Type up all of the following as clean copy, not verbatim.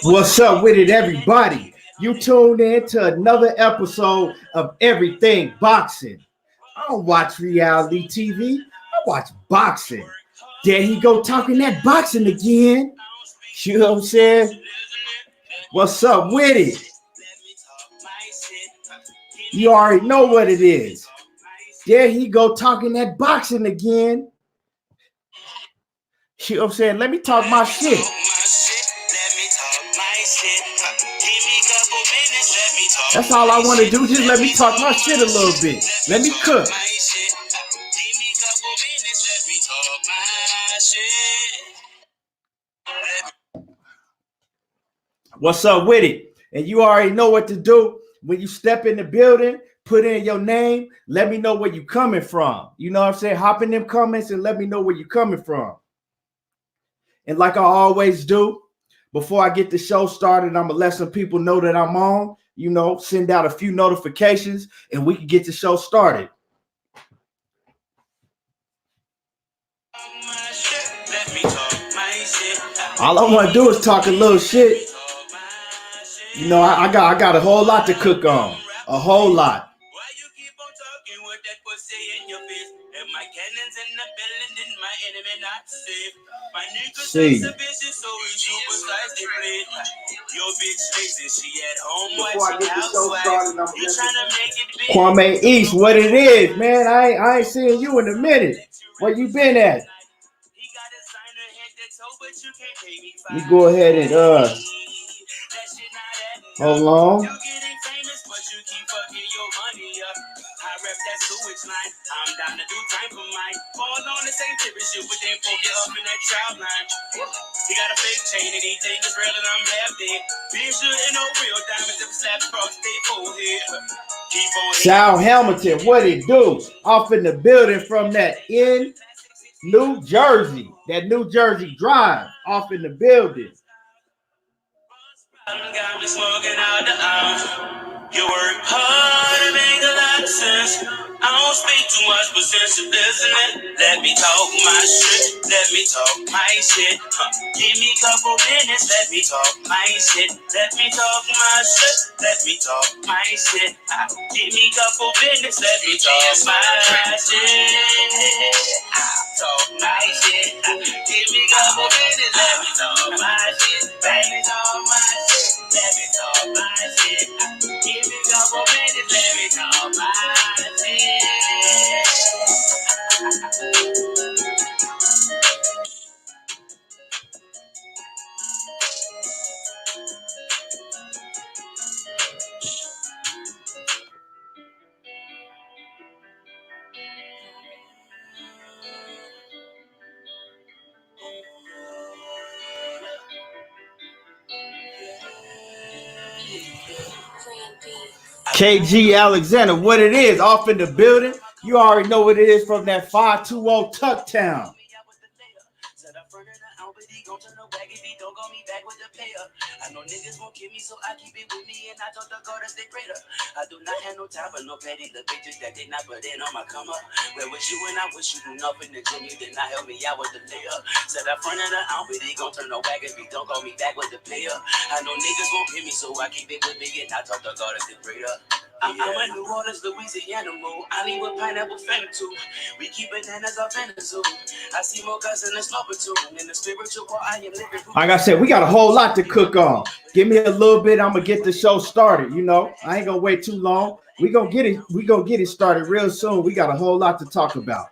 What's up with it, everybody? You tuned in to another episode of Everything Boxing. I don't watch reality TV. I watch boxing. There he go talking that boxing again. You know what I'm saying? What's up with it? You already know what it is. There he go talking that boxing again. You know what I'm saying? Let me talk my shit. That's all I want to do. Just let me talk my shit a little bit. Let me cook. What's up with it? And you already know what to do. When you step in the building, put in your name. Let me know where you coming from. You know what I'm saying? Hop in them comments and let me know where you coming from. And like I always do, before I get the show started, I'm going to let some people know that I'm on. You know, send out a few notifications and we can get the show started. All I want to do is talk a little shit. You know, I got a whole lot to cook on. A whole lot. See. Before I get the show started, Kwame East, what it is, man. I ain't seen you in a minute. Where you been at? Let me go ahead and hold on. I'm down to do time for mine. Fall on the same tip shit, but then poke it up in that child line. He got a fake chain and he think it's real and I'm half dead. Being sure ain't no real diamonds if slap across they forehead. Keep on. Sal Hamilton, what it do? Off in the building from that in New Jersey. That New Jersey drive. Off in the building. Got me smoking out the you work hard to make a lot of sense. I don't speak too much, but since you're listening, let me talk my shit. Let me talk my shit. Give me a couple minutes, let me talk my shit. Let me talk my shit. Let me talk my shit. Give me a couple minutes, let me talk my shit. Talk my shit. Give me a couple minutes, let me talk my shit. Let me talk my shit. Let me talk my shit. Give me a couple minutes, let me talk my shit. KG Alexander, what it is, off in the building. You already know what it is from that 520 Tucktown. I know niggas won't kill me, so I keep it with me, and I told the God to stay greater. I do not have no time for no petty the bitches that did not put in on my come up. Where was you when I was shooting up in the gym? You did not help me out with the layup. Said I front of the out, but he gon' turn the wagon. He don't call me back with the player. I know niggas won't kill me, so I keep it with me, and I told the God to stay greater. I'm in New Orleans, Louisiana move. I leave with pineapple fennel too. We keep bananas off in the zoo. I see more guys in the smoker too. In the spiritual war, I am living. Like I said, we got a whole lot to cook on. Give me a little bit. I'm gonna get the show started. You know, I ain't gonna wait too long. We gonna get it started real soon. We got a whole lot to talk about.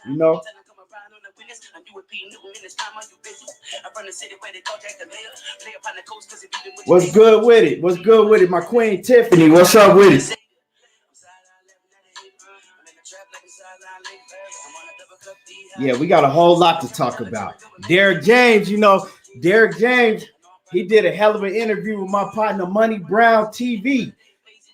You know. What's good with it? What's good with it? My queen Tiffany, what's up with it? Yeah, we got a whole lot to talk about. Derrick James, you know, Derrick James, he did a hell of an interview with my partner Money Brown TV.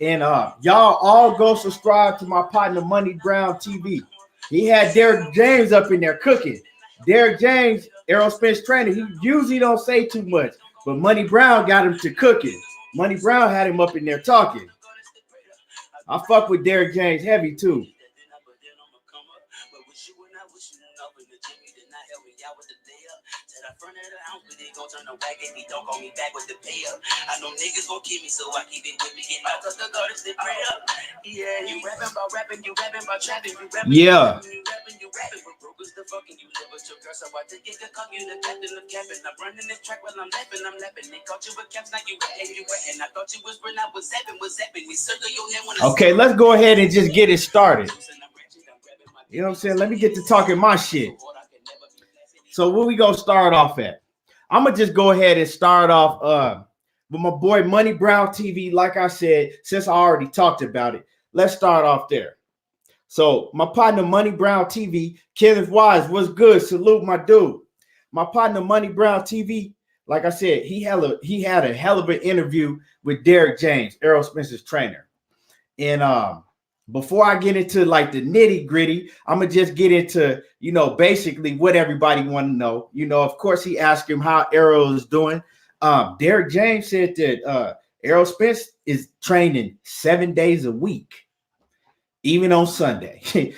And y'all all go subscribe to my partner Money Brown TV. He had Derrick James up in there cooking. Derrick James, Errol Spence trainer, he usually don't say too much, but Money Brown got him to cooking. Money Brown had him up in there talking. I fuck with Derrick James heavy too. in the gym, you did not help me out with the layup. Said I fronted it out, but they gon' turn the back if he don't call me back with the pay up. I know niggas gon' kill me, so I keep it with me. Get out cause the guard is the pray up. Yeah, you rapping about rapping, you rapping about trapping, you rapping, yeah. you rapping, but broke is the fucking you live with your girl, so I take it to come you the captain of cabin. I'm running this track while I'm lapping. They caught you with caps like you wet and you wet, and I thought you whispering out what's happening, We circle your head when okay, let's go ahead and just get it started. You know what I'm saying? Let me get to talking my shit. So where we gonna start off at? I'm gonna just go ahead and start off with my boy Money Brown TV. Like I said, since I already talked about it, let's start off there. So my partner Money Brown TV, Kenneth Wise, what's good? Salute my dude. My partner Money Brown TV, like I said, he had a hell of an interview with Derrick James, Errol Spence's trainer. And before I get into like the nitty gritty, I'm gonna just get into, you know, basically what everybody want to know. You know, of course, he asked him how Errol is doing. Derrick James said that Errol Spence is training 7 days a week, even on Sunday.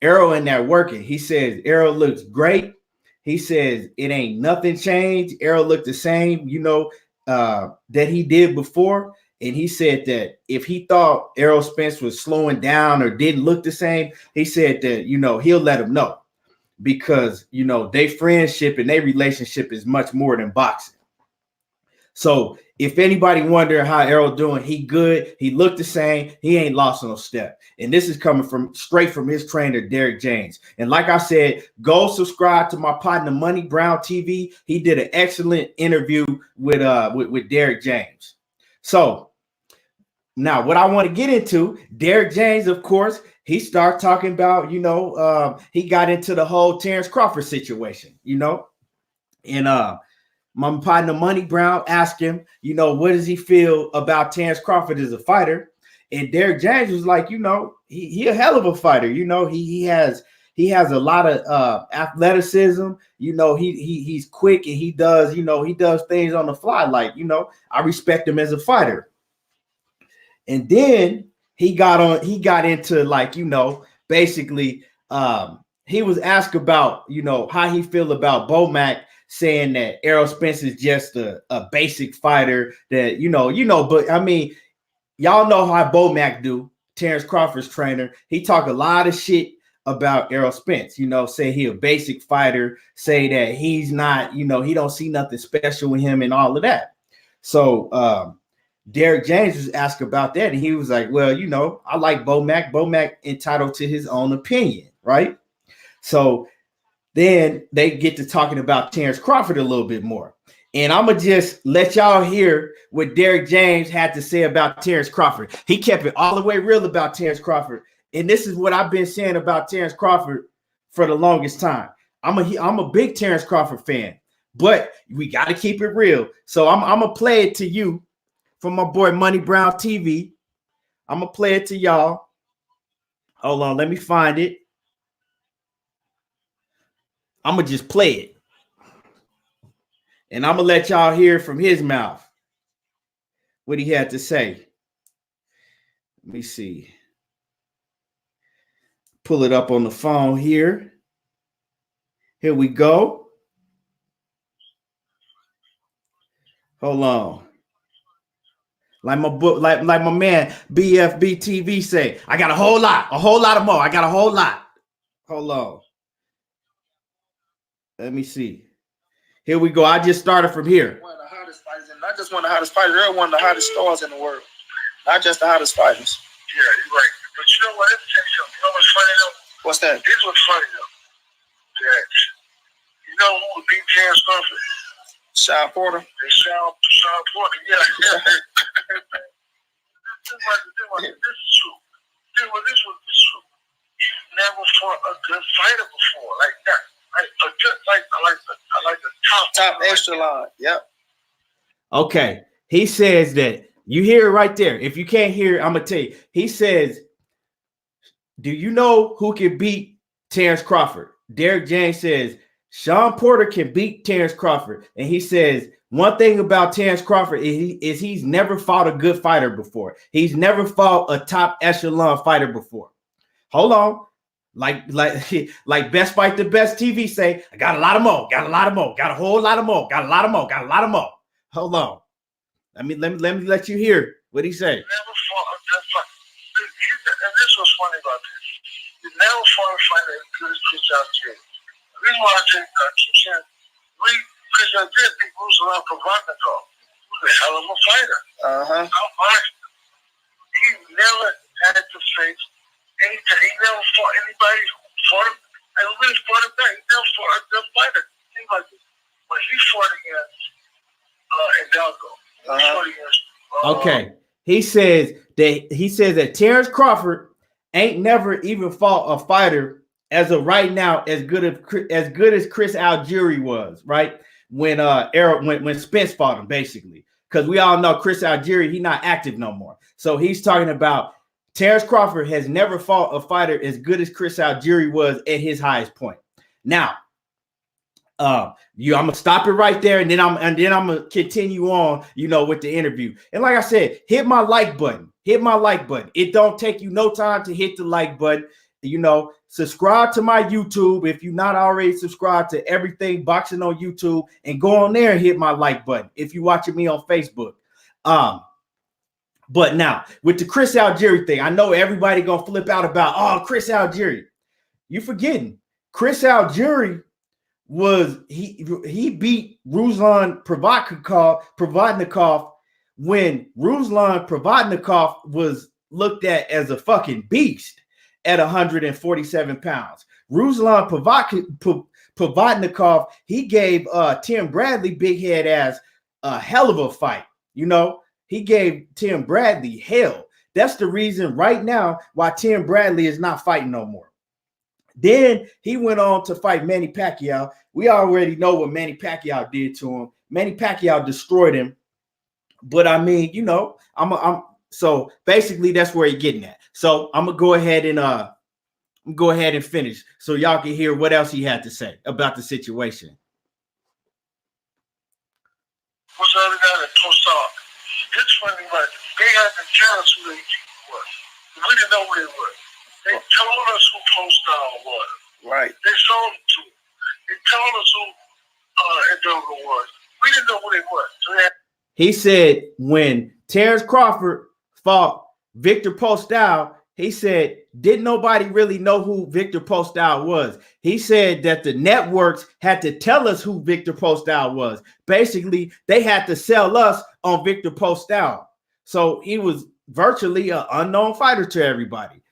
Errol in there working. He says Errol looks great. He says it ain't nothing changed. Errol looked the same, you know, that he did before. And he said that if he thought Errol Spence was slowing down or didn't look the same, he said that, you know, he'll let him know because, you know, their friendship and their relationship is much more than boxing. So if anybody wonder how Errol doing, he good. He looked the same. He ain't lost no step. And this is coming from straight from his trainer, Derrick James. And like I said, go subscribe to my partner, Money Brown TV. He did an excellent interview with Derrick James. So now what I want to get into, Derrick James, of course, he started talking about, you know, he got into the whole Terence Crawford situation, you know, and my partner Money Brown asked him, you know, what does he feel about Terence Crawford as a fighter? And Derrick James was like, you know, he a hell of a fighter. You know, he has a lot of athleticism. You know, he's quick and he does things on the fly. Like, you know, I respect him as a fighter. And then he got into like, you know, basically he was asked about, you know, how he feel about Bomac saying that Errol Spence is just a basic fighter that, you know, but I mean, y'all know how Bomac do, Terence Crawford's trainer. He talk a lot of shit about Errol Spence, you know, say he a basic fighter, say that he's not, you know, he don't see nothing special with him and all of that. So Derrick James was asked about that, and he was like, well, you know, I like Bomac. Bomac entitled to his own opinion, right? So then they get to talking about Terence Crawford a little bit more. And I'm going to just let y'all hear what Derrick James had to say about Terence Crawford. He kept it all the way real about Terence Crawford. And this is what I've been saying about Terence Crawford for the longest time. I'm a big Terence Crawford fan, but we got to keep it real. So I'm going to play it to you from my boy Money Brown TV. I'm going to play it to y'all. Hold on, let me find it. I'm going to just play it. And I'm going to let y'all hear from his mouth what he had to say. Let me see. Pull it up on the phone here. Here we go. Hold on. Like my man BFB TV say, I got a whole lot of more. I got a whole lot. Hold on. Let me see. Here we go. I just started from here. One of the hottest fighters, and not just one of the hottest fighters, they're one of the hottest stars in the world. Not just the hottest fighters. Yeah, you're right. But you know what? Let me tell you something. You know what's funny though? What's that? This was funny though. That you know who would beat Terence Crawford? Sean Porter. Sean Porter. Yeah. This is true. This was true. You've never fought a good fighter before, like that. Like the top extra line. Yep. Okay. He says that you hear it right there. If you can't hear it, I'm gonna tell you. He says, do you know who can beat Terence Crawford? Derrick James says Sean Porter can beat Terence Crawford. And he says one thing about Terence Crawford is he's never fought a good fighter before. He's never fought a top echelon fighter before. Hold on. Like Best Fight the Best TV say, I got a lot of more, got a lot of more, got a whole lot of more, got a lot of more, got a lot of more. Hold on. Let me let you hear what he say. Never fought a good fight. And this was funny about this. You never fought a fighter as good as Chris Algieri. The reason why I keep saying Chris Algieri beat Ruslan Provodnikov. He was a hell of a fighter. He never had to face anything. He never fought anybody who fought him and really fought him back. He never fought a good fighter. Seems like when he fought against Hidalgo. Okay. He says that Terence Crawford ain't never even fought a fighter as of right now as good as Chris Algieri was, right? When Errol when Spence fought him, basically. Because we all know Chris Algieri, he's not active no more. So he's talking about Terence Crawford has never fought a fighter as good as Chris Algieri was at his highest point. Now, I'm gonna stop it right there, and then I'm gonna continue on, with the interview. And like I said, hit my like button. Hit my like button. It don't take you no time to hit the like button. Subscribe to my YouTube if you're not already subscribed to everything boxing on YouTube, and go on there and hit my like button if you're watching me on Facebook. But now with the Chris Algieri thing, I know everybody gonna flip out about Chris Algieri. You forgetting Chris Algieri was he beat Ruslan Provodnikov when Ruslan Provodnikov was looked at as a fucking beast at 147 pounds. Ruslan Provodnikov, he gave Tim Bradley big head ass a hell of a fight. He gave Tim Bradley hell. That's the reason right now why Tim Bradley is not fighting no more. Then he went on to fight Manny Pacquiao. We already know what Manny Pacquiao did to him. Manny Pacquiao destroyed him. But I mean, so basically that's where he's getting at. So I'm gonna go ahead and finish so y'all can hear what else he had to say about the situation. What's the other guy that posts off? It's funny, but they had to tell us who they was. We didn't know who they were. They told us who Postal was. Right. They sold it to us. They told us who Hidalgo was. We didn't know who they were. So he said when Terence Crawford fought Victor Postal, he said, didn't nobody really know who Victor Postal was. He said that the networks had to tell us who Victor Postal was. Basically, they had to sell us on Victor Postal. So he was virtually an unknown fighter to everybody.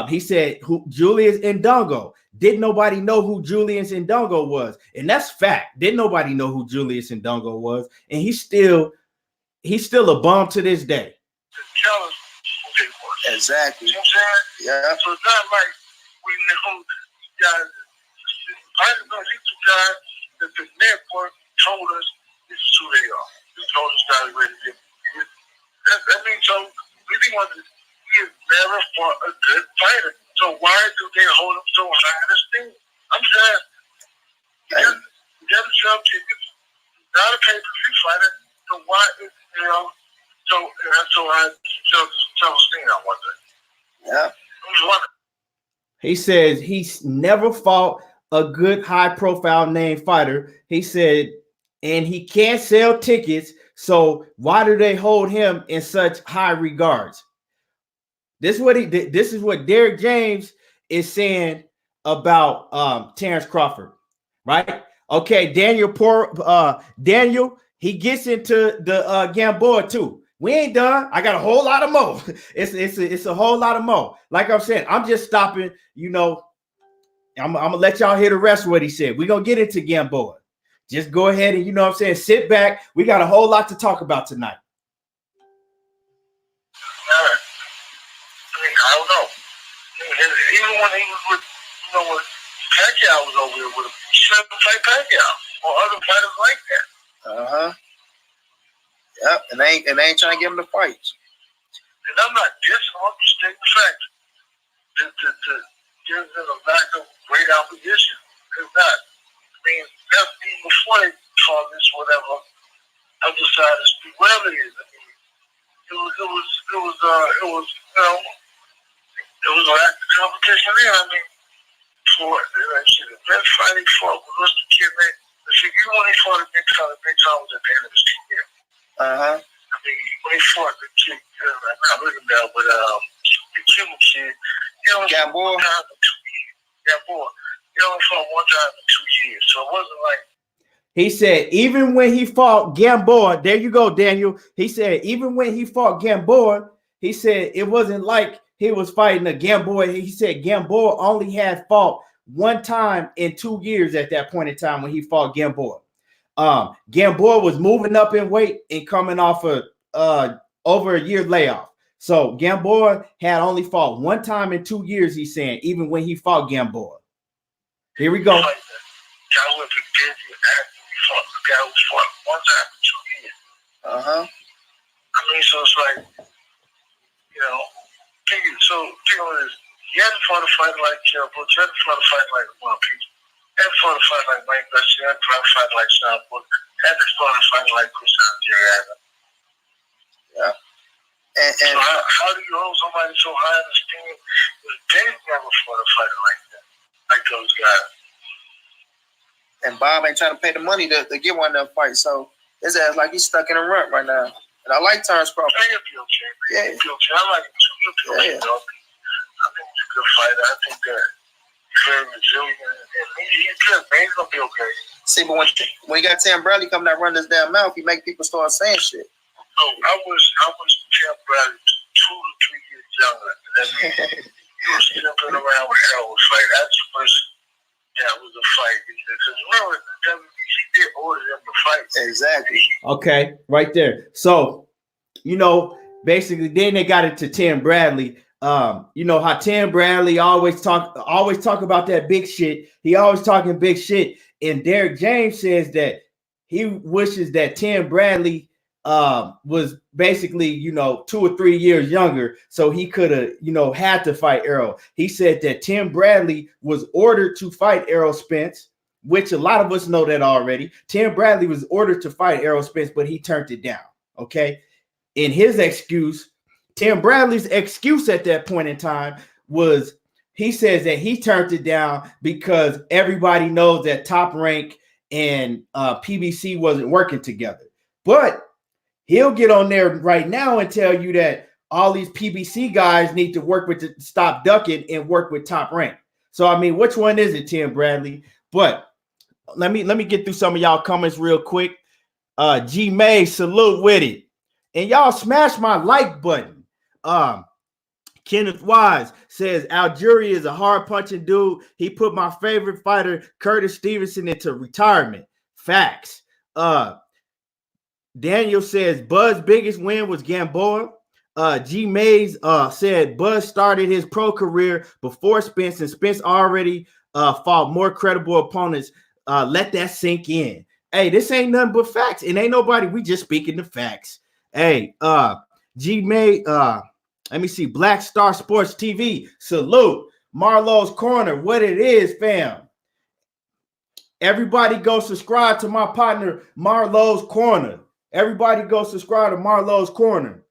He said Julius Indongo. Didn't nobody know who Julius Indongo was? And that's fact. Didn't nobody know who Julius Indongo was? And he's still a bum to this day. Tell us who they were. Exactly. You know what I'm saying? Yeah. So it's not like we know these guys. I know these two guys that the network told us this is who they are. They told us guys ready to get. That means so we didn't want to. He has never fought a good fighter. So why do they hold him so high in esteem? I'm saying, you got to sell tickets. Not a pay-per-view fighter. So why is, so I tell Steen on one thing. Yeah. He says he's never fought a good high-profile name fighter. He said, and he can't sell tickets. So why do they hold him in such high regards? This is what Derrick James is saying about Terence Crawford, right? Okay, Daniel, he gets into the Gamboa too. We ain't done. I got a whole lot of more. It's a whole lot of more. Like I'm saying, I'm just stopping. I'm gonna let y'all hear the rest of what he said. We're gonna get into Gamboa. Just go ahead and sit back. We got a whole lot to talk about tonight. I don't know. Even when he was with, when Pacquiao was over there with him, he shouldn't fight Pacquiao or other fighters like that. Yep, and they ain't trying to get him to fight. And I'm not dissing, I'm just stating the fact that there's a lack of great opposition. There's not. I mean, that's even before they call this whatever other side of speak, whatever it is. I mean, it was a lack of competition there. I mean, fought. Like shit, the best fight he fought was the kid, man. See, you when he fought the big time was at the end of his career. I mean, when he fought the kid, I'm looking now, but the Cuban kid, he only fought one time in 2 years. Gamboa, he only fought one time in 2 years, so it wasn't like. He said, even when he fought Gamboa, there you go, Daniel. He said, even when he fought Gamboa, he said it wasn't like he was fighting a Gamboa. He said Gamboa only had fought one time in 2 years at that point in time when he fought Gamboa. Gamboa was moving up in weight and coming off a over a year layoff. So Gamboa had only fought one time in 2 years, he's saying, even when he fought Gamboa. Here we go. The guy who fought one time in 2 years. I mean, so it's like, you know, think on this. He hadn't fought a fight like Butch. He hadn't fought a fight like One Piece. He hadn't fought a fight like Mike Bessie. He hadn't fought a fight like Sean Butch. He hadn't fought a fight like Chris Algieri. Yeah. And so how do you hold somebody so high in esteem if they've never fought a fighter like that, like those guys? And Bob ain't trying to pay the money to get one of them fights, so his ass like he's stuck in a rut right now. And I like Terence Crawford. He'll be okay, man. He'll be okay. I like him too. He'll be okay, dog. I think he's a good fighter. I think that he's very resilient. And he's good, man. He's gonna be okay. See, but when you got Tim Bradley coming out running his damn mouth, he make people start saying shit. Oh, I was Tim Bradley 2 to 3 years younger. He was jumping around with Errol fight. That's the first. That was a fight because remember the WBC did order them to fight. Exactly. Okay, right there. So, you know, basically, then they got it to Tim Bradley. You know how Tim Bradley always talk about that big shit. He always talking big shit. And Derrick James says that he wishes that Tim Bradley was basically, you know, 2 or 3 years younger, so he could have, you know, had to fight Errol. He said that Tim Bradley was ordered to fight Errol Spence, which a lot of us know that already. Tim Bradley was ordered to fight Errol Spence, but he turned it down. Okay. In his excuse, Tim Bradley's excuse at that point in time was he says that he turned it down because everybody knows that Top Rank and PBC wasn't working together. But he'll get on there right now and tell you that all these PBC guys need to work with Stop Ducking and work with Top Rank. So, I mean, which one is it, Tim Bradley? But let me get through some of y'all comments real quick. G May, salute with it. And y'all smash my like button. Kenneth Wise says Algieri is a hard punching dude. He put my favorite fighter, Curtis Stevenson, into retirement. Facts. Daniel says Bud's biggest win was Gamboa. G Mays said Bud started his pro career before Spence, and Spence already fought more credible opponents. Let that sink in. Hey, this ain't nothing but facts. It ain't nobody. We just speaking the facts. Hey, G May, let me see. Black Star Sports TV. Salute. Marlowe's Corner. What it is, fam. Everybody go subscribe to my partner, Marlowe's Corner. Everybody go subscribe to Marlowe's Corner.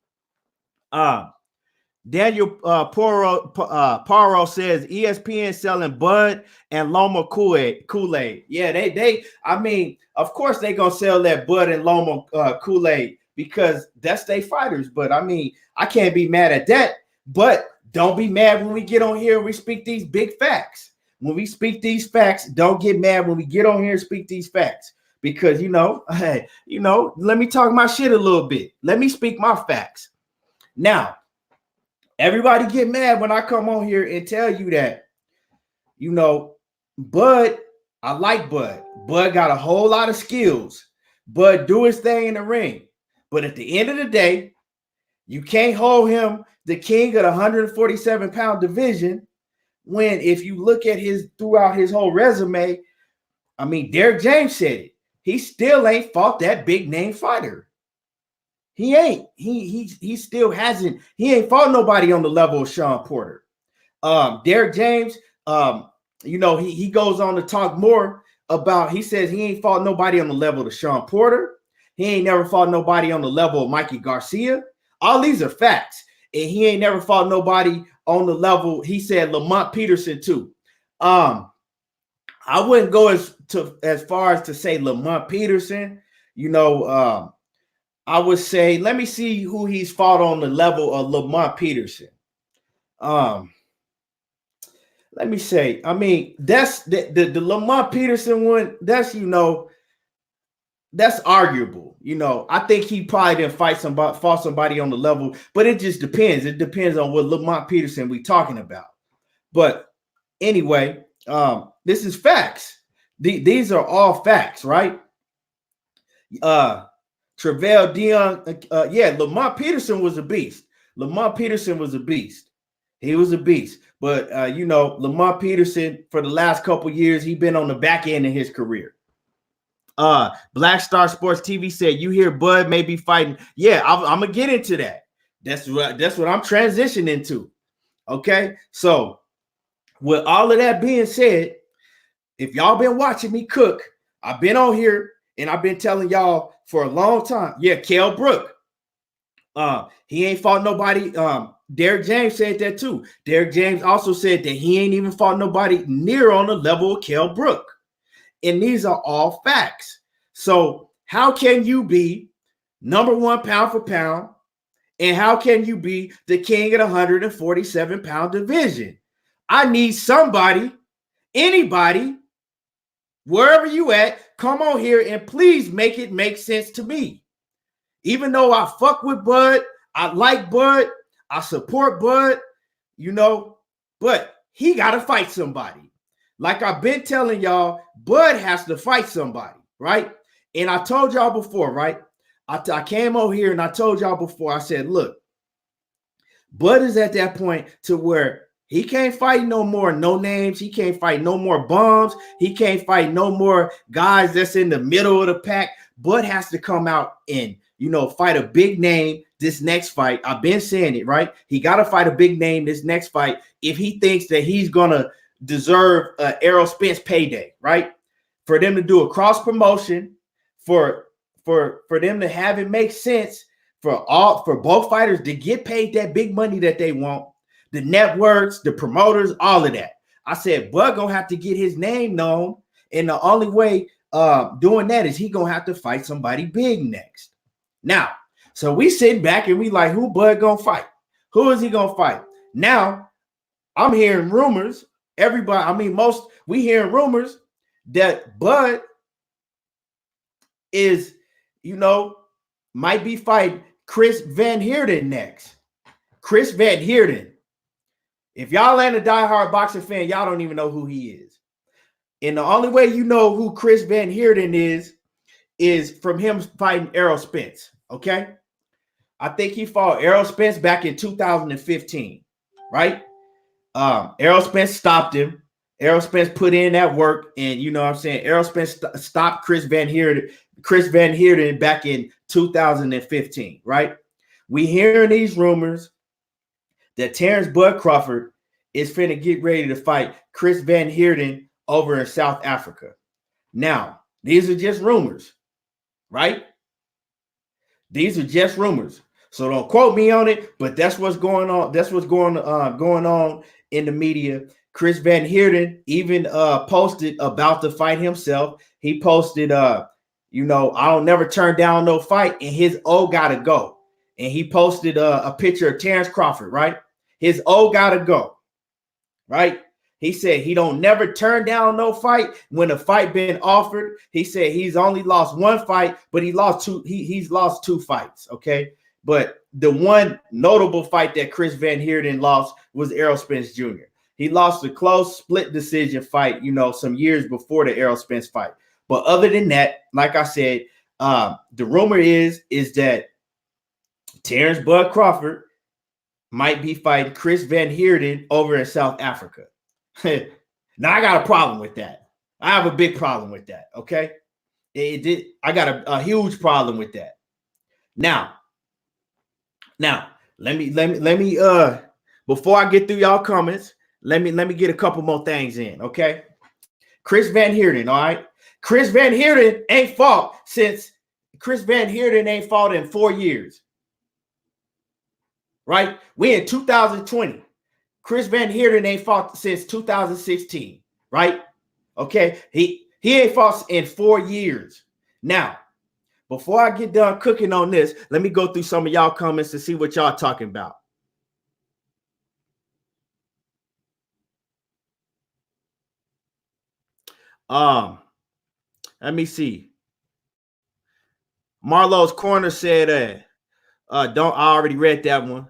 Daniel Paro says ESPN selling Bud and Loma Kool-Aid. Yeah, they I mean, of course they gonna sell that Bud and Loma Kool-Aid because that's they fighters. But I mean, I can't be mad at that. But don't be mad when we get on here and we speak these big facts. When we speak these facts, don't get mad when we get on here and speak these facts. Because, hey, let me talk my shit a little bit. Let me speak my facts. Now, everybody get mad when I come on here and tell you that, Bud, I like Bud. Bud got a whole lot of skills. Bud do his thing in the ring. But at the end of the day, you can't hold him the king of the 147-pound division when if you look at throughout his whole resume, I mean, Derrick James said it. He still ain't fought that big name fighter. He ain't. He still hasn't. He ain't fought nobody on the level of Sean Porter. Derrick James, he goes on to talk more about, he says he ain't fought nobody on the level of Sean Porter. He ain't never fought nobody on the level of Mikey Garcia. All these are facts. And he ain't never fought nobody on the level, he said Lamont Peterson too. I wouldn't go as far as to say Lamont Peterson. You know, I would say, let me see who he's fought on the level of Lamont Peterson. Let me say, I mean, that's the Lamont Peterson one. That's, you know, that's arguable. You know, I think he probably didn't fought somebody on the level, but it just depends. It depends on what Lamont Peterson we talking about. But anyway, this is facts. These are all facts, right? Travell Dion, Lamont Peterson was a beast. Lamont Peterson was a beast. He was a beast. But you know, Lamont Peterson, for the last couple years, he's been on the back end of his career. Black Star Sports TV said, you hear Bud may be fighting. Yeah, I'm gonna get into that. That's what I'm transitioning to. Okay, so with all of that being said, if y'all been watching me cook, I've been on here and I've been telling y'all for a long time. Yeah, Kell Brook. He ain't fought nobody. Derrick James said that too. Derrick James also said that he ain't even fought nobody near on the level of Kell Brook. And these are all facts. So how can you be number one pound for pound? And how can you be the king of the 147-pound division? I need somebody, anybody, wherever you at, come on here and please make it make sense to me. Even though I fuck with Bud, I like Bud, I support Bud, you know, but he got to fight somebody. Like I've been telling y'all, Bud has to fight somebody, right? And I told y'all before, right? I came over here and I told y'all before, I said, look, Bud is at that point to where he can't fight no more no names. He can't fight no more bums. He can't fight no more guys that's in the middle of the pack. Bud has to come out and, you know, fight a big name this next fight. I've been saying it, right? He got to fight a big name this next fight if he thinks that he's going to deserve Errol Spence payday, right? For them to do a cross promotion, for them to have it make sense, for both fighters to get paid that big money that they want, the networks, the promoters, all of that. I said Bud gonna have to get his name known, and the only way doing that is he gonna have to fight somebody big next. Now, so we sitting back and we like, who Bud gonna fight? Who is he gonna fight? Now, I'm hearing rumors. We hearing rumors that Bud is, you know, might be fighting Chris Van Heerden next. Chris Van Heerden. If y'all ain't a diehard boxing fan, y'all don't even know who he is. And the only way you know who Chris Van Heerden is from him fighting Errol Spence, okay? I think he fought Errol Spence back in 2015, right? Errol Spence stopped him. Errol Spence put in that work, and you know what I'm saying? Errol Spence stopped Chris Van Heerden back in 2015, right? We hearing these rumors that Terence Bud Crawford is finna get ready to fight Chris Van Heerden over in South Africa. Now, these are just rumors, right? These are just rumors. So don't quote me on it, but that's what's going on. That's what's going on in the media. Chris Van Heerden even posted about the fight himself. He posted, you know, I don't never turn down no fight, and his O gotta go. And he posted a picture of Terence Crawford, right? His O gotta go, right? He said he don't never turn down no fight when a fight been offered. He said he's only lost one fight, but he's lost two fights, okay? But the one notable fight that Chris Van Heerden lost was Errol Spence Jr. He lost a close split decision fight, you know, some years before the Errol Spence fight. But other than that, like I said, the rumor is that Terence Bud Crawford might be fighting Chris Van Heerden over in South Africa. Now, I got a problem with that. I have a big problem with that, okay? I got a huge problem with that. Now, let me before I get through y'all comments, let me get a couple more things in, okay? Chris Van Heerden, all right? Chris Van Heerden ain't fought in 4 years. Right? We in 2020. Chris Van Heerden ain't fought since 2016, right? Okay, he ain't fought in 4 years. Now, before I get done cooking on this, let me go through some of y'all comments to see what y'all talking about. Let me see. Marlowe's Corner said, I already read that one.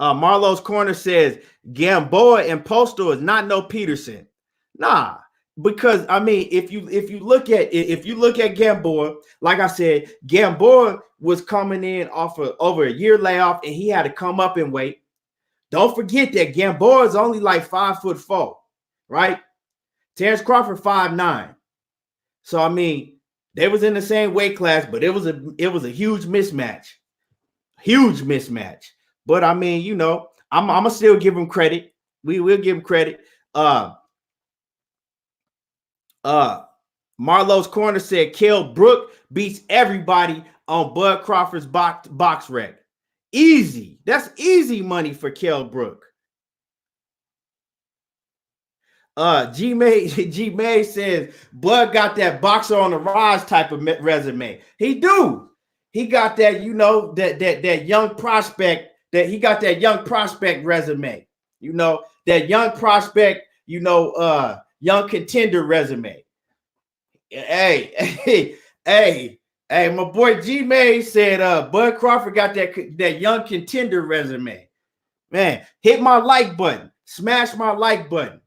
Marlowe's Corner says Gamboa and Postal is not no Peterson. Nah, because I mean, if you look at Gamboa, like I said, Gamboa was coming in off of over a year layoff, and he had to come up and weight. Don't forget that Gamboa is only like 5'4", right? Terence Crawford 5'9". So I mean, they was in the same weight class, but it was a huge mismatch. Huge mismatch. But I mean, you know, I'm gonna still give him credit. We will give him credit. Marlowe's Corner said Kell Brook beats everybody on Bud Crawford's box rec. Easy. That's easy money for Kell Brook. G May says Bud got that boxer on the rise type of resume. He do. He got that, you know, that young prospect, that he got that young prospect resume. You know, that young prospect, you know, young contender resume. Hey, my boy G May said Bud Crawford got that young contender resume. Man, hit my like button. Smash my like button.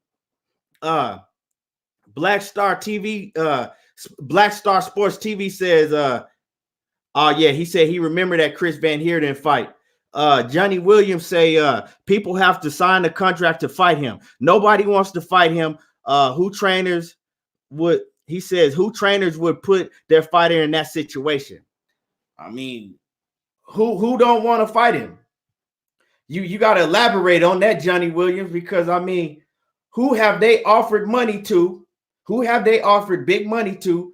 Black Star TV, Black Star Sports TV says, yeah, he said he remembered that Chris Van Heerden fight. Johnny Williams say people have to sign a contract to fight him. Nobody wants to fight him. Who trainers would put their fighter in that situation? I mean, who don't want to fight him? You got to elaborate on that, Johnny Williams, because I mean, who have they offered money to? Who have they offered big money to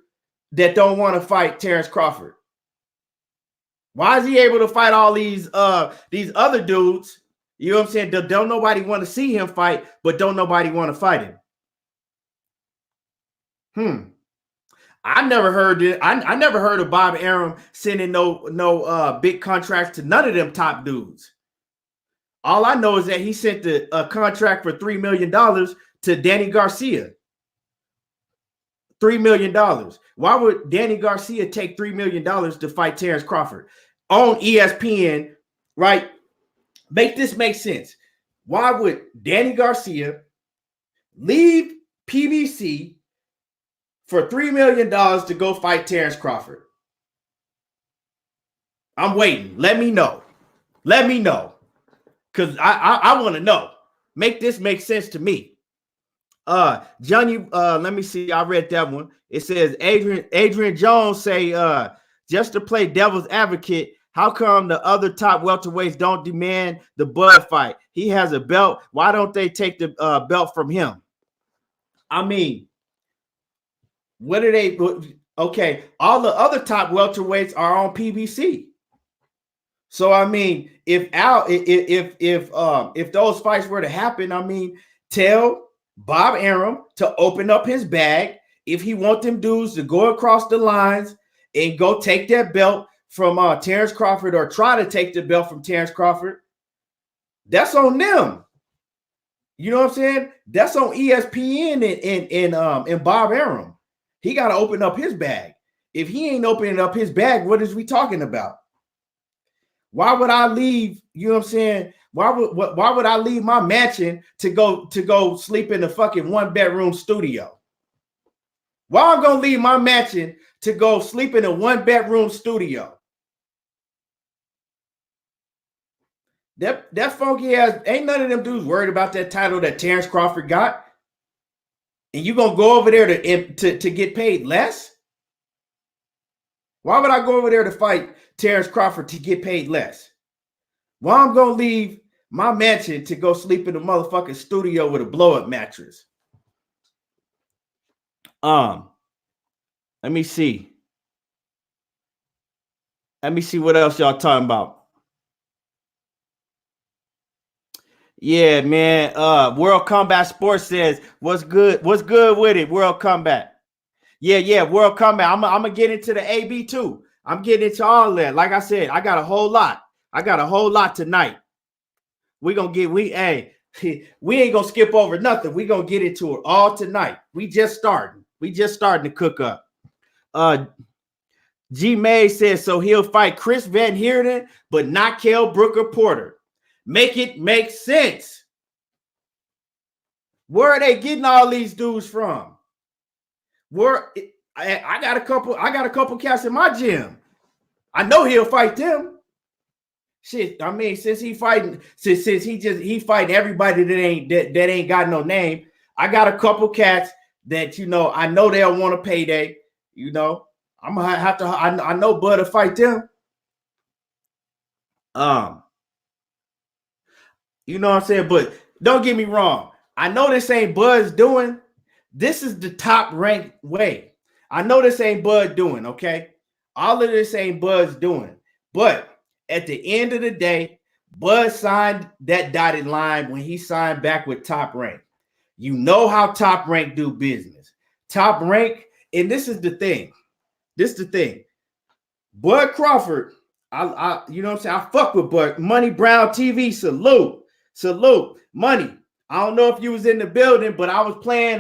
that don't want to fight Terence Crawford? Why is he able to fight all these other dudes? You know what I'm saying? Don't nobody want to see him fight, but don't nobody want to fight him. I never heard it. I never heard of Bob Arum sending no big contracts to none of them top dudes. All I know is that he sent a contract for $3 million to Danny Garcia. $3 million. Why would Danny Garcia take $3 million to fight Terence Crawford on ESPN, right? Make this make sense. Why would Danny Garcia leave PBC for $3 million to go fight Terence Crawford? I'm waiting. Let me know. Let me know. Because I want to know. Make this make sense to me. Johnny, let me see. I read that one. It says Adrien Jones say, just to play devil's advocate, how come the other top welterweights don't demand the Bud fight? He has a belt. Why don't they take the belt from him? I mean, what are they? Okay, all the other top welterweights are on PBC. So I mean, if those fights were to happen, I mean, tell Bob Arum to open up his bag if he want them dudes to go across the lines and go take that belt from Terence Crawford, or try to take the belt from Terence Crawford. That's on them. You know what I'm saying? That's on ESPN and Bob Arum. He got to open up his bag. If he ain't opening up his bag, what is we talking about? Why would I leave? You know what I'm saying? Why would I leave my mansion to go sleep in the fucking 1-bedroom studio? Why I'm gonna leave my mansion to go sleep in a 1-bedroom studio? That funky ass, ain't none of them dudes worried about that title that Terence Crawford got. And you gonna go over there to get paid less? Why would I go over there to fight Terence Crawford to get paid less? Why I'm gonna leave my mansion to go sleep in a motherfucking studio with a blow-up mattress? Let me see. Let me see what else y'all talking about. Yeah, man. World Combat Sports says, what's good with it? World Combat. Yeah, World Combat. I'm gonna get into the AB too. I'm getting into all that. Like I said, I got a whole lot. Tonight. We ain't gonna skip over nothing. We gonna get into it all tonight. We just starting to cook up. G May says, so he'll fight Chris Van Heerden, but not Kell Brooker Porter. Make it make sense. Where are they getting all these dudes from? I got a couple cats in my gym. I know he'll fight them. Shit, I mean, since he fighting everybody that ain't got no name. I got a couple cats that I know they'll want a payday. I'm gonna have to. I know Bud to fight them. You know what I'm saying? But don't get me wrong. I know this ain't Bud's doing. This is the top ranked way. I know this ain't Bud doing, okay? All of this ain't Bud's doing. But at the end of the day, Bud signed that dotted line when he signed back with Top Rank. You know how Top Rank do business. Top Rank, and this is the thing. Bud Crawford, I you know what I'm saying? I fuck with Bud. Money Brown TV, salute. Money. I don't know if you was in the building, but I was playing.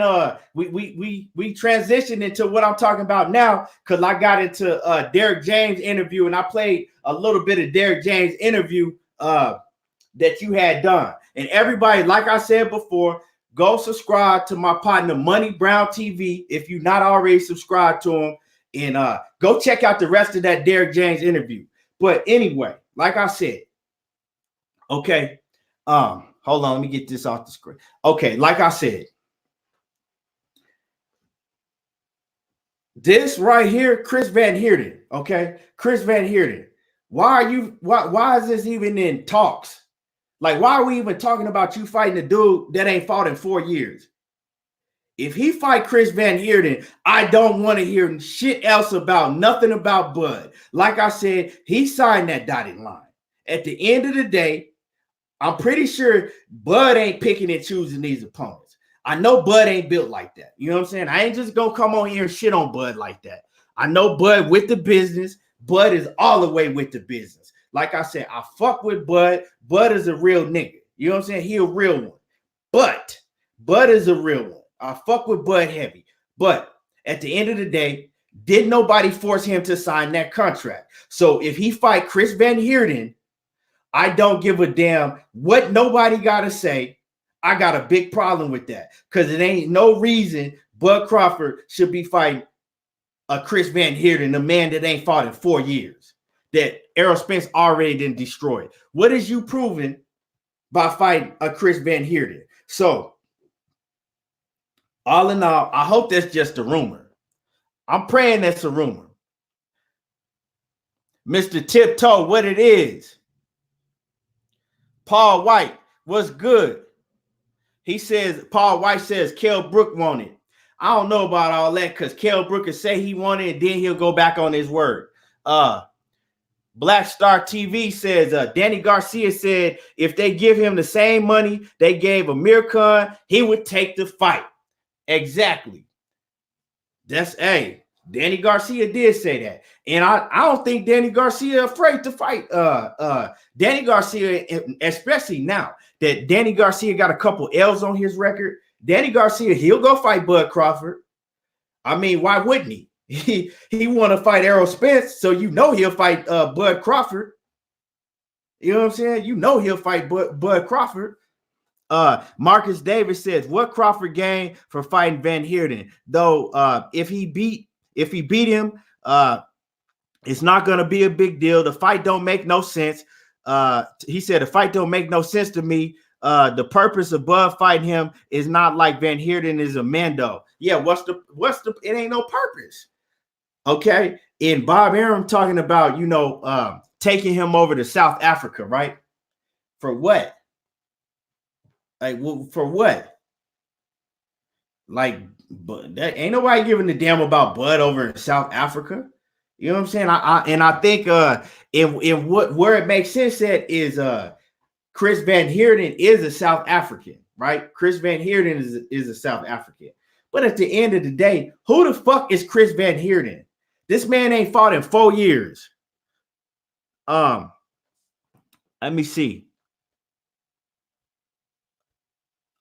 We transitioned into what I'm talking about now because I got into Derrick James interview and I played a little bit of Derrick James interview that you had done. And everybody, like I said before, go subscribe to my partner Money Brown TV if you're not already subscribed to him, and go check out the rest of that Derrick James interview. But anyway, like I said, okay. Hold on, let me get this off the screen. Okay, like I said, this right here, Chris Van Heerden. Okay, Chris Van Heerden. Why is this even in talks? Like, why are we even talking about you fighting a dude that ain't fought in 4 years? If he fight Chris Van Heerden, I don't want to hear shit else about nothing about Bud. Like I said, he signed that dotted line. At the end of the day, I'm pretty sure Bud ain't picking and choosing these opponents. I know Bud ain't built like that. You know what I'm saying? I ain't just gonna come on here and shit on Bud like that. I know Bud with the business. Bud is all the way with the business. Like I said, I fuck with Bud. Bud is a real nigga. You know what I'm saying? He a real one. But Bud is a real one. I fuck with Bud heavy. But at the end of the day, did nobody force him to sign that contract? So if he fight Chris Van Heerden, I don't give a damn what nobody got to say. I got a big problem with that because it ain't no reason Bud Crawford should be fighting a Chris Van Heerden, a man that ain't fought in 4 years, that Errol Spence already didn't destroy. What is you proving by fighting a Chris Van Heerden? So, all in all, I hope that's just a rumor. I'm praying that's a rumor. Mr. Tiptoe, what it is. Paul White, what's good? He says, Paul White says, Kell Brook wanted. I don't know about all that because Kell Brook can say he wanted and then he'll go back on his word. Black Star TV says, Danny Garcia said if they give him the same money they gave Amir Khan, he would take the fight. Exactly. Danny Garcia did say that. And I don't think Danny Garcia afraid to fight. Danny Garcia, especially now that Danny Garcia got a couple L's on his record. Danny Garcia, he'll go fight Bud Crawford. I mean, why wouldn't he? He want to fight Errol Spence, so he'll fight Bud Crawford. You know what I'm saying? He'll fight Bud Crawford. Marcus Davis says, what Crawford gained for fighting Van Heerden? Though if he beat him, it's not going to be a big deal. The fight don't make no sense. He said, the fight don't make no sense to me. The purpose of Bud fighting him is not like Van Heerden is a Mando. Yeah, what's the it ain't no purpose. Okay. And Bob Arum talking about, taking him over to South Africa, right? For what? Like, well, for what? Like, but that ain't nobody giving a damn about Bud over in South Africa. You know what I'm saying? I think where it makes sense at is Chris Van Heerden is a South African, right? Chris Van Heerden is a South African. But at the end of the day, who the fuck is Chris Van Heerden? This man ain't fought in 4 years. Let me see.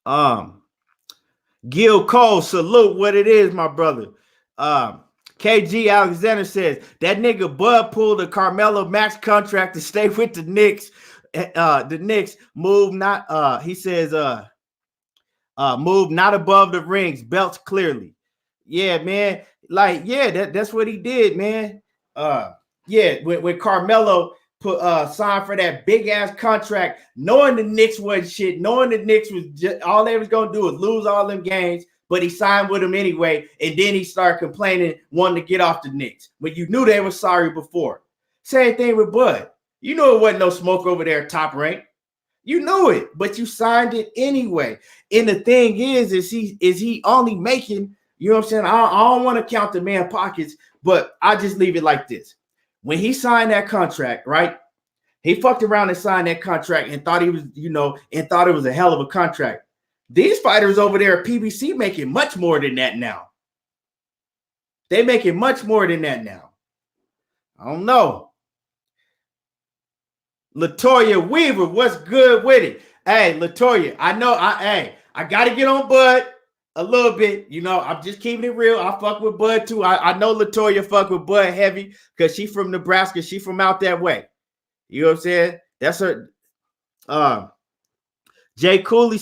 Gil Cole, salute what it is, my brother. KG Alexander says that nigga Bud pulled a Carmelo max contract to stay with the Knicks. The Knicks move not. He says move not above the rings, belts clearly. Yeah, man. Like, yeah, that's what he did, man. Yeah, when Carmelo put signed for that big ass contract, knowing the Knicks wasn't shit, knowing the Knicks was just all they was gonna do was lose all them games, but he signed with them anyway, and then he started complaining, wanting to get off the Knicks when you knew they were sorry before. Same thing with Bud. You knew it wasn't no smoke over there, Top Rank. You knew it, but you signed it anyway. And the thing is he only making, you know what I'm saying? I don't want to count the man pockets, but I just leave it like this. When he signed that contract, right? He fucked around and signed that contract and thought he was, and thought it was a hell of a contract. These fighters over there at PBC making much more than that now. They making much more than that now. I don't know. Latoya Weaver, what's good with it? Hey, Latoya, I know I got to get on Bud a little bit. I'm just keeping it real. I fuck with Bud too. I know Latoya fuck with Bud heavy because she from Nebraska. She from out that way. You know what I'm saying? That's her. Jay Cooley,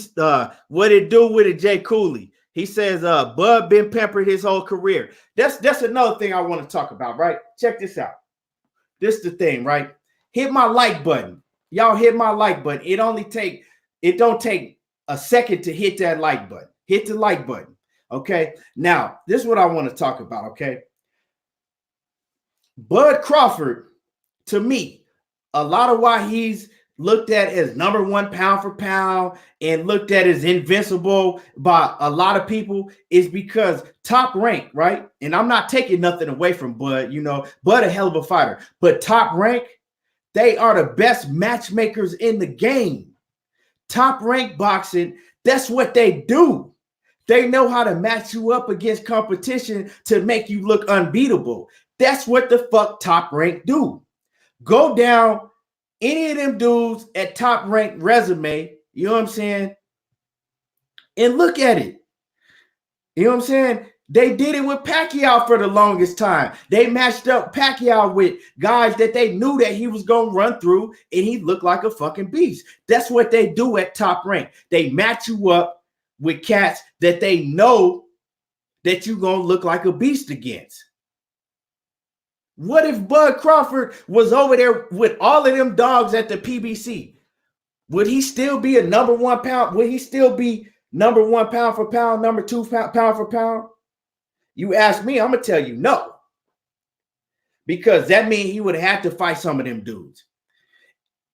what it do with it, Jay Cooley? He says, Bud been pampered his whole career. That's another thing I want to talk about, right? Check this out. This is the thing, right? Hit my like button. Y'all hit my like button. It don't take a second to hit that like button. Hit the like button. Okay. Now, this is what I want to talk about. Okay. Bud Crawford, to me, a lot of why he's looked at as number one pound for pound and looked at as invincible by a lot of people is because Top Rank, right? And I'm not taking nothing away from Bud, Bud a hell of a fighter, but Top Rank, they are the best matchmakers in the game. Top Rank boxing, that's what they do. They know how to match you up against competition to make you look unbeatable. That's what the fuck Top Rank do. Go down any of them dudes at Top Rank resume, you know what I'm saying, and look at it. You know what I'm saying? They did it with Pacquiao for the longest time. They matched up Pacquiao with guys that they knew that he was going to run through, and he looked like a fucking beast. That's what they do at Top Rank. They match you up with cats that they know that you're going to look like a beast against. What if Bud Crawford was over there with all of them dogs at the PBC? Would he still be a number one pound? Would he still be number one pound for pound, number two pound for pound? You ask me, I'm going to tell you no. Because that means he would have to fight some of them dudes.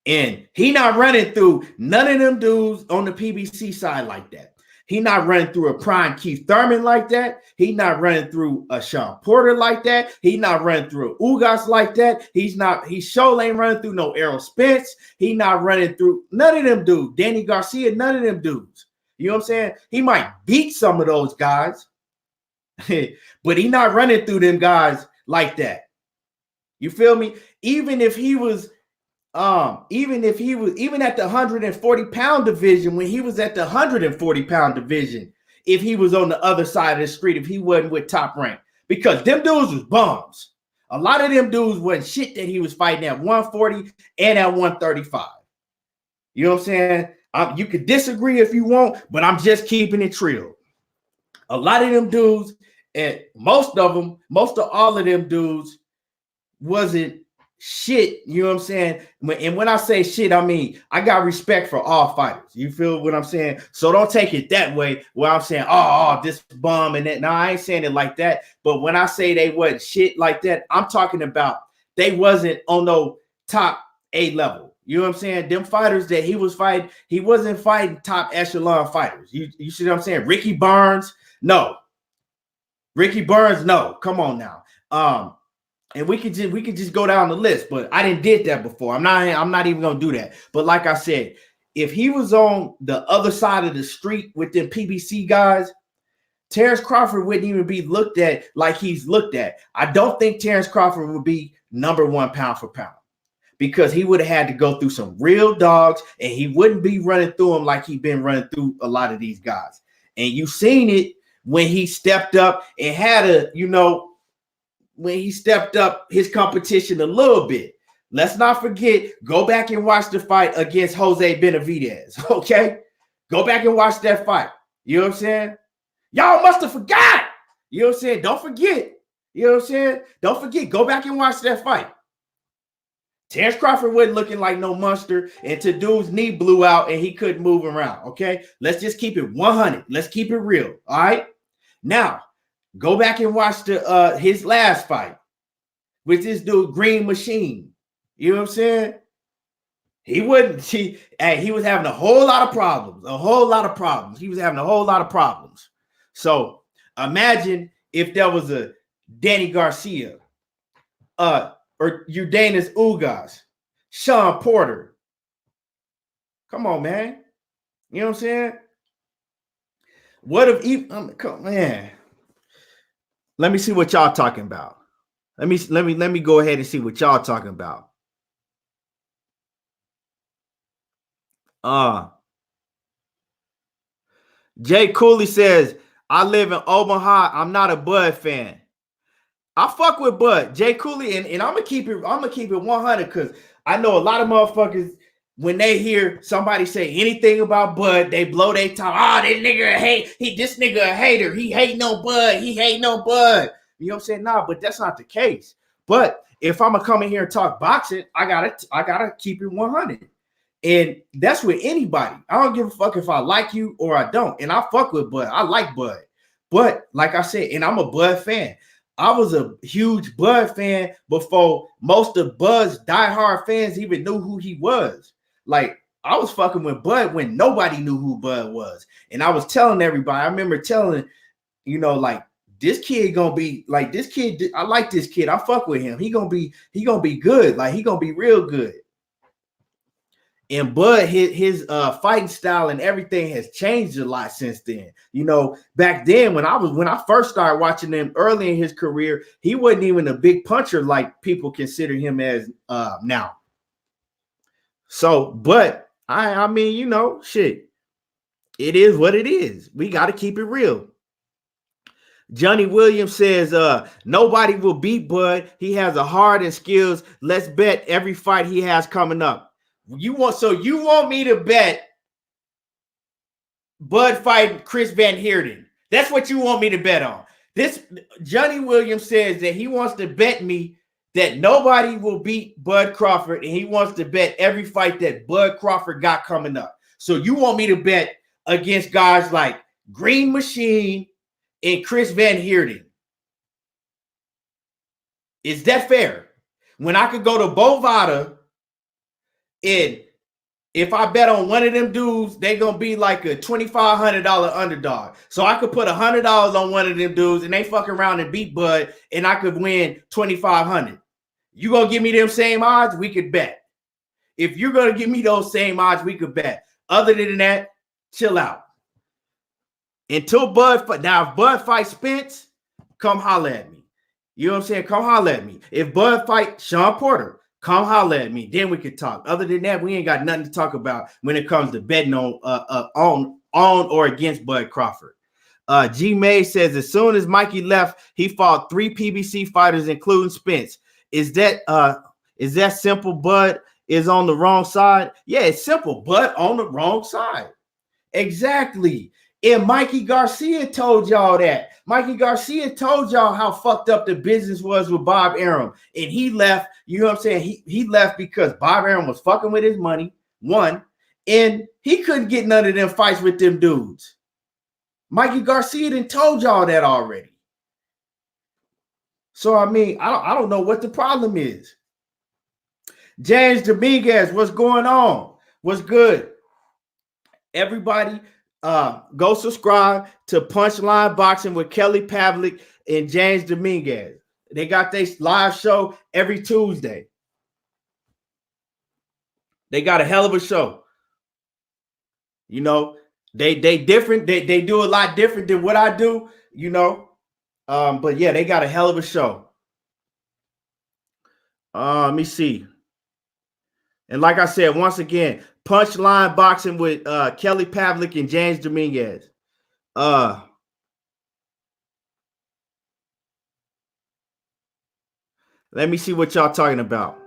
And he not running through none of them dudes on the PBC side like that. He not running through a prime Keith Thurman like that. He not running through a Sean Porter like that. He not running through a Ugas like that. He sure ain't running through no Errol Spence. He not running through none of them dudes. Danny Garcia, none of them dudes. You know what I'm saying? He might beat some of those guys, but he not running through them guys like that. You feel me? Even at the 140 pound division, when he was at the 140 pound division, if he was on the other side of the street, if he wasn't with Top Rank, because them dudes was bums. A lot of them dudes wasn't shit that he was fighting at 140 and at 135. You know what I'm saying? You could disagree if you want, but I'm just keeping it real. A lot of them dudes, and most of all of them dudes wasn't shit, you know what I'm saying? And when I say shit, I mean, I got respect for all fighters. You feel what I'm saying? So don't take it that way where I'm saying, oh, this bum and that. No, I ain't saying it like that. But when I say they wasn't shit like that, I'm talking about they wasn't on no top A level. You know what I'm saying? Them fighters that he was fighting, he wasn't fighting top echelon fighters. You see what I'm saying? Ricky Burns, no. Ricky Burns, no. Come on now. And we could just go down the list, but I didn't did that before. I'm not even gonna do that. But like I said, if he was on the other side of the street with them PBC guys, Terence Crawford wouldn't even be looked at like he's looked at. I don't think Terence Crawford would be number one pound for pound because he would have had to go through some real dogs and he wouldn't be running through them like he's been running through a lot of these guys. And you've seen it when he stepped up and had when he stepped up his competition a little bit. Let's not forget, go back and watch the fight against Jose Benavidez, okay? Go back and watch that fight. You know what I'm saying? Y'all must have forgot. You know what I'm saying? Don't forget. You know what I'm saying? Don't forget. Go back and watch that fight. Terence Crawford wasn't looking like no monster until dude's knee blew out and he couldn't move around, okay? Let's just keep it 100. Let's keep it real, all right? Now, go back and watch his last fight with this dude, Green Machine. You know what I'm saying? He was having a whole lot of problems. He was having a whole lot of problems. So imagine if there was a Danny Garcia, or Udanis Ugas, Sean Porter. Come on, man. You know what I'm saying? What if man? Let me see what y'all talking about. Let me go ahead and see what y'all talking about. Jay Cooley says, I live in Omaha. I'm not a Bud fan. I fuck with Bud. Jay Cooley, and I'm gonna keep it 100 because I know a lot of motherfuckers, when they hear somebody say anything about Bud, they blow their top. This nigga a hater. He hating on Bud. You know what I'm saying? Nah, but that's not the case. But if I'm gonna come in here and talk boxing, I gotta keep it 100. And that's with anybody. I don't give a fuck if I like you or I don't. And I fuck with Bud. I like Bud. But like I said, and I'm a Bud fan. I was a huge Bud fan before most of Bud's diehard fans even knew who he was. Like, I was fucking with Bud when nobody knew who Bud was. And I was telling everybody, I remember telling, like, this kid gonna be like this kid. I like this kid. I fuck with him. He gonna be good. Like, he gonna be real good. And Bud, his fighting style and everything has changed a lot since then. Back then when I first started watching him early in his career, he wasn't even a big puncher like people consider him as now. So, but I mean, shit, it is what it is. We got to keep it real. Johnny Williams says, nobody will beat Bud. He has a heart and skills. Let's bet every fight he has coming up. You want me to bet Bud fighting Chris Van Heerden? That's what you want me to bet on. This Johnny Williams says that he wants to bet me that nobody will beat Bud Crawford, and he wants to bet every fight that Bud Crawford got coming up. So you want me to bet against guys like Green Machine and Chris Van Heerden? Is that fair? When I could go to Bovada, and if I bet on one of them dudes, they're going to be like a $2,500 underdog. So I could put $100 on one of them dudes and they fuck around and beat Bud, and I could win $2,500. You going to give me them same odds? We could bet. If you're going to give me those same odds, we could bet. Other than that, chill out. Until Bud fight. Now, if Bud fights Spence, come holler at me. You know what I'm saying? Come holler at me. If Bud fight Sean Porter, come holler at me. Then we could talk. Other than that, we ain't got nothing to talk about when it comes to betting on or against Bud Crawford. G May says, as soon as Mikey left, he fought 3 PBC fighters, including Spence. Is that simple? Bud is on the wrong side. Yeah, it's simple. Bud on the wrong side. Exactly. And Mikey Garcia told y'all that. Mikey Garcia told y'all how fucked up the business was with Bob Arum. And he left, you know what I'm saying? He left because Bob Arum was fucking with his money, one, and he couldn't get none of them fights with them dudes. Mikey Garcia done told y'all that already. So, I mean, I don't know what the problem is. James Dominguez, what's going on? What's good? Everybody, go subscribe to Punchline Boxing with Kelly Pavlik and James Dominguez. They got their live show every Tuesday. They got a hell of a show. You know, they different. They do a lot different than what I do. You know, but yeah, they got a hell of a show. Let me see. And like I said, once again, Punchline Boxing with Kelly Pavlik and James Dominguez. Let me see what y'all talking about.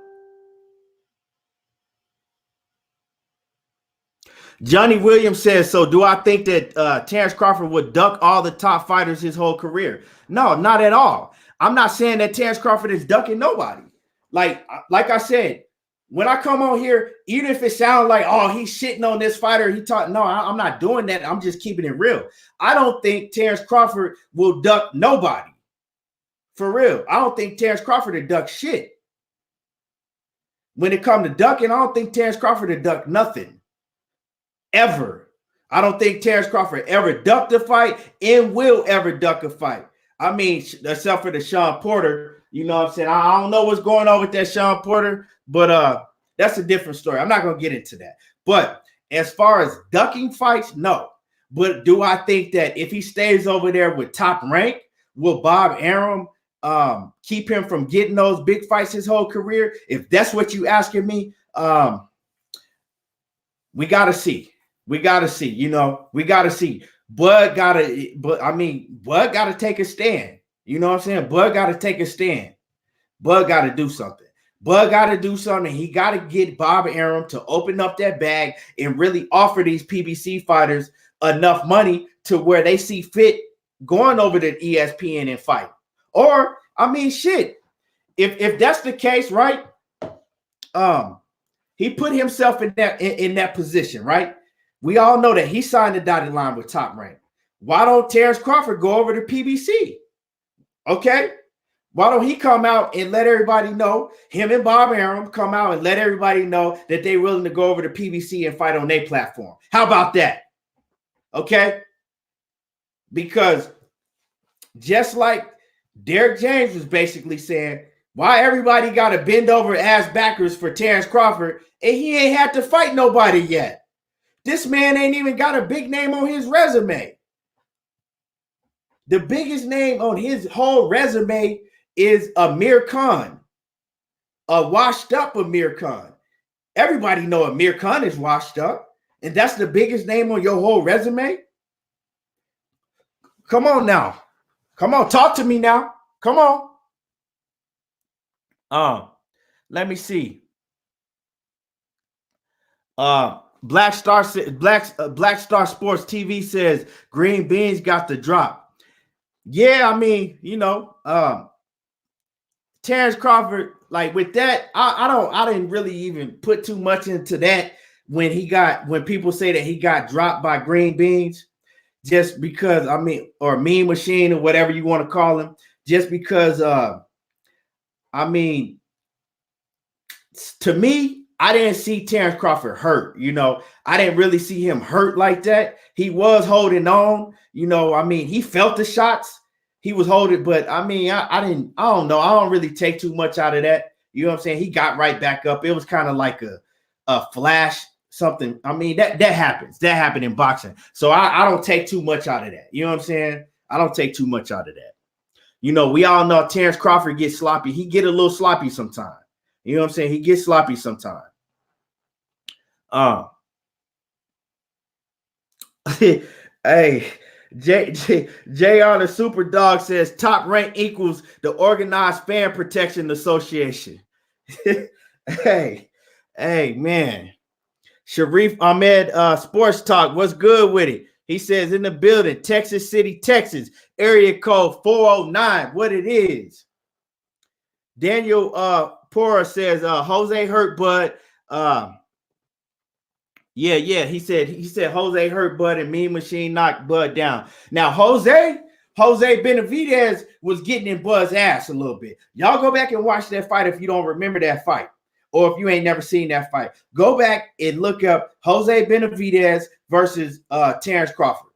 Johnny Williams says, so do I think that Terence Crawford would duck all the top fighters his whole career? No, not at all. I'm not saying that Terence Crawford is ducking nobody. Like I said, when I come on here, even if it sounds like, oh, he's shitting on this fighter, I'm not doing that. I'm just keeping it real. I don't think Terence Crawford will duck nobody. For real. I don't think Terence Crawford will duck shit. When it comes to ducking, I don't think Terence Crawford will duck nothing. Ever. I don't think Terence Crawford ever ducked a fight and will ever duck a fight. I mean, except for the Sean Porter, you know what I'm saying? I don't know what's going on with that Sean Porter, but that's a different story. I'm not going to get into that. But as far as ducking fights, no. But do I think that if he stays over there with Top Rank, will Bob Arum keep him from getting those big fights his whole career? If that's what you asking me, we got to see. We got to see, you know, we got to see. Bud got to take a stand. You know what I'm saying? Bud got to take a stand. Bud got to do something. Bud got to do something. He got to get Bob Arum to open up that bag and really offer these PBC fighters enough money to where they see fit going over to ESPN and fight. Or, I mean, shit, if that's the case, right? He put himself in that position, right? We all know that he signed the dotted line with Top Rank. Why don't Terence Crawford go over to PBC? Okay? Why don't he come out and let everybody know, him and Bob Arum come out and let everybody know that they're willing to go over to PBC and fight on their platform? How about that? Okay? Because just like Derrick James was basically saying, why everybody got to bend over ass backwards for Terence Crawford and he ain't had to fight nobody yet. This man ain't even got a big name on his resume. The biggest name on his whole resume is Amir Khan, a washed up Amir Khan. Everybody know Amir Khan is washed up, and that's the biggest name on your whole resume. Come on now. Come on, talk to me now. Come on. Let me see. Black Star Sports TV says Green Beans got the drop. Yeah, I mean, you know, Terence Crawford, like with that, I didn't really even put too much into that when people say that he got dropped by Green Beans, just because, I mean, or Mean Machine or whatever you want to call him, just because I mean, to me, I didn't see Terence Crawford hurt. You know, I didn't really see him hurt like that. He was holding on. You know, I mean, he felt the shots. He was holding, but I mean, I don't know. I don't really take too much out of that. You know what I'm saying? He got right back up. It was kind of like a flash, something. I mean, that happens. That happened in boxing. So I don't take too much out of that. You know what I'm saying? I don't take too much out of that. You know, we all know Terence Crawford gets sloppy. He get a little sloppy sometimes. You know what I'm saying? He gets sloppy sometimes. Hey, Jay on the Super Dog says Top Rank equals the Organized Fan Protection Association. hey, man. Sharif Ahmed, Sports Talk, what's good with it? He says in the building, Texas City, Texas, area code 409, what it is. Daniel Pora says Jose hurt, but yeah. He said Jose hurt Bud and Mean Machine knocked Bud down. Now Jose Benavidez was getting in Bud's ass a little bit. Y'all go back and watch that fight if you don't remember that fight, or if you ain't never seen that fight. Go back and look up Jose Benavidez versus Terence Crawford.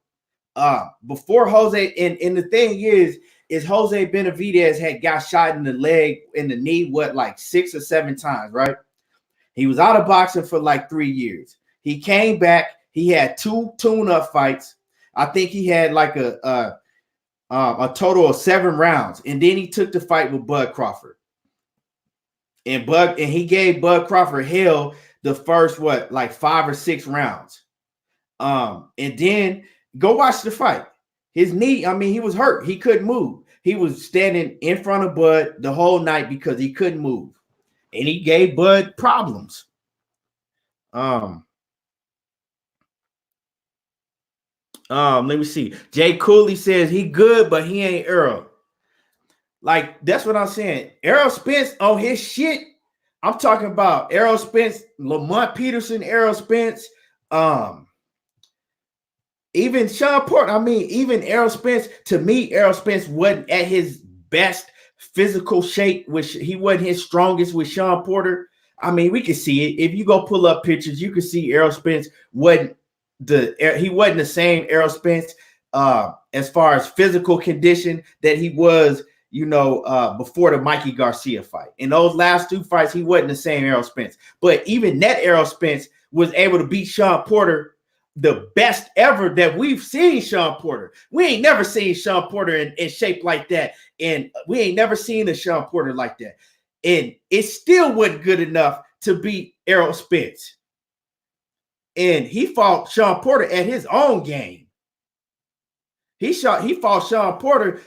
Before Jose, and the thing is Jose Benavidez had got shot in the leg, in the knee, like 6 or 7 times, right? He was out of boxing for like 3 years. He came back. He had 2 tune-up fights. I think he had like a total of 7 rounds, and then he took the fight with Bud Crawford. And he gave Bud Crawford hell the first 5 or 6 rounds. And then go watch the fight. His knee, he was hurt. He couldn't move. He was standing in front of Bud the whole night because he couldn't move. And he gave Bud problems. Let me see. Jay Cooley says he good, but he ain't Errol. Like, that's what I'm saying. Errol Spence on his shit. I'm talking about Errol Spence, Lamont Peterson, Errol Spence, even Sean Porter. Even Errol Spence. To me, Errol Spence wasn't at his best physical shape, which he wasn't his strongest with Sean Porter. We can see it. If you go pull up pictures, you can see Errol Spence wasn't the same Errol Spence as far as physical condition that he was, before the Mikey Garcia fight. In those last 2 fights, he wasn't the same Errol Spence. But even that Errol Spence was able to beat Sean Porter, the best ever that we've seen Sean Porter. We ain't never seen Sean Porter in shape like that. And we ain't never seen a Sean Porter like that. And it still wasn't good enough to beat Errol Spence. And he fought Sean Porter at his own game. He fought Sean Porter,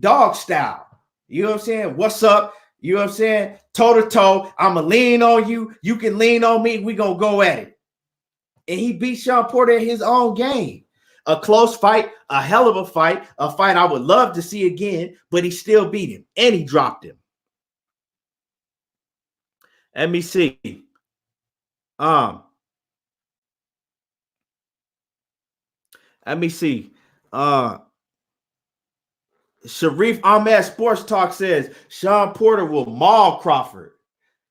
dog style. You know what I'm saying? What's up? You know what I'm saying? Toe to toe. I'ma lean on you. You can lean on me. We gonna go at it. And he beat Sean Porter at his own game. A close fight, a hell of a fight I would love to see again, but he still beat him and he dropped him. Let me see. Sharif Ahmed Sports Talk says Sean Porter will maul Crawford.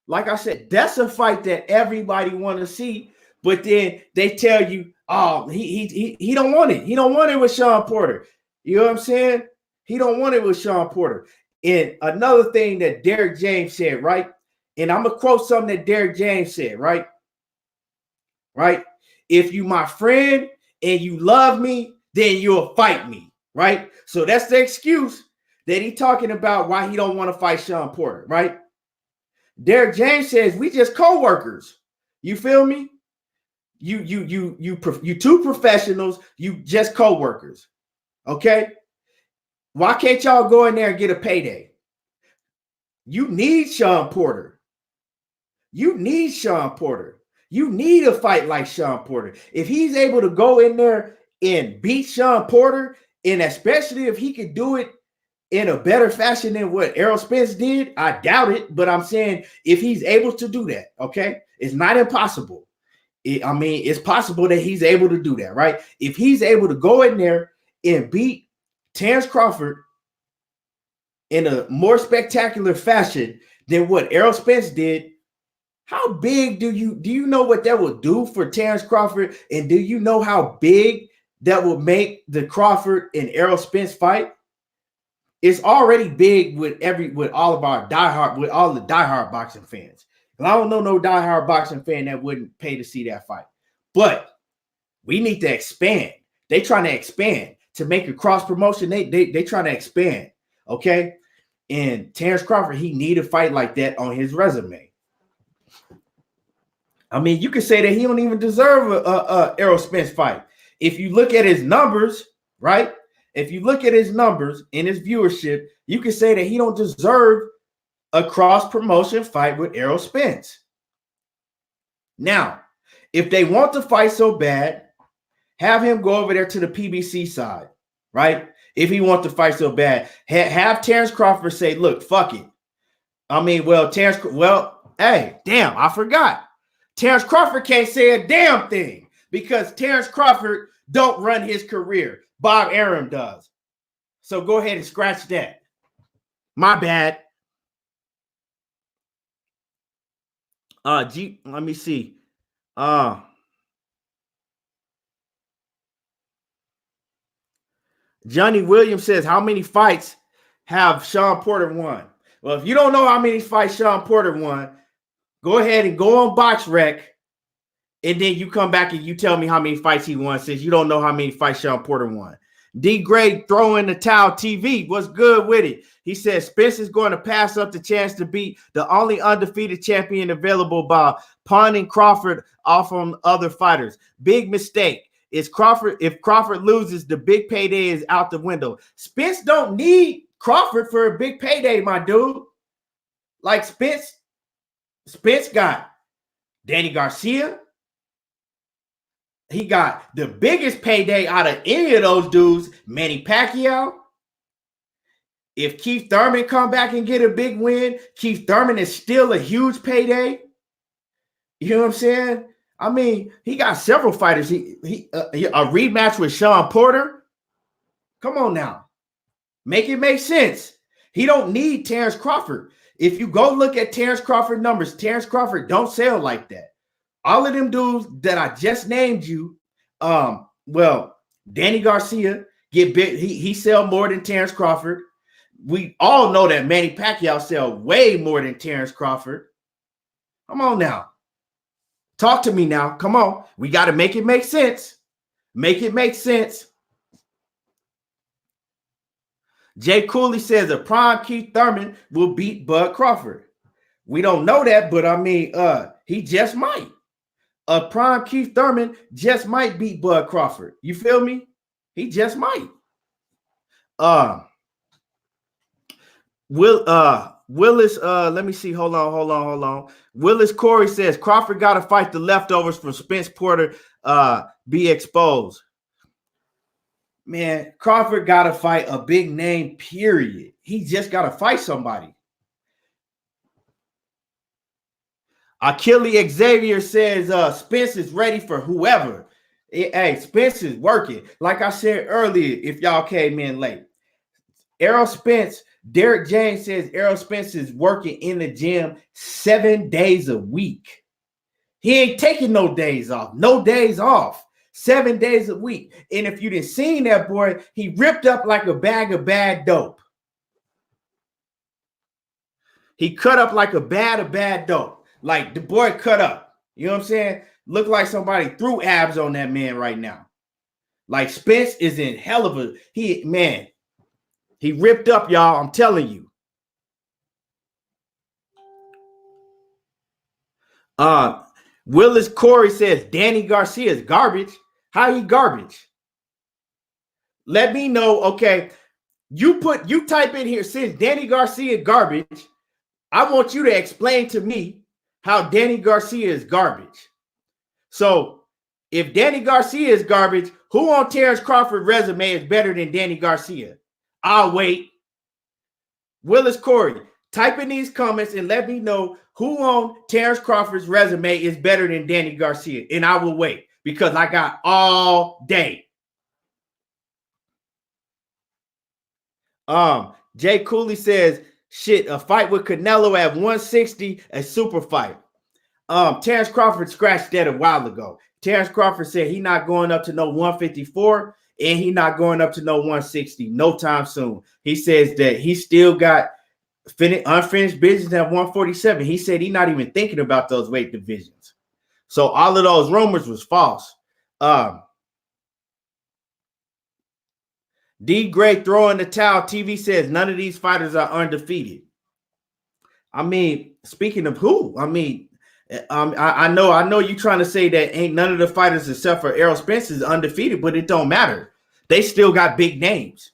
Like I said, that's a fight that everybody want to see, but then they tell you, oh, he don't want it. He don't want it with Sean Porter. You know what I'm saying? He don't want it with Sean Porter. And another thing that Derrick James said, right? And I'm going to quote something that Derrick James said, right? Right? If you my friend and you love me, then you'll fight me, right? So that's the excuse that he talking about why he don't want to fight Sean Porter, right? Derrick James says we just co-workers. You feel me? You two professionals, you just co-workers. Okay? Why can't y'all go in there and get a payday? You need Sean Porter. You need Sean Porter. You need a fight like Sean Porter. If he's able to go in there and beat Sean Porter, and especially if he could do it in a better fashion than what Errol Spence did, I doubt it, but I'm saying if he's able to do that, okay? It's not impossible. It's possible that he's able to do that, right? If he's able to go in there and beat Terence Crawford in a more spectacular fashion than what Errol Spence did, how big do you know what that will do for Terence Crawford? And do you know how big that will make the Crawford and Errol Spence fight? It's already big with all the diehard boxing fans. And I don't know no diehard boxing fan that wouldn't pay to see that fight. But we need to expand. They trying to expand to make a cross promotion. They trying to expand. Okay. And Terence Crawford, he need a fight like that on his resume. You could say that he don't even deserve a Errol Spence fight. If you look at his numbers, right? If you look at his numbers in his viewership, you can say that he don't deserve a cross promotion fight with Errol Spence. Now, if they want to fight so bad, have him go over there to the PBC side, right? If he wants to fight so bad, have Terence Crawford say, look, fuck it. Hey, damn, I forgot. Terence Crawford can't say a damn thing because Terence Crawford don't run his career. Bob Arum does. So go ahead and scratch that. My bad. Let me see. Johnny Williams says, how many fights have Sean Porter won? Well, if you don't know how many fights Sean Porter won, go ahead and go on BoxRec And then you come back and you tell me how many fights he won since you don't know how many fights Sean Porter won. D. Gray throwing the towel TV. What's good with it? He says Spence is going to pass up the chance to beat the only undefeated champion available by pawning Crawford off on other fighters. Big mistake. If Crawford loses, the big payday is out the window. Spence don't need Crawford for a big payday, my dude. Like Spence got Danny Garcia. He got the biggest payday out of any of those dudes, Manny Pacquiao. If Keith Thurman come back and get a big win, Keith Thurman is still a huge payday. You know what I'm saying? I mean, he got several fighters. A rematch with Sean Porter. Come on now. Make it make sense. He don't need Terence Crawford. If you go look at Terence Crawford numbers, Terence Crawford don't sell like that. All of them dudes that I just named you, Danny Garcia get big. He sell more than Terence Crawford. We all know that Manny Pacquiao sell way more than Terence Crawford. Come on now. Talk to me now. Come on. We got to make it make sense. Make it make sense. Jay Cooley says a prime Keith Thurman will beat Bud Crawford. We don't know that, but I mean, he just might. A prime Keith Thurman just might beat Bud Crawford. You feel me? He just might. Willis, let me see. Hold on. Willis Corey says Crawford got to fight the leftovers from Spence Porter, be exposed. Man, Crawford got to fight a big name, period. He just got to fight somebody. Achilles Xavier says Spence is ready for whoever. Hey, Spence is working. Like I said earlier, if y'all came in late. Errol Spence, Derrick James says Errol Spence is working in the gym 7 days a week. He ain't taking no days off. No days off. 7 days a week. And if you didn't seen that boy, he ripped up like a bag of bad dope. He cut up like a bag of bad dope. Like the boy cut up. You know what I'm saying? Look like somebody threw abs on that man right now. Like Spence is in hell of a he ripped up, y'all. I'm telling you. Willis Corey says Danny Garcia is garbage. How he garbage? Let me know. Okay, you type in here, since Danny Garcia garbage, I want you to explain to me how Danny Garcia is garbage. So if Danny Garcia is garbage, who on Terence Crawford's resume is better than Danny Garcia? I'll wait. Willis Corey, type in these comments and let me know who on Terence Crawford's resume is better than Danny Garcia, and I will wait because I got all day. Jay Cooley says, shit, a fight with Canelo at 160, a super fight. Terence Crawford scratched that a while ago. Terence Crawford said he not going up to no 154 and he not going up to no 160 no time soon. He says that he still got unfinished business at 147. He said he's not even thinking about those weight divisions. So all of those rumors was false. D. Gray throwing the towel. TV says none of these fighters are undefeated. I mean, speaking of who? I mean, I know you trying to say that ain't none of the fighters except for Errol Spence is undefeated, but it don't matter. They still got big names.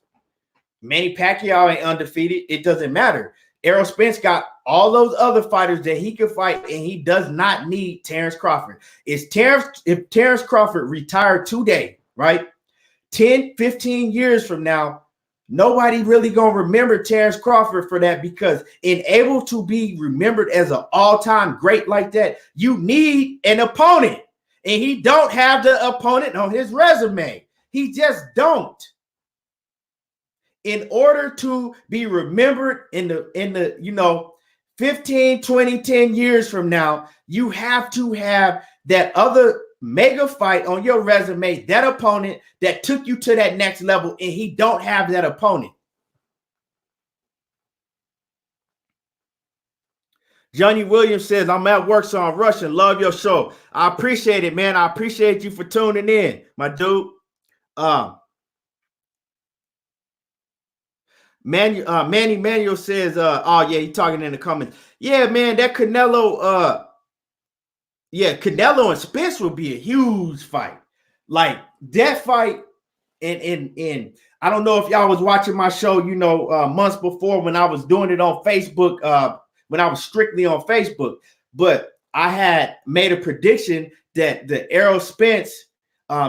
Manny Pacquiao ain't undefeated. It doesn't matter. Errol Spence got all those other fighters that he could fight, and he does not need Terence Crawford. If Terence Crawford retired today, right, 10, 15 years from now, nobody really going to remember Terence Crawford for that, because in able to be remembered as an all-time great like that, you need an opponent. And he don't have the opponent on his resume. He just don't. In order to be remembered in the 15, 20, 10 years from now, you have to have that other mega fight on your resume, that opponent that took you to that next level, and he don't have that opponent. Johnny Williams says, I'm at work, so I'm rushing. Love your show. I appreciate it, man. I appreciate you for tuning in, my dude. Manny Manuel says, oh yeah, he's talking in the comments. Yeah, man, that Canelo, Canelo and Spence would be a huge fight. Like that fight, and I don't know if y'all was watching my show, months before when I was doing it on Facebook, when I was strictly on Facebook, but I had made a prediction that the Errol Spence,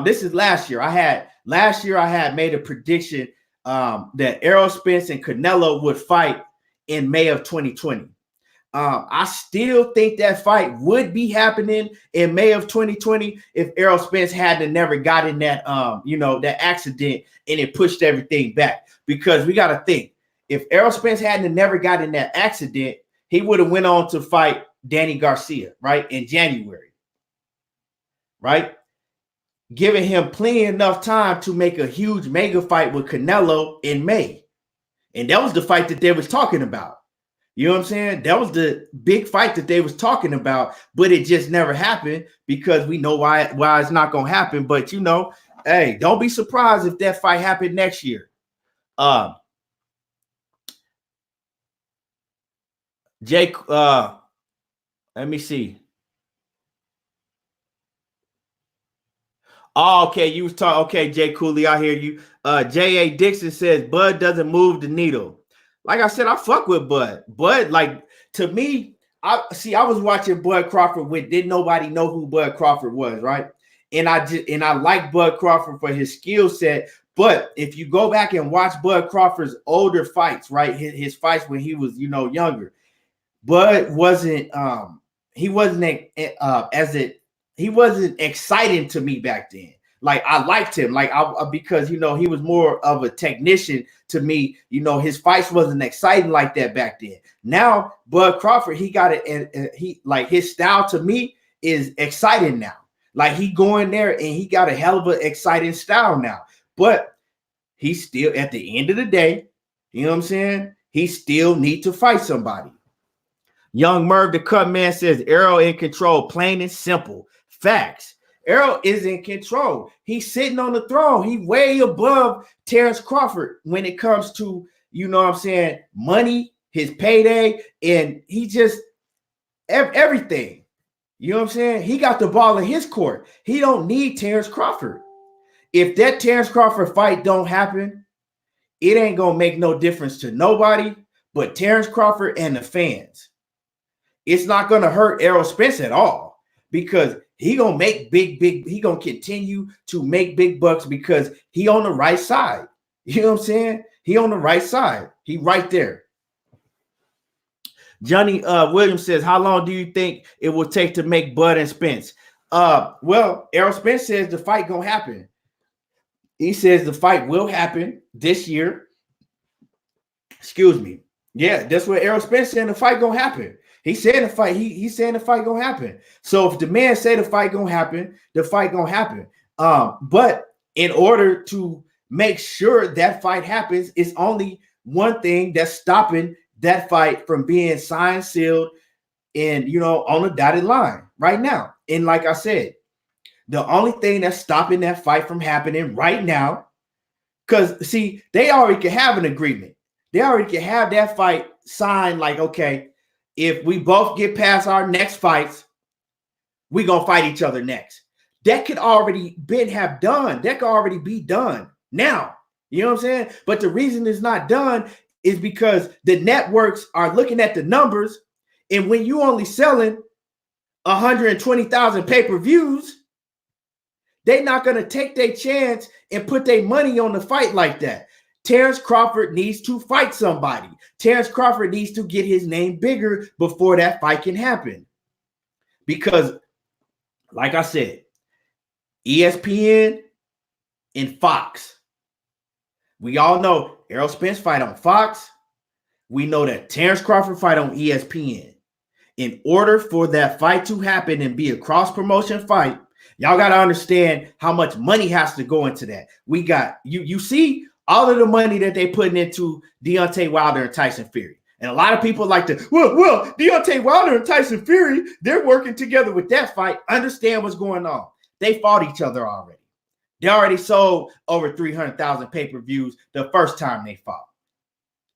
this is last year. I had made a prediction that Errol Spence and Canelo would fight in May of 2020. I still think that fight would be happening in May of 2020 if Errol Spence hadn't never got in that, that accident and it pushed everything back. Because we got to think, if Errol Spence hadn't never got in that accident, he would have went on to fight Danny Garcia, right, in January, right? Giving him plenty enough time to make a huge mega fight with Canelo in May. And that was the fight that they was talking about. You know what I'm saying? That was the big fight that they was talking about, but it just never happened because we know why it's not going to happen. But, hey, don't be surprised if that fight happened next year. Jake, let me see. Oh, okay, you was talking. Okay, Jay Cooley, I hear you. J.A. Dixon says Bud doesn't move the needle. Like I said, I fuck with Bud. Bud, like, to me, I was watching Bud Crawford when didn't nobody know who Bud Crawford was, right? And I like Bud Crawford for his skill set. But if you go back and watch Bud Crawford's older fights, right, his fights when he was, younger, Bud wasn't he wasn't exciting to me back then. Like I liked him, because he was more of a technician to me. His fights wasn't exciting like that back then. Now Bud Crawford, he got it, and he like his style to me is exciting now. Like he going there and he got a hell of an exciting style now. But he still, at the end of the day, you know what I'm saying? He still need to fight somebody. Young Merv the Cut Man says Errol in control, plain and simple. Facts. Errol is in control. He's sitting on the throne. He way above Terence Crawford when it comes to, money, his payday, and he just everything. You know what I'm saying? He got the ball in his court. He don't need Terence Crawford. If that Terence Crawford fight don't happen, it ain't gonna make no difference to nobody but Terence Crawford and the fans. It's not gonna hurt Errol Spence at all because he gonna make he gonna continue to make big bucks because he on the right side. You know what I'm saying? He on the right side. He right there. Johnny Williams says, how long do you think it will take to make Bud and Spence? Well, Errol Spence says the fight gonna happen. He says the fight will happen this year. Excuse me. Yeah, that's what Errol Spence said. The fight gonna happen. He said the fight. He's saying the fight gonna happen. So if the man say the fight gonna happen, the fight gonna happen. But in order to make sure that fight happens, it's only one thing that's stopping that fight from being signed, sealed, and on the dotted line right now. And like I said, the only thing that's stopping that fight from happening right now, because see, they already can have an agreement. They already can have that fight signed. Like, okay, if we both get past our next fights, we're going to fight each other next. That could already have done. That could already be done now. You know what I'm saying? But the reason it's not done is because the networks are looking at the numbers. And when you only selling 120,000 pay-per-views, they're not going to take their chance and put their money on the fight like that. Terence Crawford needs to fight somebody. Terence Crawford needs to get his name bigger before that fight can happen. Because, like I said, ESPN and Fox. We all know Errol Spence fight on Fox. We know that Terence Crawford fight on ESPN. In order for that fight to happen and be a cross-promotion fight, y'all got to understand how much money has to go into that. We got, you see all of the money that they putting into Deontay Wilder and Tyson Fury. And a lot of people like to, well, Deontay Wilder and Tyson Fury, they're working together with that fight. Understand what's going on. They fought each other already. They already sold over 300,000 pay-per-views the first time they fought.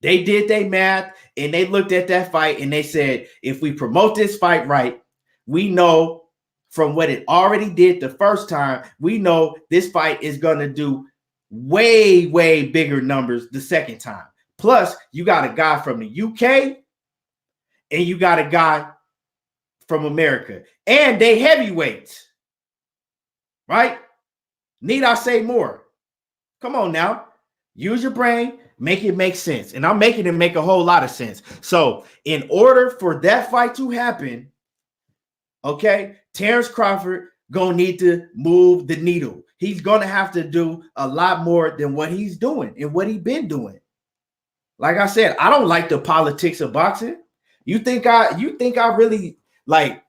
They did their math, and they looked at that fight, and they said, if we promote this fight right, we know from what it already did the first time, we know this fight is going to do way, way bigger numbers the second time. Plus, you got a guy from the UK, and you got a guy from America, and they heavyweights, right? Need I say more? Come on now. Use your brain. Make it make sense. And I'm making it make a whole lot of sense. So in order for that fight to happen, okay, Terence Crawford going to need to move the needle. He's going to have to do a lot more than what he's doing and what he's been doing. Like I said, I don't like the politics of boxing. You think I really, like,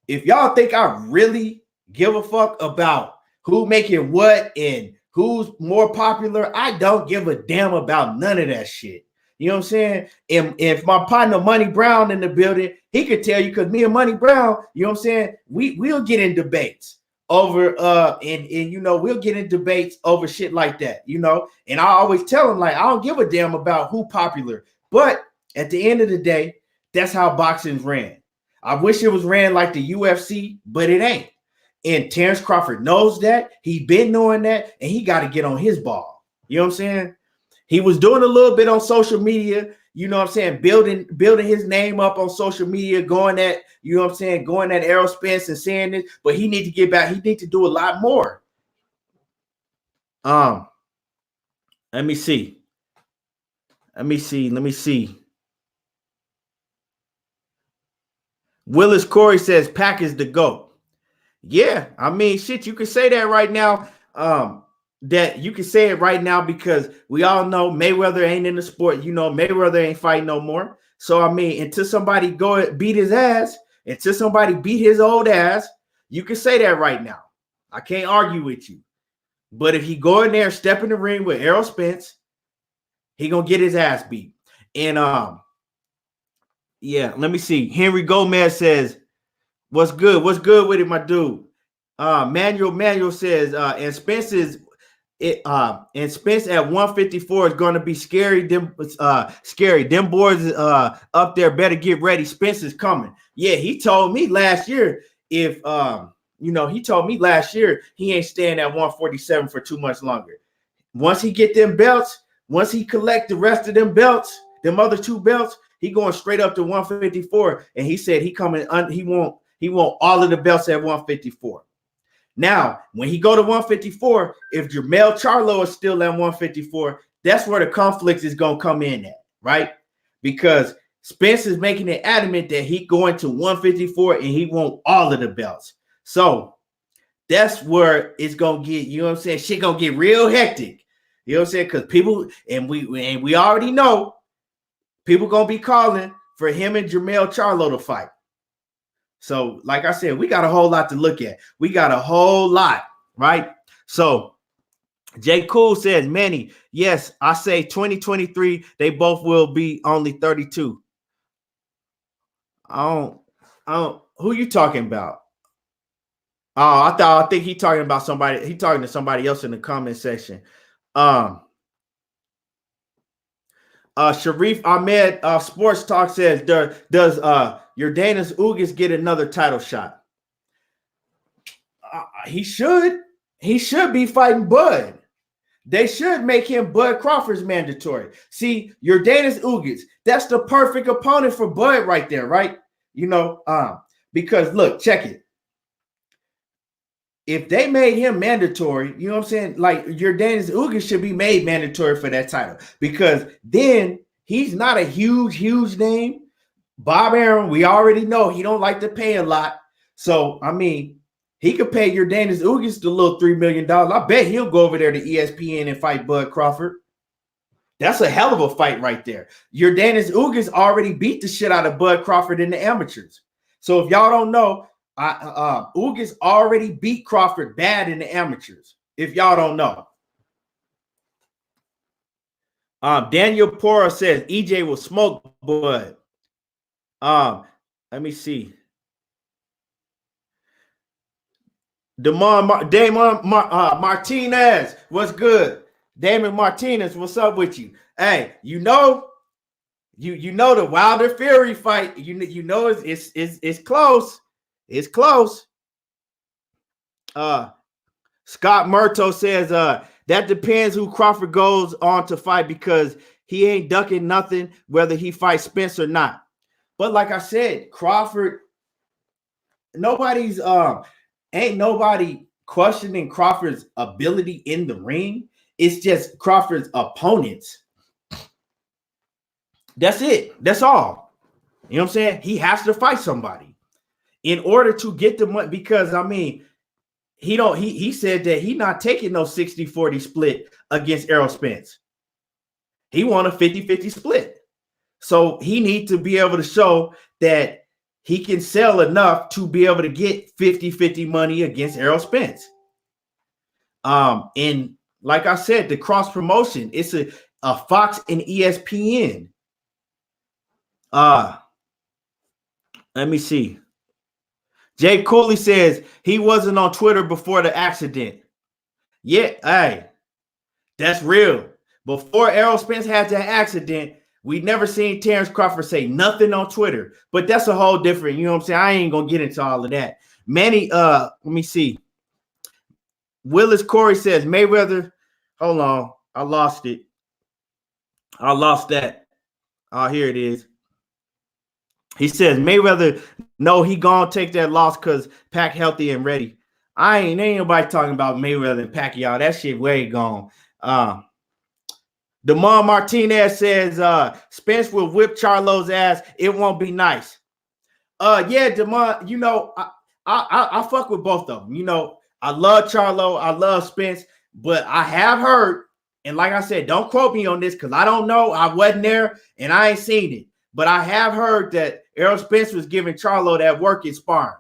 if y'all think I really give a fuck about who making what and who's more popular, I don't give a damn about none of that shit. You know what I'm saying? And if my partner Money Brown in the building, he could tell you, because me and Money Brown, you know what I'm saying, we'll get in debates over and you know, we'll get in debates over shit like that, you know. And I always tell him, like, I don't give a damn about who popular, but at the end of the day, that's how boxing's ran. I wish it was ran like the UFC, but it ain't. And Terence Crawford knows that. He been knowing that, and he got to get on his ball. You know what I'm saying? He was doing a little bit on social media, you know what I'm saying, building his name up on social media, going at, you know what I'm saying, going at Errol Spence and saying this, but he need to get back. He need to do a lot more. Let me see. Willis Corey says Pac is the GOAT. Yeah, I mean, shit, you can say that right now. That you can say it right now because we all know Mayweather ain't in the sport. You know, Mayweather ain't fighting no more. So, I mean, until somebody go beat his ass, until somebody beat his old ass, you can say that right now. I can't argue with you. But if he go in there, step in the ring with Errol Spence, he gonna get his ass beat. And yeah, let me see. Henry Gomez says, what's good? What's good with it, my dude? Manuel says, and Spence is and Spence at 154 is going to be scary. Them boys up there better get ready. Spence is coming. Yeah, he told me last year if he told me last year he ain't staying at 147 for too much longer. Once he get them belts, once he collect the rest of them belts, them other two belts, he going straight up to 154. And he said he coming. He want all of the belts at 154. Now, when he go to 154, if Jermell Charlo is still at 154, that's where the conflict is going to come in at, right? Because Spence is making it adamant that he going to 154 and he want all of the belts. So that's where it's going to get, you know what I'm saying? Shit going to get real hectic. You know what I'm saying? Because people, and we already know, people going to be calling for him and Jermell Charlo to fight. So, like I said, we got a whole lot to look at. We got a whole lot, right? So, J. Cool says, Manny, yes, I say 2023, they both will be only 32. I don't, who you talking about? Oh, I think he talking about somebody. He talking to somebody else in the comment section. Sharif Ahmed Sports Talk says, does Yordenis Ugas get another title shot? He should. He should be fighting Bud. They should make him Bud Crawford's mandatory. See, Yordenis Ugas, that's the perfect opponent for Bud right there, right? You know, because look, check it. If they made him mandatory, you know what I'm saying? Like Yordenis Ugas should be made mandatory for that title because then he's not a huge name. Bob Arum, we already know he don't like to pay a lot. So, I mean, he could pay Yordenis Ugas the little $3 million. I bet he'll go over there to ESPN and fight Bud Crawford. That's a hell of a fight right there. Yordenis Ugas already beat the shit out of Bud Crawford in the amateurs. So if y'all don't know, Ugas already beat Crawford bad in the amateurs. If y'all don't know. Daniel Pora says EJ will smoke, but let me see. Damon Martinez, what's good? Damon Martinez, what's up with you? Hey, you know the Wilder Fury fight. You know it's close. It's close. Scott Murto says that depends who Crawford goes on to fight because he ain't ducking nothing whether he fights Spence or not. But like I said, Crawford, ain't nobody questioning Crawford's ability in the ring. It's just Crawford's opponents. That's it. That's all. You know what I'm saying? He has to fight somebody in order to get the money because, I mean, he said that he not taking no 60-40 split against Errol Spence. He want a 50-50 split. So he needs to be able to show that he can sell enough to be able to get 50-50 money against Errol Spence. And like I said, the cross promotion, it's a Fox and ESPN. Let me see. Jay Cooley says he wasn't on Twitter before the accident. Yeah, hey, that's real. Before Errol Spence had that accident, we never seen Terence Crawford say nothing on Twitter. But that's a whole different, you know what I'm saying? I ain't gonna get into all of that. Manny, let me see. Willis Corey says Mayweather. Hold on, I lost it. I lost that. Oh, here it is. He says Mayweather, no, he gonna take that loss because Pac healthy and ready. Ain't nobody talking about Mayweather and Pacquiao. That shit way gone. Damon Martinez says Spence will whip Charlo's ass. It won't be nice. Yeah, Damon, you know, I fuck with both of them. You know, I love Charlo, I love Spence, but I have heard, and like I said, don't quote me on this because I don't know. I wasn't there and I ain't seen it. But I have heard that Errol Spence was giving Charlo that work in sparring.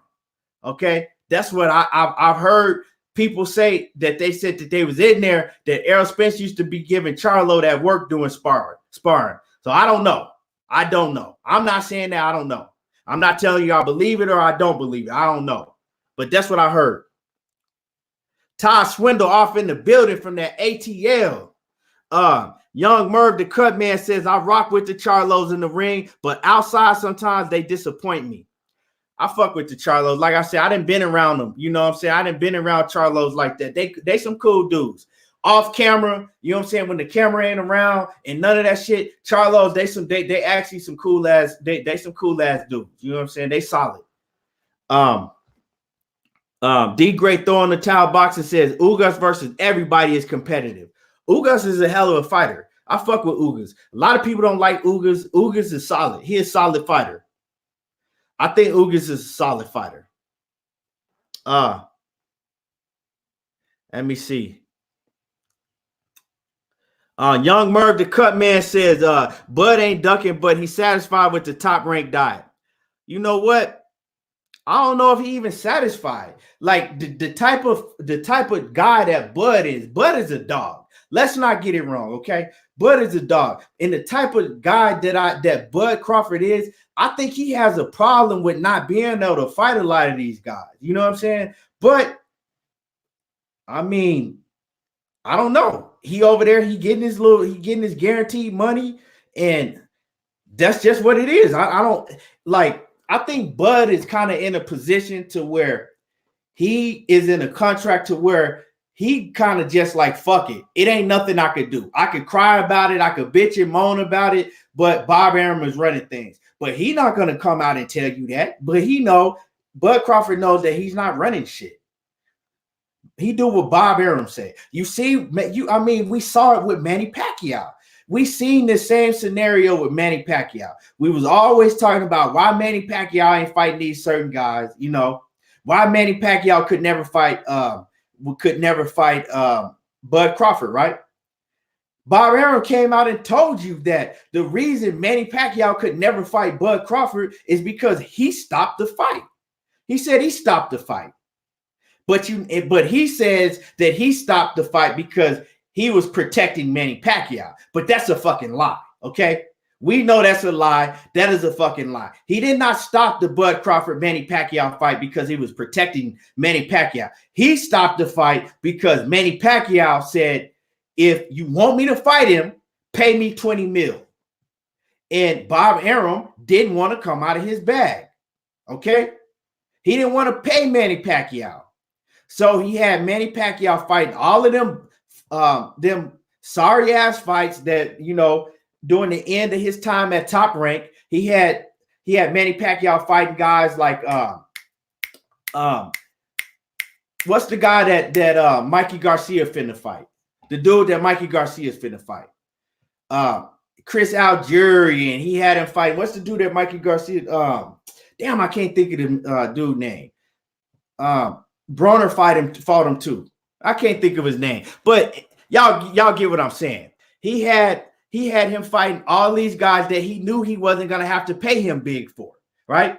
Okay, that's what I've heard people say, that they said that they was in there, that Errol Spence used to be giving Charlo that work doing sparring. So I don't know. I don't know. I'm not saying that I don't know. I'm not telling you I believe it or I don't believe it. I don't know. But that's what I heard. Todd Swindle off in the building from that ATL. Young Merv, the cut man, says, I rock with the Charlos in the ring, but outside sometimes they disappoint me. I fuck with the Charlos. Like I said, I done been around them. You know what I'm saying? I done been around Charlos like that. They some cool dudes. Off camera, you know what I'm saying? When the camera ain't around and none of that shit, Charlos, they actually some cool ass, they some cool ass dudes. You know what I'm saying? They solid. D Great throwing the towel box and says Ugas versus everybody is competitive. Ugas is a hell of a fighter. I fuck with Ugas. A lot of people don't like Ugas. Ugas is solid. He is a solid fighter. I think Ugas is a solid fighter. Let me see. Young Merv, the cut man, says Bud ain't ducking, but he's satisfied with the top ranked diet. You know what? I don't know if he even satisfied. Like the type of guy that Bud is a dog. Let's not get it wrong, okay? Bud is a dog. And the type of guy that Bud Crawford is, I think he has a problem with not being able to fight a lot of these guys. You know what I'm saying? But I mean, I don't know. He over there, he getting his guaranteed money, and that's just what it is. I don't like. I think Bud is kind of in a position to where he is in a contract to where he kind of just like, fuck it. It ain't nothing I could do. I could cry about it. I could bitch and moan about it, but Bob Arum is running things. But he not going to come out and tell you that. But Bud Crawford knows that he's not running shit. He do what Bob Arum said. You see, we saw it with Manny Pacquiao. We seen the same scenario with Manny Pacquiao. We was always talking about why Manny Pacquiao ain't fighting these certain guys, you know, why Manny Pacquiao could never fight Bud Crawford, right? Bob Arum came out and told you that the reason Manny Pacquiao could never fight Bud Crawford is because he stopped the fight. He said he stopped the fight. But he says that he stopped the fight because he was protecting Manny Pacquiao, but that's a fucking lie. Okay. We know that's a lie. That is a fucking lie. He did not stop the Bud Crawford Manny Pacquiao fight because he was protecting Manny Pacquiao. He stopped the fight because Manny Pacquiao said, if you want me to fight him, pay me 20 mil. And Bob Arum didn't want to come out of his bag. Okay. He didn't want to pay Manny Pacquiao. So he had Manny Pacquiao fighting all of them sorry ass fights that, you know, during the end of his time at Top Rank, he had Manny Pacquiao fighting guys like what's the guy that Mikey Garcia finna fight? The dude that Mikey Garcia is finna fight. Chris Algieri, he had him fight. What's the dude that Mikey Garcia? Damn, I can't think of the dude name. Broner fought him too. I can't think of his name, but y'all get what I'm saying. He had him fighting all these guys that he knew he wasn't gonna have to pay him big for, right?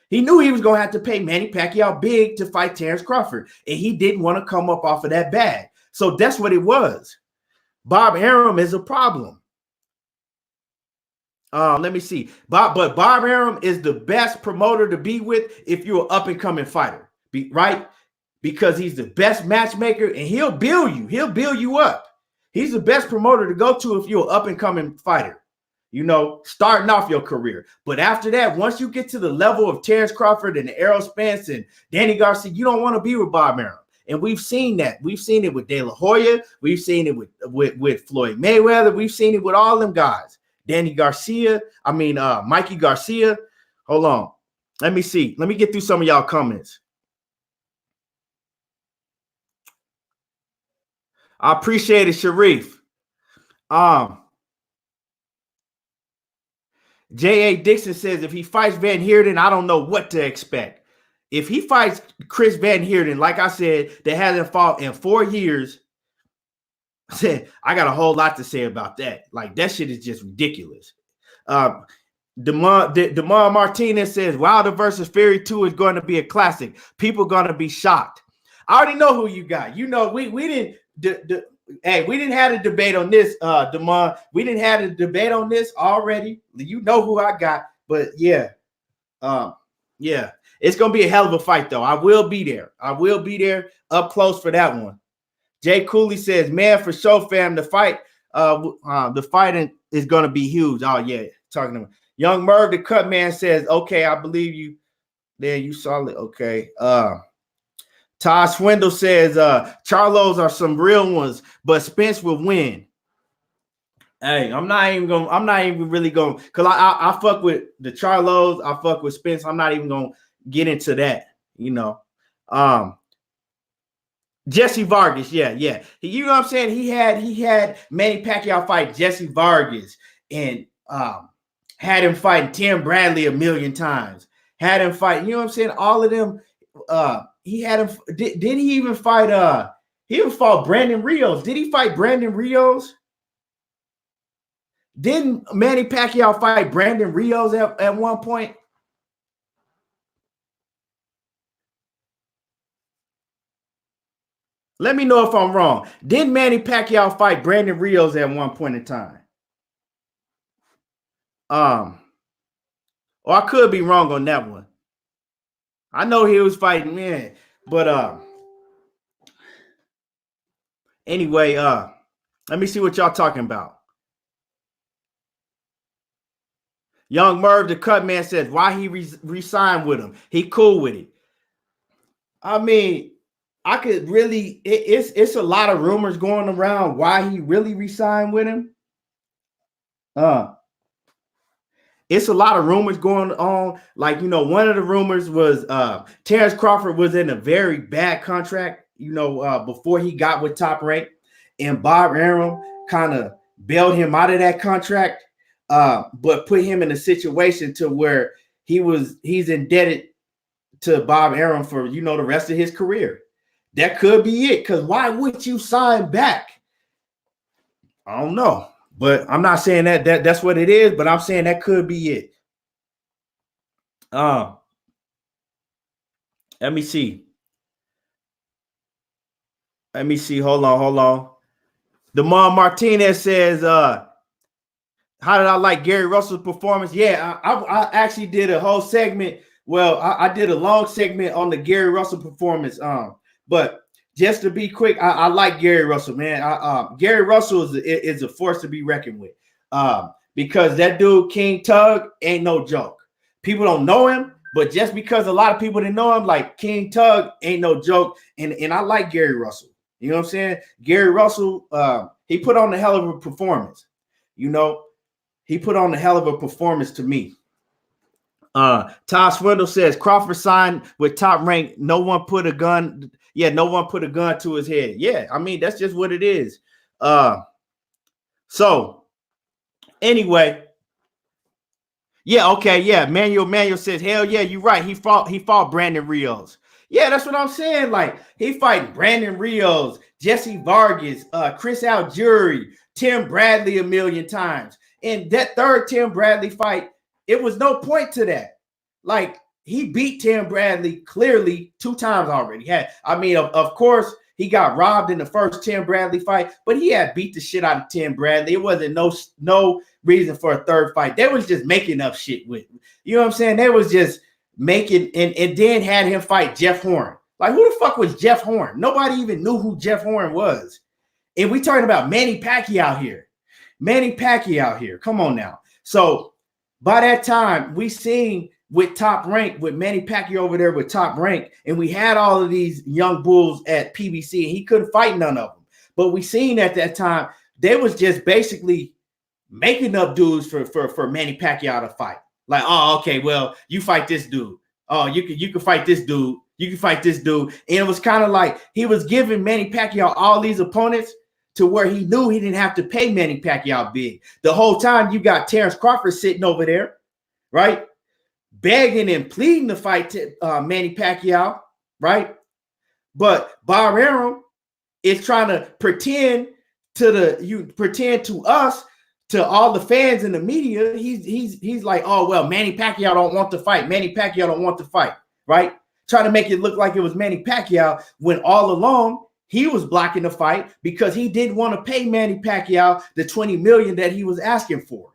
He knew he was gonna have to pay Manny Pacquiao big to fight Terence Crawford, and he didn't want to come up off of that bag. So that's what it was. Bob Arum is a problem. Let me see. Bob Arum is the best promoter to be with if you're an up-and-coming fighter, right? Because he's the best matchmaker and he'll build you. He'll build you up. He's the best promoter to go to if you're an up-and-coming fighter, you know, starting off your career. But after that, once you get to the level of Terence Crawford and Errol Spence and Danny Garcia, you don't want to be with Bob Arum. And we've seen that. We've seen it with De La Hoya. We've seen it with Floyd Mayweather. We've seen it with all them guys. Mikey Garcia. Hold on. Let me see. Let me get through some of y'all comments. I appreciate it, Sharif. J.A. Dixon says, if he fights Van Heerden, I don't know what to expect. If he fights Chris Van Heerden, like I said, that hasn't fought in 4 years, I got a whole lot to say about that. Like, that shit is just ridiculous. Demar Martinez says, Wilder versus Fury 2 is going to be a classic. People going to be shocked. I already know who you got. You know, we didn't we didn't have a debate on this, Demar. We didn't have a debate on this already. You know who I got, but yeah. It's gonna be a hell of a fight, though. I will be there. I will be there up close for that one. Jay Cooley says, man, for sure, fam, the fighting is gonna be huge. Oh, yeah. Talking to him. Young Merv, the cut man, says, okay, I believe you. There, you solid. Okay. Todd Swindle says, Charlos are some real ones, but Spence will win. Hey, I'm not even really going, because I fuck with the Charlos, I fuck with Spence. I'm not even gonna get into that, you know. Jesse Vargas, yeah. You know what I'm saying? He had Manny Pacquiao fight Jesse Vargas and had him fighting Tim Bradley a million times. Had him fight, you know what I'm saying? All of them. He had him. Did he even fight? He even fought Brandon Rios. Did he fight Brandon Rios? Didn't Manny Pacquiao fight Brandon Rios at one point? Let me know if I'm wrong. Did Manny Pacquiao fight Brandon Rios at one point in time? Or I could be wrong on that one. I know he was fighting, man, but anyway, let me see what y'all talking about. Young Merv, the cut man, says, why he re-signed with him? He cool with it. I mean, I could really, it's a lot of rumors going around why he really re-signed with him. It's a lot of rumors going on. Like, you know, one of the rumors was Terence Crawford was in a very bad contract, you know, before he got with Top Rank, and Bob Arum kind of bailed him out of that contract, but put him in a situation to where he's indebted to Bob Arum for, you know, the rest of his career. That could be it, because why would you sign back? I don't know. But I'm not saying that's what it is, but I'm saying that could be it. Let me see. Hold on. Demar Martinez says, how did I like Gary Russell's performance? Yeah, I actually did a whole segment. Well, I did a long segment on the Gary Russell performance. But just to be quick, I like Gary Russell, man. Gary Russell is a force to be reckoned with. Because that dude, King Tug, ain't no joke. People don't know him, but just because a lot of people didn't know him, like King Tug ain't no joke. And I like Gary Russell. You know what I'm saying? Gary Russell, he put on a hell of a performance. You know, he put on a hell of a performance to me. Todd Swindle says Crawford signed with Top Rank. No one put a gun. Yeah, no one put a gun to his head. Yeah, I mean, that's just what it is. So anyway, yeah, okay, yeah. Manuel says, hell yeah, you're right. He fought Brandon Rios. Yeah, that's what I'm saying. Like, he fighting Brandon Rios, Jesse Vargas, Chris Algieri, Tim Bradley a million times. And that third Tim Bradley fight, it was no point to that. Like, he beat Tim Bradley clearly 2 times already. Of course, he got robbed in the first Tim Bradley fight, but he had beat the shit out of Tim Bradley. It wasn't no reason for a third fight. They was just making up shit with him. You know what I'm saying? They was just making, and then had him fight Jeff Hearn. Like, who the fuck was Jeff Hearn? Nobody even knew who Jeff Hearn was. And we talking about Manny Pacquiao here. Manny Pacquiao here. Come on now. So by that time, we seen with Top Rank, with Manny Pacquiao over there with Top Rank, and we had all of these young bulls at PBC, and he couldn't fight none of them. But we seen at that time, they was just basically making up dudes for Manny Pacquiao to fight. Like, oh, okay, well, you fight this dude. Oh, you can fight this dude. You can fight this dude. And it was kind of like he was giving Manny Pacquiao all these opponents to where he knew he didn't have to pay Manny Pacquiao big. The whole time you got Terence Crawford sitting over there, right? Begging and pleading to fight Manny Pacquiao, right? But Bob Arum is trying to pretend to us, to all the fans in the media. He's like, oh well, Manny Pacquiao don't want to fight. Manny Pacquiao don't want to fight, right? Trying to make it look like it was Manny Pacquiao when all along he was blocking the fight because he didn't want to pay Manny Pacquiao the $20 million that he was asking for.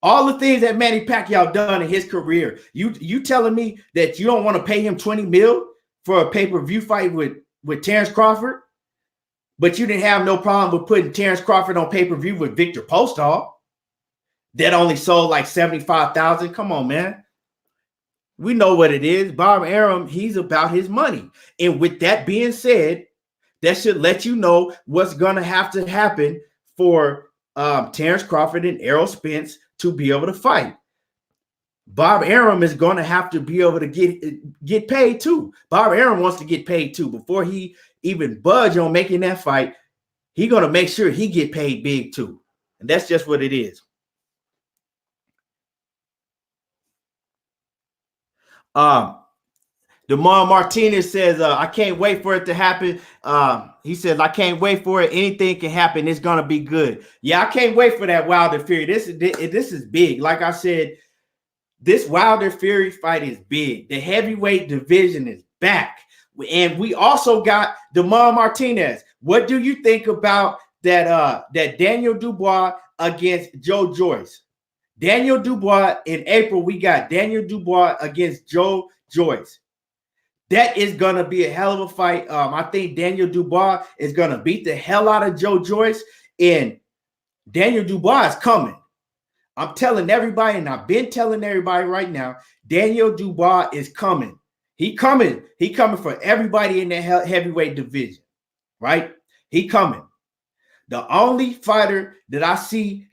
All the things that Manny Pacquiao done in his career, you telling me that you don't want to pay him $20 million for a pay-per-view fight with Terence Crawford, but you didn't have no problem with putting Terence Crawford on pay-per-view with Victor Postol that only sold like 75,000? Come on, man. We know what it is. Bob Arum, he's about his money. And with that being said, that should let you know what's going to have to happen for Terence Crawford and Errol Spence to be able to fight. Bob Arum is going to have to be able to get paid too. Bob Arum wants to get paid too. Before he even budge on making that fight, he's going to make sure he get paid big too. And that's just what it is. DeMar Martinez says, I can't wait for it to happen. He says, I can't wait for it. Anything can happen. It's going to be good. Yeah, I can't wait for that Wilder Fury. This is big. Like I said, this Wilder Fury fight is big. The heavyweight division is back. And we also got DeMar Martinez. What do you think about that Daniel Dubois against Joe Joyce? Daniel Dubois in April, we got Daniel Dubois against Joe Joyce. That is going to be a hell of a fight. I think Daniel Dubois is going to beat the hell out of Joe Joyce, and Daniel Dubois is coming. I'm telling everybody, and I've been telling everybody right now, Daniel Dubois is coming. He coming. He coming for everybody in the heavyweight division, right? He coming. The only fighters that I see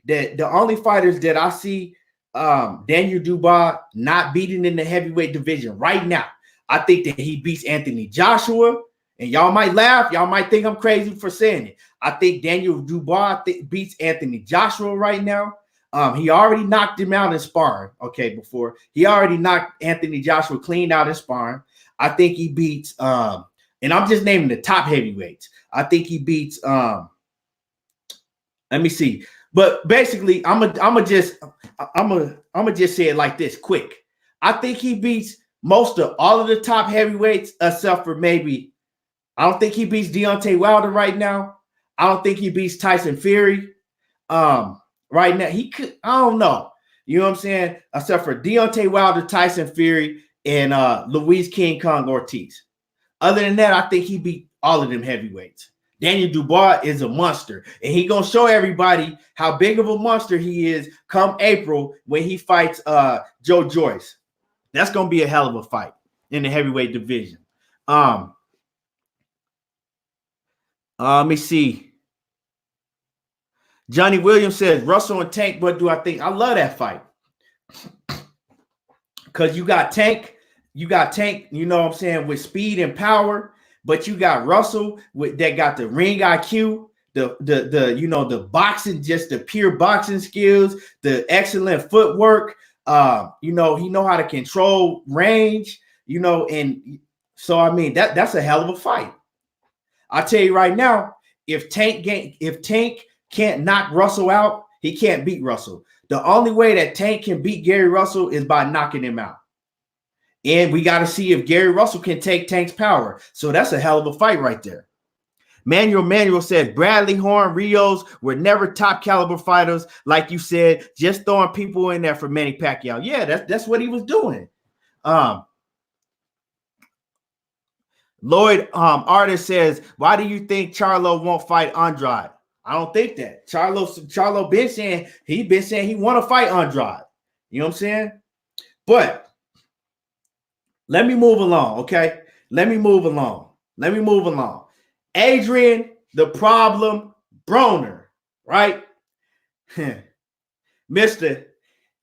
Daniel Dubois not beating in the heavyweight division right now, I think that he beats Anthony Joshua. And y'all might laugh. Y'all might think I'm crazy for saying it. I think Daniel Dubois beats Anthony Joshua right now. He already knocked him out in sparring. Okay, before he already knocked Anthony Joshua clean out in sparring. I think he beats and I'm just naming the top heavyweights. I think he beats let me see. But basically, I'm gonna just say it like this quick. I think he beats most of all of the top heavyweights except for maybe, I don't think he beats Deontay Wilder right now. I don't think he beats Tyson Fury. Right now, he could, I don't know. You know what I'm saying? Except for Deontay Wilder, Tyson Fury, and Luis King Kong Ortiz. Other than that, I think he beat all of them heavyweights. Daniel Dubois is a monster, and he gonna show everybody how big of a monster he is come April when he fights Joe Joyce. That's gonna be a hell of a fight in the heavyweight division. Let me see. Johnny Williams says Russell and Tank. What do I think? I love that fight because you got Tank, you know what I'm saying, with speed and power, but you got Russell with that got the ring IQ, the you know, the boxing, just the pure boxing skills, the excellent footwork. You know, he know how to control range, you know, and so I mean that's a hell of a fight. I tell you right now, if Tank can't knock Russell out, he can't beat Russell. The only way that Tank can beat Gary Russell is by knocking him out. And we got to see if Gary Russell can take Tank's power. So that's a hell of a fight right there. Manuel says Bradley, Hearn, Rios were never top caliber fighters, like you said, just throwing people in there for Manny Pacquiao. Yeah, that's what he was doing. Lloyd Artist says, why do you think Charlo won't fight Andrade? I don't think that. Charlo been saying he want to fight Andrade. You know what I'm saying? But let me move along, okay? Let me move along. Adrien, the problem, Broner, right? Mister,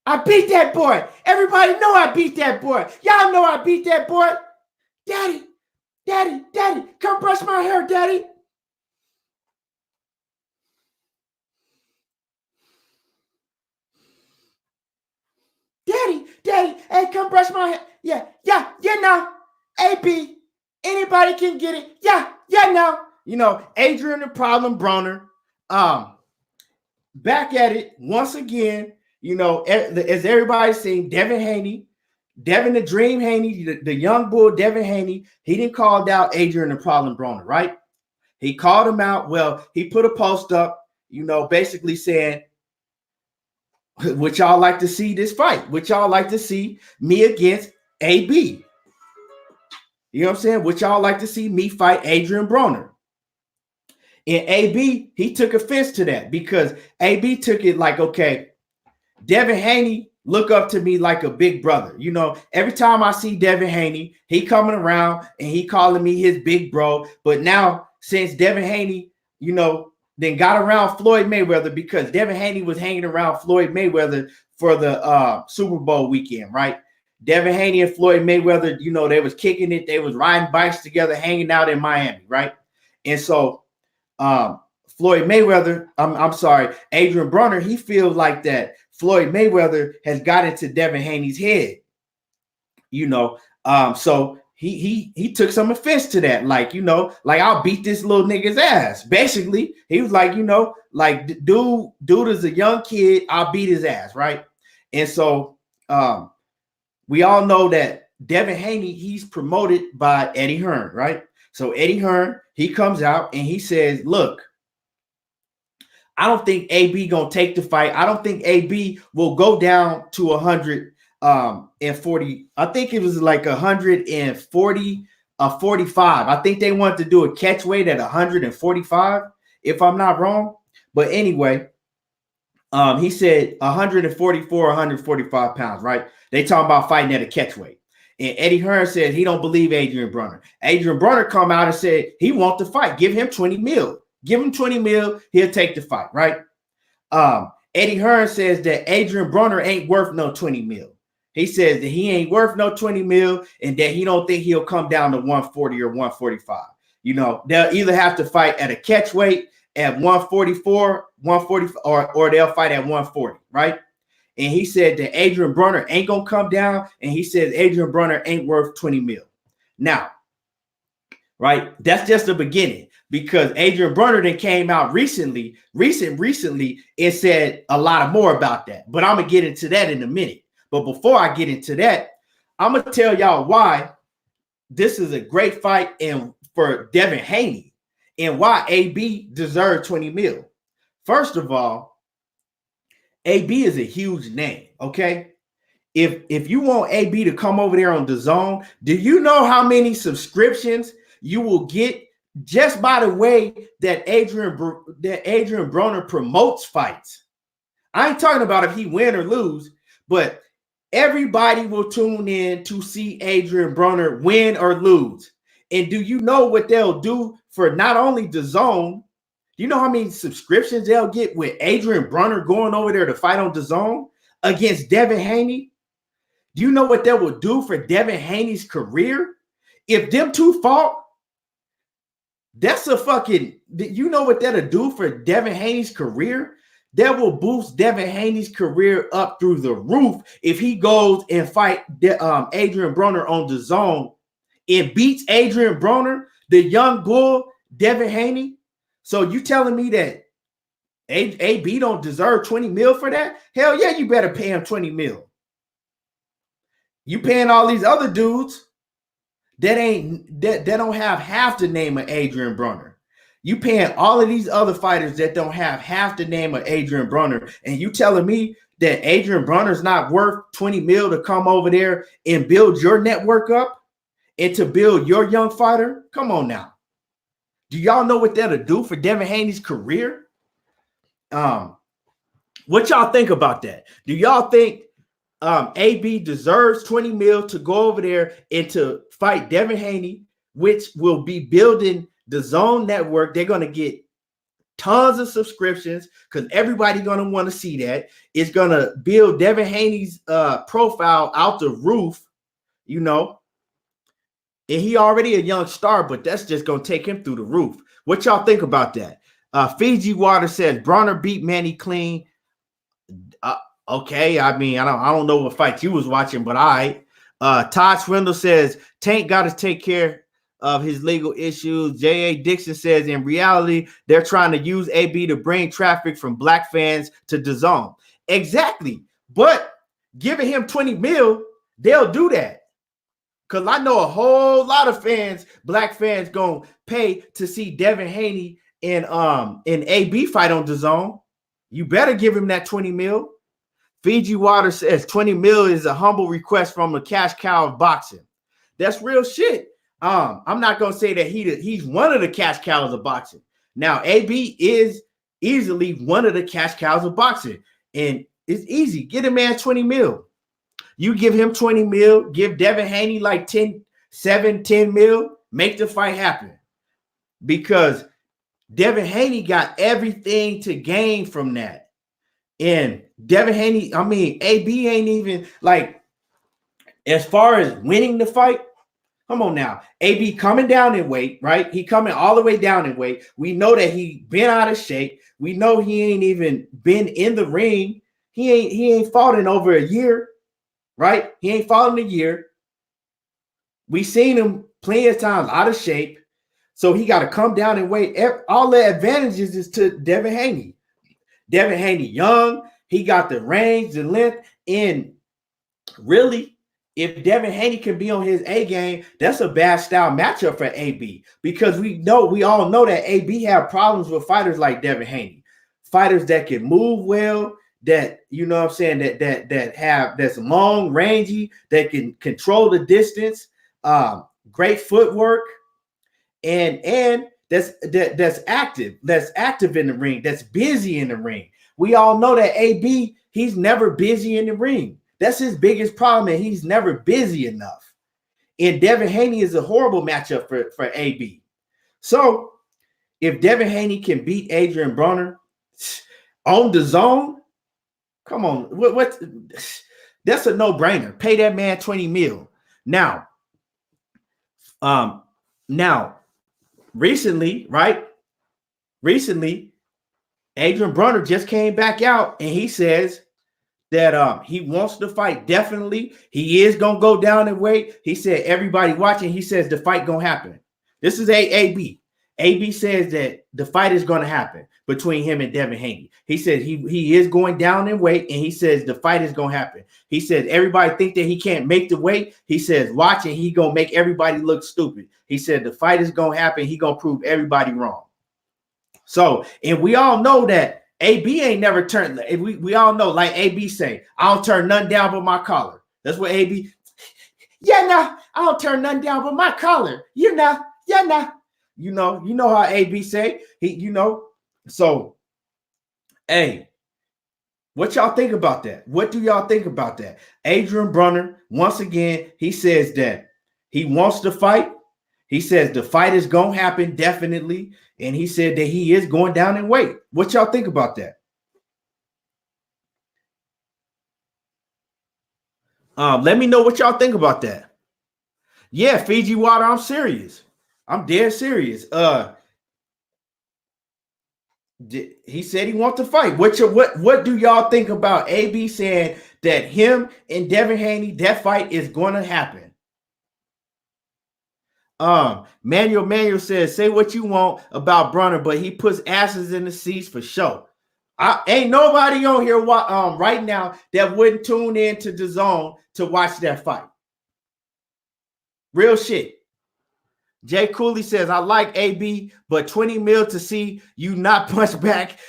I beat that boy. Everybody know I beat that boy. Y'all know I beat that boy. Daddy, come brush my hair, Daddy. Daddy, hey, come brush my hair. Yeah, now. AP, anybody can get it. Yeah, now. You know, Adrien the problem, Broner. Back at it once again. You know, as everybody's saying, Devin Haney, Devin the Dream Haney, the young bull Devin Haney, he didn't call out Adrien the problem, Broner, right? He called him out. Well, he put a post up, you know, basically saying, would y'all like to see this fight? Would y'all like to see me against AB? You know what I'm saying? Would y'all like to see me fight Adrien Broner? And AB, he took offense to that because AB took it like, okay, Devin Haney look up to me like a big brother. You know, every time I see Devin Haney, he coming around and he calling me his big bro. But now, since Devin Haney, you know, then got around Floyd Mayweather because Devin Haney was hanging around Floyd Mayweather for the Super Bowl weekend, right? Devin Haney and Floyd Mayweather, you know, they was kicking it. They was riding bikes together, hanging out in Miami, right? And so Floyd Mayweather, I'm sorry, Adrien Broner, he feels like that Floyd Mayweather has got into Devin Haney's head, you know. So he took some offense to that, like, you know, like I'll beat this little nigga's ass. Basically, he was like, you know, like dude is a young kid, I'll beat his ass, right? And so we all know that Devin Haney, he's promoted by Eddie Hearn, right? So Eddie Hearn, he comes out and he says, look, I don't think AB gonna take the fight. I don't think AB will go down to 140. I think it was like 140, 45. I think they wanted to do a catch weight at 145, if I'm not wrong. But anyway, he said 144, 145 pounds, right? They talking about fighting at a catch weight. And Eddie Hearn said he don't believe Adrien Broner. Adrien Broner come out and said he want to fight. Give him 20 mil. Give him 20 mil. He'll take the fight, right? Eddie Hearn says that Adrien Broner ain't worth no 20 mil. He says that he ain't worth no 20 mil and that he don't think he'll come down to 140 or 145. You know, they'll either have to fight at a catch weight at 144, 140, or they'll fight at 140, right? And he said that Adrien Broner ain't gonna come down, and he says Adrien Broner ain't worth 20 mil. Now, right, that's just the beginning, because Adrien Broner then came out recently and said a lot more about that. But I'm gonna get into that in a minute. But before I get into that, I'm gonna tell y'all why this is a great fight and for Devin Haney. and why AB deserved 20 mil. First of all, AB is a huge name, okay? If you want AB to come over there on DAZN, do you know how many subscriptions you will get just by the way that Adrien Broner promotes fights? I ain't talking about if he win or lose, but everybody will tune in to see Adrien Broner win or lose. And do you know what they'll do for not only DAZN? Do you know how many subscriptions they'll get with Adrien Broner going over there to fight on DAZN against Devin Haney? Do you know what that will do for Devin Haney's career? If them two fought, that's a fucking, you know what that'll do for Devin Haney's career? That will boost Devin Haney's career up through the roof if he goes and fight Adrien Broner on DAZN and beats Adrien Broner, the young bull, Devin Haney. So you telling me that AB don't deserve 20 mil for that? Hell yeah, you better pay him 20 mil. You paying all these other dudes that don't have half the name of Adrien Broner. You paying all of these other fighters that don't have half the name of Adrien Broner, and you telling me that Adrien Broner is not worth 20 mil to come over there and build your network up and to build your young fighter? Come on now. Do y'all know what that'll do for Devin Haney's career? What y'all think about that? Do y'all think AB deserves 20 mil to go over there and to fight Devin Haney, which will be building the DAZN network? They're going to get tons of subscriptions because everybody's going to want to see that. It's going to build Devin Haney's profile out the roof, you know. And he already a young star, but that's just going to take him through the roof. What y'all think about that? Fiji Water says Broner beat Manny clean. Okay, I mean, I don't know what fight you was watching, but I. Todd Swindle says Tank got to take care of his legal issues. J.A. Dixon says in reality, they're trying to use AB to bring traffic from black fans to DAZN. Exactly, but giving him 20 mil, they'll do that. Because I know a whole lot of fans, black fans, gonna pay to see Devin Haney and AB fight on DAZN. You better give him that 20 mil. Fiji Water says 20 mil is a humble request from a cash cow of boxing. That's real shit. I'm not gonna say that he's one of the cash cows of boxing. Now, AB is easily one of the cash cows of boxing, and it's easy. Get a man 20 mil. You give him 20 mil, give Devin Haney like 10 mil, make the fight happen. Because Devin Haney got everything to gain from that. And Devin Haney, I mean, AB ain't even like, as far as winning the fight, come on now. AB coming down in weight, right? He coming all the way down in weight. We know that he been out of shape. We know he ain't even been in the ring. He ain't fought in over a year. Right? He ain't fought in a year. We seen him plenty of times out of shape. So he got to come down and weight. All the advantages is to Devin Haney. Devin Haney young. He got the range, the length. And really, if Devin Haney can be on his A game, that's a bad style matchup for AB. Because we all know that AB have problems with fighters like Devin Haney. Fighters that can move well, that, you know what I'm saying, that's long rangy, that can control the distance, great footwork, and that's active in the ring, that's busy in the ring. We all know that AB, he's never busy in the ring. That's his biggest problem, and he's never busy enough. And Devin Haney is a horrible matchup for AB. So if Devin Haney can beat Adrien Broner on DAZN, come on, what? That's a no-brainer. Pay that man 20 mil. Now, recently, right? Recently, Adrien Broner just came back out and he says that he wants to fight. Definitely, he is gonna go down in weight. He said everybody watching. He says the fight gonna happen. This is AB. AB says that the fight is going to happen between him and Devin Haney. He said he is going down in weight, and he says the fight is going to happen. He says everybody think that he can't make the weight. He says watch it, he going to make everybody look stupid. He said the fight is going to happen. He going to prove everybody wrong. So, and we all know that AB ain't never turned. We all know, like AB say, I don't turn nothing down but my collar. That's what AB. Yeah, nah, I don't turn nothing down but my collar. You know, yeah, nah. You know how AB say. So, hey, what y'all think about that? What do y'all think about that? Adrien Broner, once again, he says that he wants to fight. He says the fight is going to happen, definitely. And he said that he is going down in weight. What y'all think about that? Let me know what y'all think about that. Yeah, Fiji Water, I'm serious. I'm dead serious. He said he wants to fight. What do y'all think about AB saying that him and Devin Haney, that fight is going to happen? Manuel says, say what you want about Broner, but he puts asses in the seats for sure. Ain't nobody on here right now that wouldn't tune in to DAZN to watch that fight. Real shit. Jay Cooley says, I like AB, but 20 mil to see you not punch back.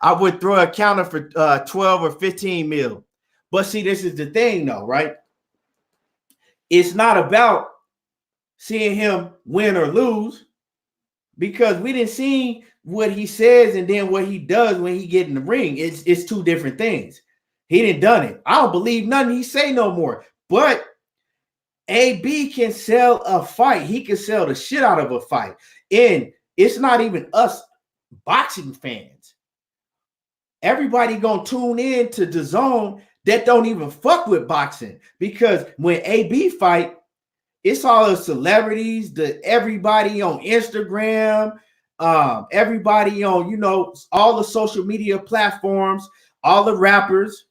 I would throw a counter for 12 or 15 mil. But see, this is the thing though, right? It's not about seeing him win or lose, because we didn't see what he says and then what he does when he get in the ring. It's two different things. He didn't done it. I don't believe nothing he say no more. But AB can sell a fight. He can sell the shit out of a fight. And it's not even us boxing fans. Everybody gonna tune in to DAZN that don't even fuck with boxing, because when AB fight, it's all the celebrities, everybody on Instagram, everybody on, all the social media platforms, all the rappers,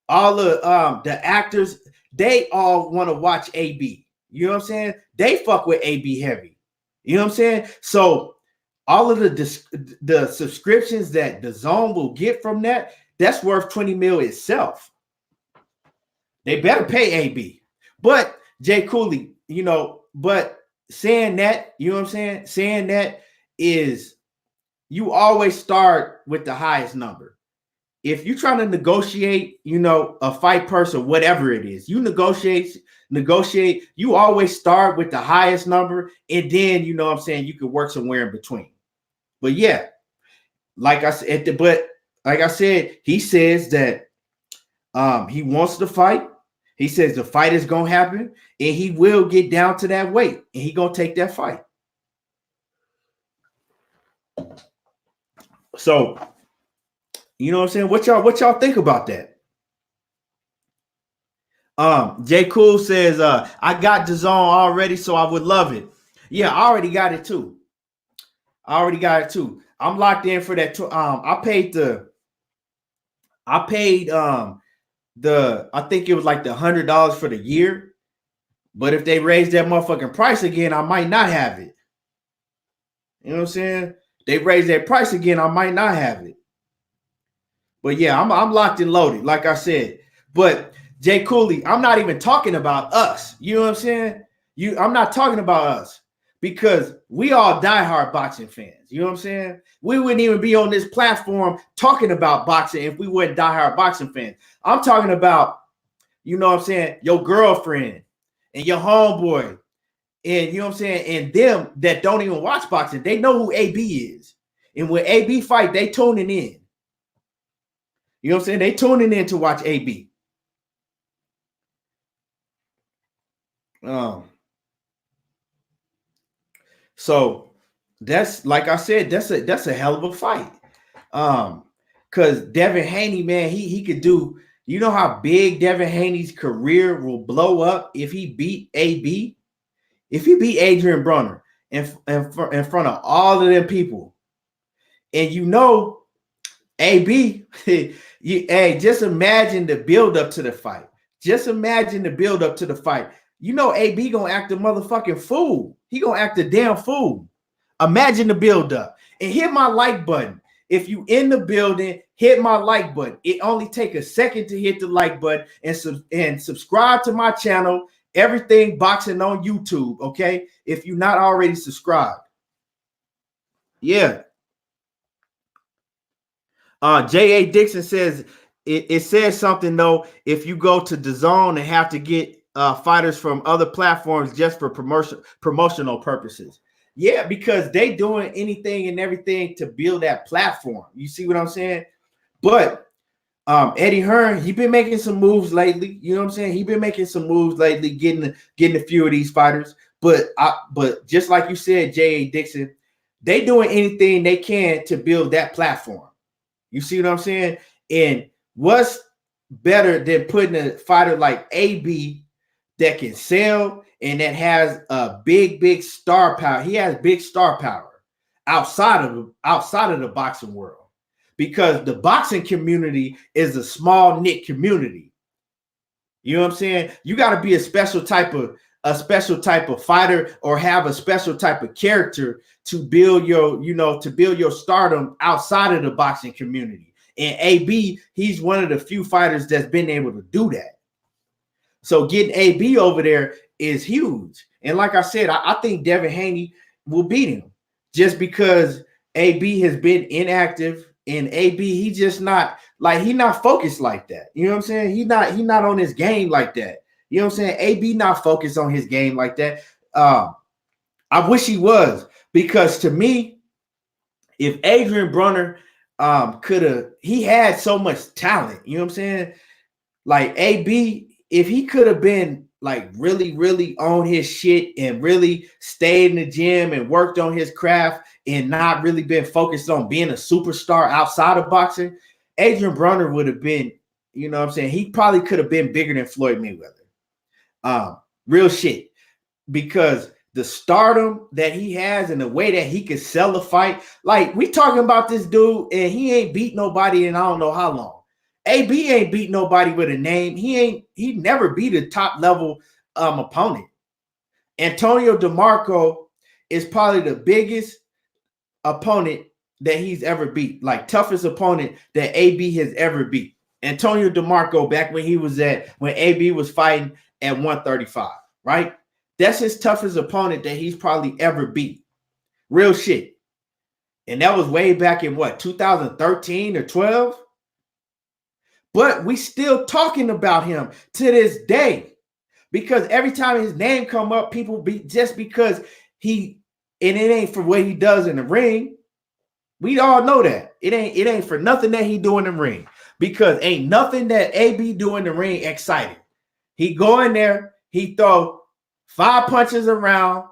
all the actors, they all want to watch AB. You know what I'm saying? They fuck with AB heavy. You know what I'm saying? So all of the subscriptions that DAZN will get from that's worth 20 mil itself. They better pay AB. But Jay Cooley, but saying that, you know what I'm saying? Saying that is, you always start with the highest number. If you're trying to negotiate, a fight person, whatever it is, you negotiate, you always start with the highest number, and then, you can work somewhere in between. But yeah, like I said, he says that he wants to fight. He says the fight is going to happen, and he will get down to that weight, and he going to take that fight. So, you know what I'm saying? What y'all think about that? J. Cool says, I got DAZN already, so I would love it. Yeah, I already got it too. I'm locked in for that. I think it was like the $100 for the year. But if they raise that motherfucking price again, I might not have it. You know what I'm saying? They raise that price again, I might not have it. But yeah, I'm locked and loaded, like I said. But Jay Cooley, I'm not even talking about us. You know what I'm saying? I'm not talking about us, because we all diehard boxing fans. You know what I'm saying? We wouldn't even be on this platform talking about boxing if we weren't diehard boxing fans. I'm talking about, you know what I'm saying, your girlfriend and your homeboy, and you know what I'm saying, and them that don't even watch boxing. They know who AB is. And when AB fight, they tuning in. You know what I'm saying? They tuning in to watch AB. So that's, like I said, that's a hell of a fight. Because Devin Haney, man, he could do. You know how big Devin Haney's career will blow up if he beat AB, if he beat Adrien Broner in front of all of them people. And AB, just imagine the build up to the fight. AB gonna act a motherfucking fool. He gonna act a damn fool. Imagine the build up. And hit my like button. If you in the building, hit my like button. It only take a second to hit the like button and subscribe to my channel, Everything Boxing on YouTube, okay? If you're not already subscribed. Yeah. J.A. Dixon says it says something though. If you go to DAZN and have to get fighters from other platforms just for promotional purposes. Yeah, because they doing anything and everything to build that platform. You see what I'm saying? But Eddie Hearn, he been making some moves lately. You know what I'm saying? He been making some moves lately, getting a few of these fighters. But just like you said, J.A. Dixon, they doing anything they can to build that platform. You see what I'm saying? And what's better than putting a fighter like AB that can sell and that has a big star power? He has big star power outside of the boxing world, because the boxing community is a small knit community. You know what I'm saying? You got to be a special type of fighter or have a special type of character to build your stardom outside of the boxing community. And AB, he's one of the few fighters that's been able to do that. So getting AB over there is huge. And like I said, I think Devin Haney will beat him just because AB has been inactive, and AB, he just not focused like that. You know what I'm saying? He not on his game like that. You know what I'm saying? AB not focused on his game like that. I wish he was, because to me, if Adrien Broner he had so much talent. You know what I'm saying? Like AB, if he could have been like really on his shit and really stayed in the gym and worked on his craft and not really been focused on being a superstar outside of boxing, Adrien Broner would have been, you know what I'm saying? He probably could have been bigger than Floyd Mayweather. Real shit. Because the stardom that he has and the way that he can sell a fight, like we talking about this dude and he ain't beat nobody in I don't know how long. AB ain't beat nobody with a name. He never beat a top level opponent. Antonio DeMarco is probably the biggest opponent that he's ever beat, like toughest opponent that AB has ever beat. Antonio DeMarco, back when AB was fighting at 135, right? That's his toughest opponent that he's probably ever beat. Real shit. And that was way back in 2013 or 12? But we still talking about him to this day, because every time his name come up, people be just because and it ain't for what he does in the ring. We all know that it ain't for nothing that he do in the ring, because ain't nothing that AB do in the ring exciting. He go in there, he throw 5 punches around,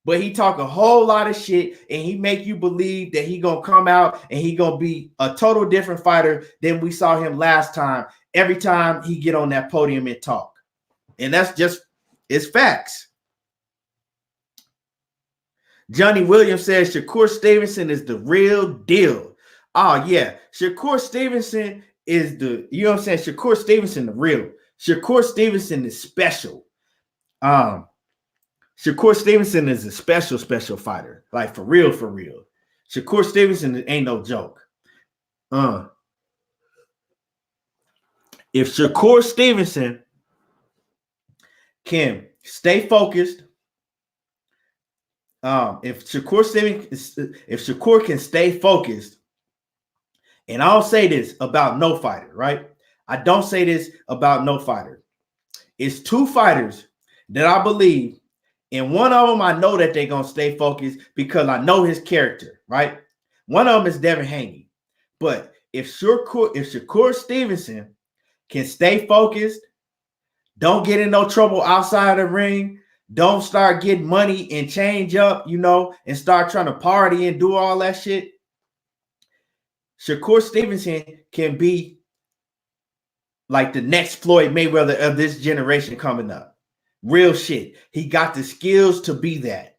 but he talk a whole lot of shit, and he make you believe that he gonna come out and he gonna be a total different fighter than we saw him last time. Every time he get on that podium and talk, and it's facts. Johnny Williams says Shakur Stevenson is the real deal. Oh yeah, Shakur Stevenson is the, you know what I'm saying? Shakur Stevenson the real. Shakur Stevenson is special. Shakur Stevenson is a special fighter, like for real. Shakur Stevenson ain't no joke. If Shakur Stevenson can stay focused, if Shakur can stay focused, and I don't say this about no fighter, right? I don't say this about no fighter. It's 2 fighters that I believe, and one of them I know that they're going to stay focused because I know his character, right? One of them is Devin Haney. But if Shakur Stevenson can stay focused, don't get in no trouble outside the ring, don't start getting money and change up, and start trying to party and do all that shit, Shakur Stevenson can be like the next Floyd Mayweather of this generation coming up. Real shit. He got the skills to be that.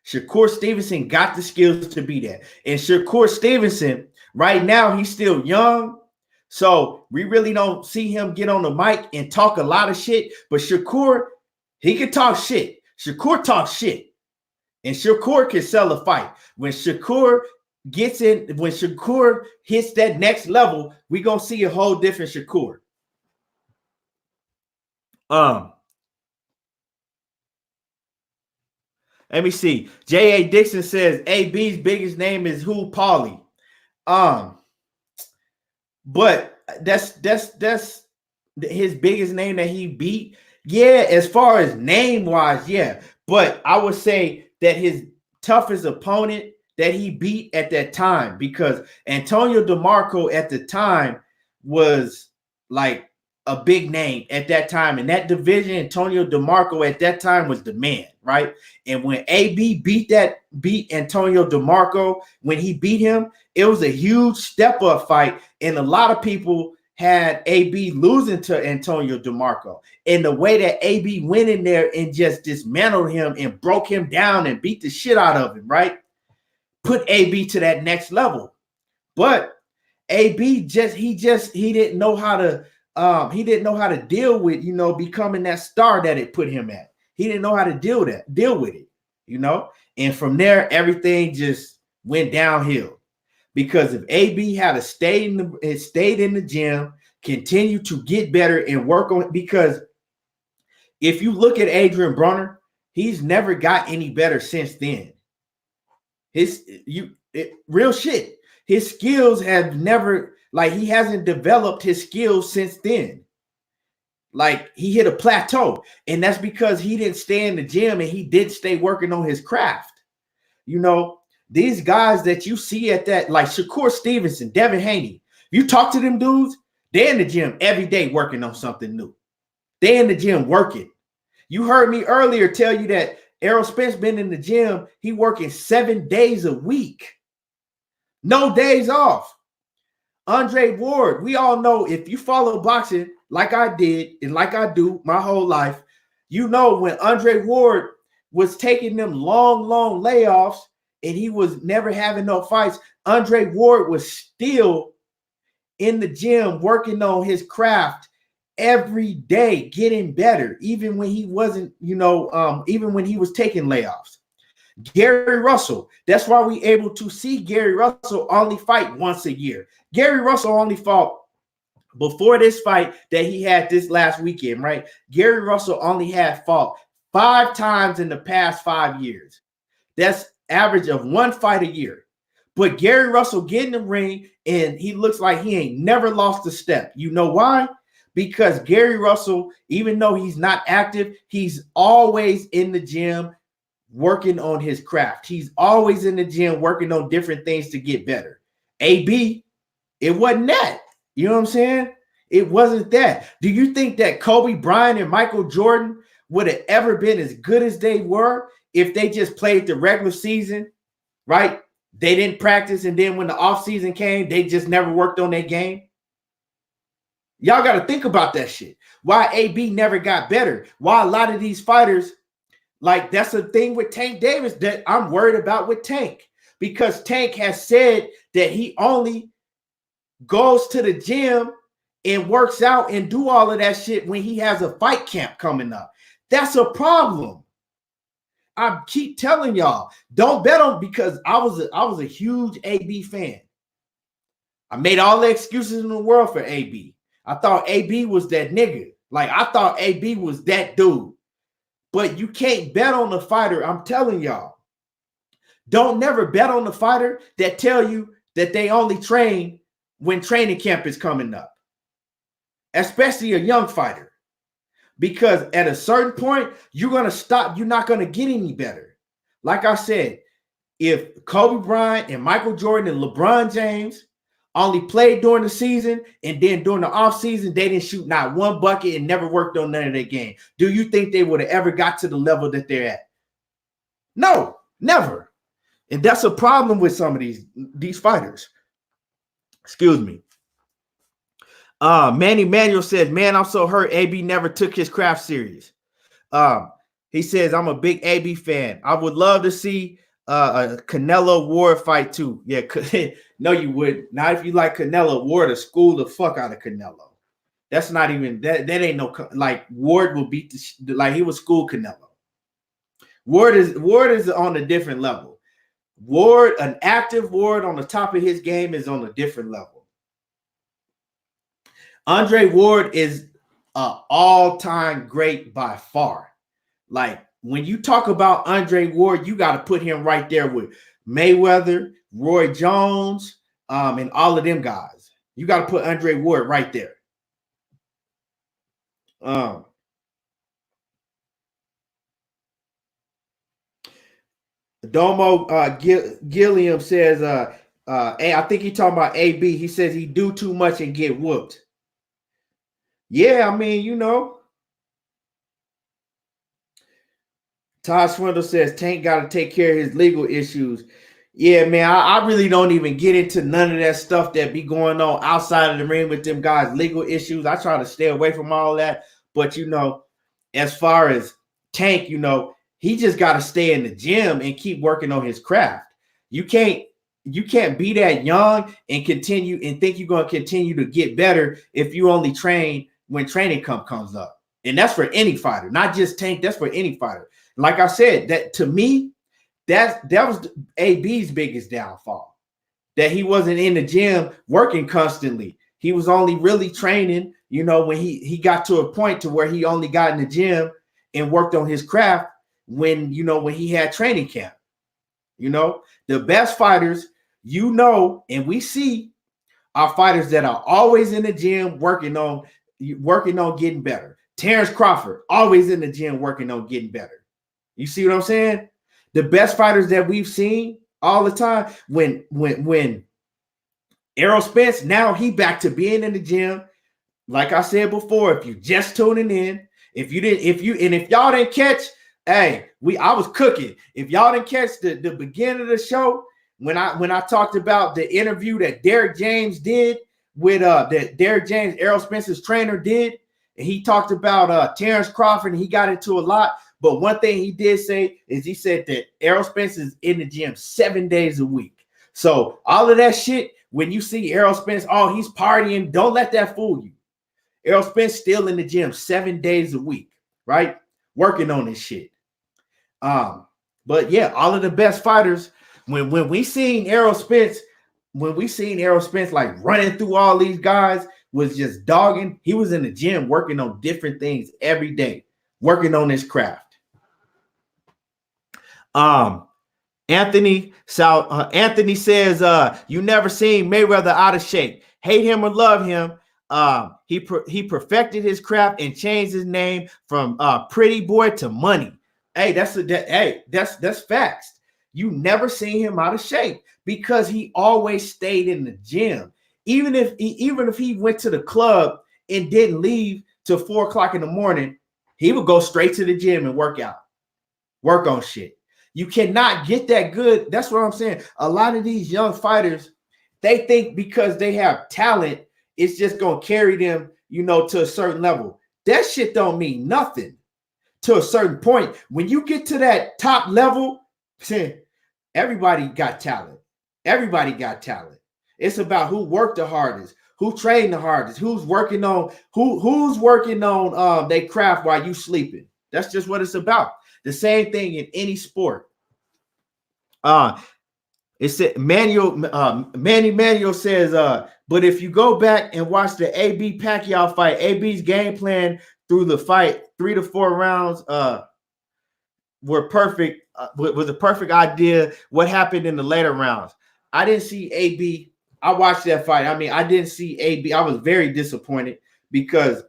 Shakur Stevenson got the skills to be that. And Shakur Stevenson, right now, he's still young. So we really don't see him get on the mic and talk a lot of shit. But Shakur, he can talk shit. Shakur talks shit. And Shakur can sell a fight. When Shakur hits that next level, we're going to see a whole different Shakur. Let me see. J.A. Dixon says AB's biggest name is who? Paulie. But that's his biggest name that he beat. Yeah, as far as name wise, yeah. But I would say that his toughest opponent that he beat at that time, because Antonio DeMarco at the time was like a big name at that time. In that division, Antonio DeMarco at that time was the man, right? And when AB beat Antonio DeMarco, when he beat him, it was a huge step-up fight. And a lot of people had AB losing to Antonio DeMarco. And the way that AB went in there and just dismantled him and broke him down and beat the shit out of him, right? Put AB to that next level. But AB he didn't know how to deal with, becoming that star that it put him at. He didn't know how to deal with it, And from there, everything just went downhill. Because if AB had stayed in the gym, continue to get better and work on it, because if you look at Adrien Broner, he's never got any better since then. Real shit. His skills have never, he hasn't developed his skills since then. Like, he hit a plateau, and that's because he didn't stay in the gym and he didn't stay working on his craft. These guys that you see at that, like Shakur Stevenson, Devin Haney, you talk to them dudes, they're in the gym every day working on something new. They're in the gym working. You heard me earlier tell you that Errol Spence been in the gym. He working 7 days a week. No days off. Andre Ward, we all know, if you follow boxing like I did and like I do my whole life, when Andre Ward was taking them long layoffs and he was never having no fights, Andre Ward was still in the gym working on his craft every day, getting better, even when he wasn't, even when he was taking layoffs. Gary Russell, that's why we able to see Gary Russell only fight once a year. Gary Russell only fought before this fight that he had this last weekend, right? Gary Russell only had fought 5 times in the past 5 years. That's average of 1 fight a year. But Gary Russell get in the ring and he looks like he ain't never lost a step. You know why? Because Gary Russell, even though he's not active, he's always in the gym working on his craft. He's always in the gym working on different things to get better. AB, it wasn't that. You know what I'm saying? It wasn't that. Do you think that Kobe Bryant and Michael Jordan would have ever been as good as they were if they just played the regular season, right? They didn't practice, and then when the offseason came, they just never worked on their game? Y'all got to think about that shit. Why AB never got better. Why a lot of these fighters, like, that's a thing with Tank Davis that I'm worried about with Tank. Because Tank has said that he only goes to the gym and works out and do all of that shit when he has a fight camp coming up. That's a problem. I keep telling y'all, don't bet on, because I was a huge AB fan. I made all the excuses in the world for AB. I thought AB was that nigga. Like, I thought AB was that dude. But you can't bet on the fighter. I'm telling y'all. Don't never bet on the fighter that tell you that they only train when training camp is coming up. Especially a young fighter. Because at a certain point, you're going to stop. You're not going to get any better. Like I said, if Kobe Bryant and Michael Jordan and LeBron James only played during the season, and then during the offseason, they didn't shoot not one bucket and never worked on none of their game, do you think they would have ever got to the level that they're at? No, never. And that's a problem with some of these fighters. Excuse me. Manny Manuel says, man, I'm so hurt. AB never took his craft serious. He says, I'm a big AB fan. I would love to see a Canelo Ward fight too. Yeah, no, you wouldn't. Not if you like Canelo. Ward to school the fuck out of Canelo. That's not even that. That ain't no, like, Ward will beat like he was school Canelo. Ward is on a different level. Ward, an active Ward on the top of his game, is on a different level. Andre Ward is an all-time great by far. Like, when you talk about Andre Ward, you got to put him right there with Mayweather, Roy Jones, and all of them guys. You got to put Andre Ward right there. Domo Gilliam says, I think he talking about AB. He says he do too much and get whooped. Yeah, I mean, you know. Todd Swindle says Tank got to take care of his legal issues. Yeah, man, I really don't even get into none of that stuff that be going on outside of the ring with them guys' legal issues. I try to stay away from all that. But, you know, as far as Tank, you know, he just got to stay in the gym and keep working on his craft. You can't be that young and continue and think you're going to continue to get better if you only train when training camp comes up. And that's for any fighter, not just Tank. That's for any fighter. Like I said, that to me, that was AB's biggest downfall. That he wasn't in the gym working constantly. He was only really training, you know, when he got to a point to where he only got in the gym and worked on his craft when he had training camp. You know, the best fighters, you know, and we see are fighters that are always in the gym working on getting better. Terence Crawford, always in the gym working on getting better. You see what I'm saying? The best fighters that we've seen all the time, when Errol Spence, now he back to being in the gym. Like I said before, if you just tuning in, if y'all didn't catch, I was cooking. If y'all didn't catch the beginning of the show, when I talked about the interview that Derrick James did with that Derrick James, Errol Spence's trainer, did, and he talked about Terence Crawford, and he got into a lot. But one thing he did say is he said that Errol Spence is in the gym 7 days a week. So all of that shit, when you see Errol Spence, oh, he's partying, don't let that fool you. Errol Spence still in the gym 7 days a week, right? Working on this shit. But yeah, all of the best fighters, when we seen Errol Spence like running through all these guys, was just dogging. He was in the gym working on different things every day, working on his craft. Anthony says, you never seen Mayweather out of shape. Hate him or love him. He perfected his craft and changed his name from pretty boy to money. Hey, that's facts. You never seen him out of shape because he always stayed in the gym. Even if he went to the club and didn't leave till 4 o'clock in the morning, he would go straight to the gym and work on shit. You cannot get that good. That's what I'm saying. A lot of these young fighters, they think because they have talent, it's just going to carry them, you know, to a certain level. That shit don't mean nothing to a certain point. When you get to that top level, everybody got talent. Everybody got talent. It's about who worked the hardest, who trained the hardest, who's working on their craft while you sleeping. That's just what it's about. The same thing in any sport. It said Manny Manuel says, but if you go back and watch the AB Pacquiao fight, AB's game plan through the fight, 3 to 4 rounds, were perfect. Was a perfect idea. What happened in the later rounds? I didn't see AB. I watched that fight. I mean, I didn't see AB. I was very disappointed because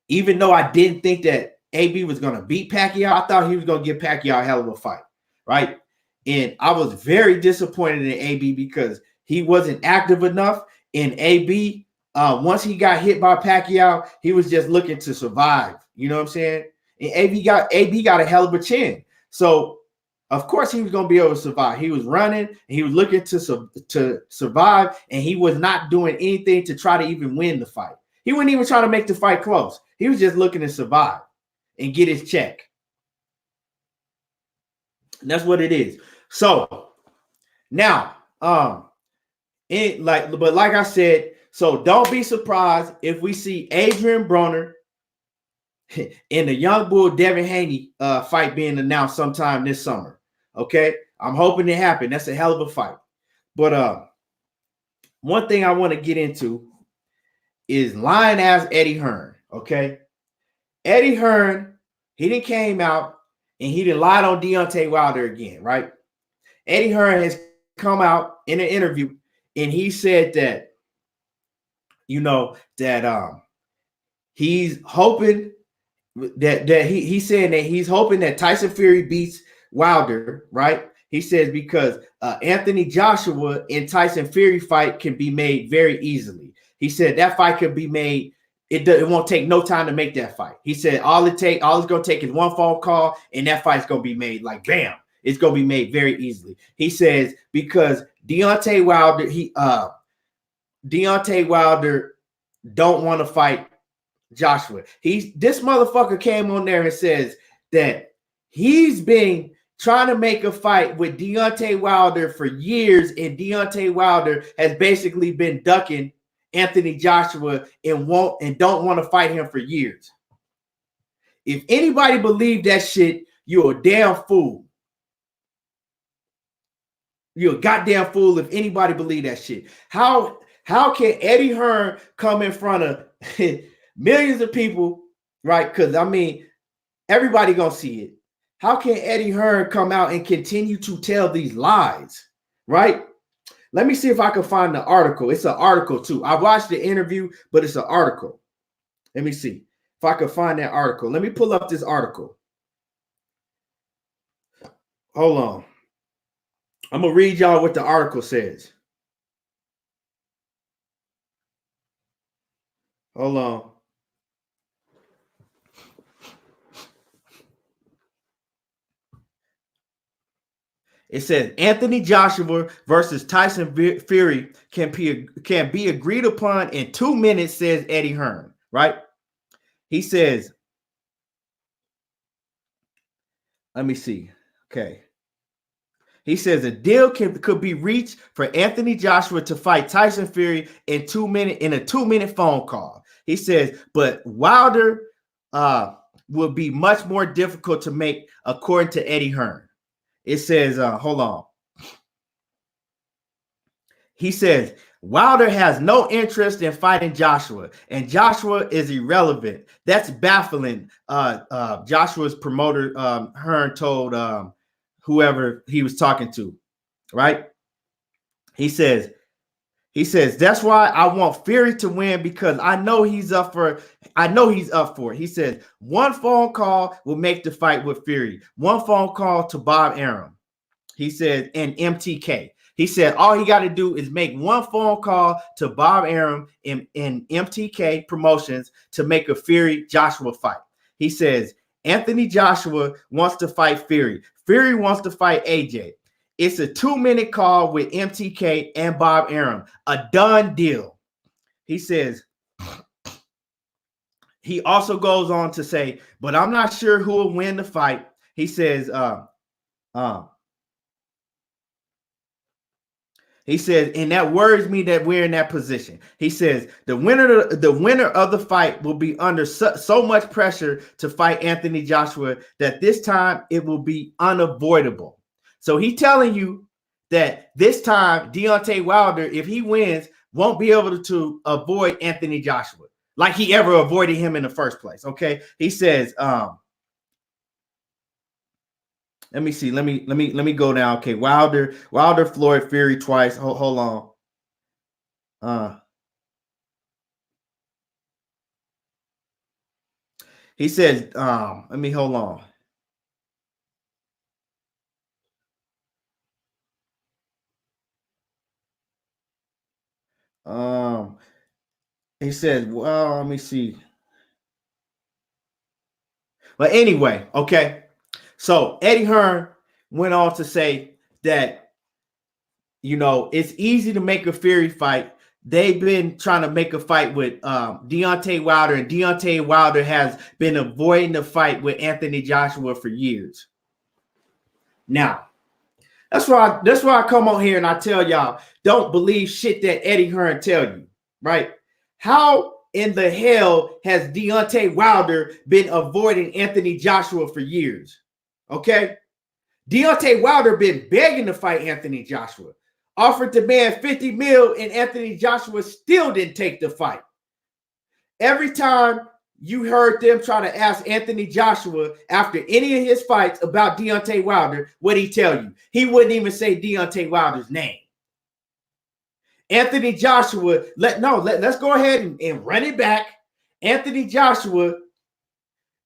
even though I didn't think that AB was going to beat Pacquiao, I thought he was going to give Pacquiao a hell of a fight, right? And I was very disappointed in AB because he wasn't active enough. And AB, once he got hit by Pacquiao, he was just looking to survive. You know what I'm saying? And AB got a hell of a chin. So, of course, he was going to be able to survive. He was running, and he was looking to survive, and he was not doing anything to try to even win the fight. He wasn't even trying to make the fight close. He was just looking to survive and get his check. And that's what it is. So now, but like I said, so don't be surprised if we see Adrien Broner and the young bull Devin Haney fight being announced sometime this summer. Okay, I'm hoping it happen. That's a hell of a fight. But one thing I want to get into is lying ass Eddie Hearn. Okay, Eddie Hearn, he done came out and he done lied on Deontay Wilder again, right? Eddie Hearn has come out in an interview and he said that you know, that he's hoping that he's saying that he's hoping that Tyson Fury beats Wilder, right? He says because Anthony Joshua and Tyson Fury fight can be made very easily. He said that fight could be made. It won't take no time to make that fight. He said all it's gonna take is one phone call, and that fight's gonna be made like bam. It's gonna be made very easily. He says because Deontay Wilder don't want to fight Joshua. This motherfucker came on there and says that he's been trying to make a fight with Deontay Wilder for years, and Deontay Wilder has basically been ducking Anthony Joshua and don't want to fight him for years. If anybody believe that shit, you're a damn fool. You're a goddamn fool if anybody believe that shit. How can Eddie Hearn come in front of millions of people, right? Because I mean, everybody gonna see it. How can Eddie Hearn come out and continue to tell these lies, right? Let me see if I can find the article. It's an article too. I watched the interview, but it's an article. Let me see if I can find that article. Let me pull up this article. Hold on. I'm going to read y'all what the article says. Hold on. It says Anthony Joshua versus Tyson Fury can be agreed upon in 2 minutes, says Eddie Hearn, right? He says, let me see. Okay. He says a deal could be reached for Anthony Joshua to fight Tyson Fury in a 2-minute phone call. He says, but Wilder will be much more difficult to make, according to Eddie Hearn. It says, hold on. He says, Wilder has no interest in fighting Joshua, and Joshua is irrelevant. That's baffling. Joshua's promoter, Hearn, told whoever he was talking to, right? He says, that's why I want Fury to win, because I know he's up for it. He says, one phone call will make the fight with Fury. One phone call to Bob Arum. He said, and MTK. He said, all he got to do is make one phone call to Bob Arum in MTK Promotions to make a Fury Joshua fight. He says, Anthony Joshua wants to fight Fury. Fury wants to fight AJ. It's a 2-minute call with MTK and Bob Arum. A done deal. He says, he also goes on to say, but I'm not sure who will win the fight. He says, and that worries me that we're in that position. He says the winner of the fight will be under so much pressure to fight Anthony Joshua that this time it will be unavoidable. So he's telling you that this time Deontay Wilder, if he wins, won't be able to avoid Anthony Joshua like he ever avoided him in the first place. Okay. He says, let me see. Let me go down. Okay. Wilder, Floyd, Fury twice. Hold on. He says, let me hold on. He said, well, let me see. But anyway, okay. So Eddie Hearn went on to say that, you know, it's easy to make a Fury fight. They've been trying to make a fight with Deontay Wilder, and Deontay Wilder has been avoiding the fight with Anthony Joshua for years. Now, that's why I come on here and I tell y'all, don't believe shit that Eddie Hearn tell you, right? How in the hell has Deontay Wilder been avoiding Anthony Joshua for years? Okay? Deontay Wilder been begging to fight Anthony Joshua. Offered the man $50 million, and Anthony Joshua still didn't take the fight. Every time you heard them try to ask Anthony Joshua after any of his fights about Deontay Wilder, what'd he tell you? He wouldn't even say Deontay Wilder's name. Anthony Joshua, let's go ahead and run it back. Anthony Joshua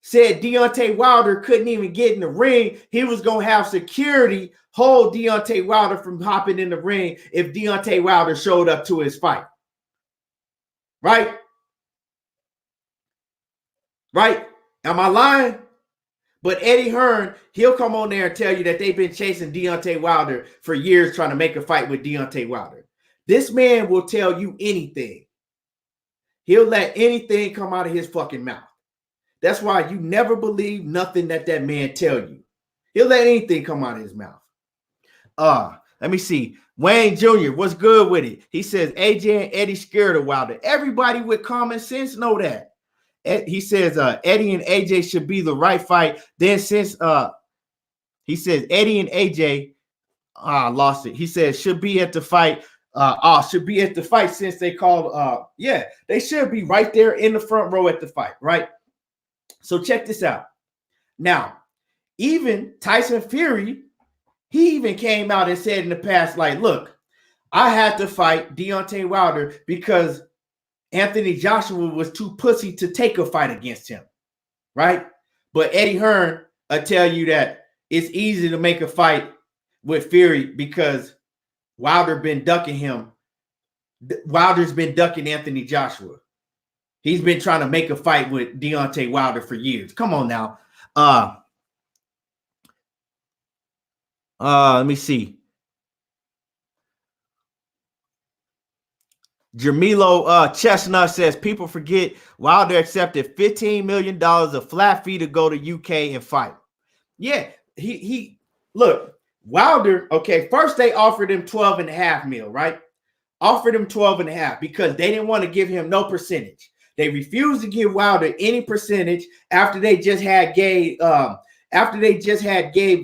said Deontay Wilder couldn't even get in the ring. He was going to have security hold Deontay Wilder from hopping in the ring if Deontay Wilder showed up to his fight. Right? Right? Am I lying? But Eddie Hearn, he'll come on there and tell you that they've been chasing Deontay Wilder for years trying to make a fight with Deontay Wilder. This man will tell you anything. He'll let anything come out of his fucking mouth. That's why you never believe nothing that man tell you. He'll let anything come out of his mouth. Let me see. Wayne Jr., what's good with it? He says AJ and Eddie scared of Wilder. Everybody with common sense know that. He says Eddie and AJ should be the right fight. Then since he says Eddie and AJ lost it. He says should be at the fight. Should be at the fight since they called. Yeah, they should be right there in the front row at the fight, right? So check this out. Now, even Tyson Fury, he even came out and said in the past, like, look, I had to fight Deontay Wilder because Anthony Joshua was too pussy to take a fight against him, right? But Eddie Hearn will tell you that it's easy to make a fight with Fury because Wilder been ducking him. Wilder's been ducking Anthony Joshua. He's been trying to make a fight with Deontay Wilder for years. Come on now. Let me see. Jermilo Chestnut says people forget Wilder accepted $15 million of flat fee to go to UK and fight. Yeah, he look, Wilder, okay, first they offered him 12.5 mil, right? Offered him 12.5 because they didn't want to give him no percentage. They refused to give Wilder any percentage after they just had gave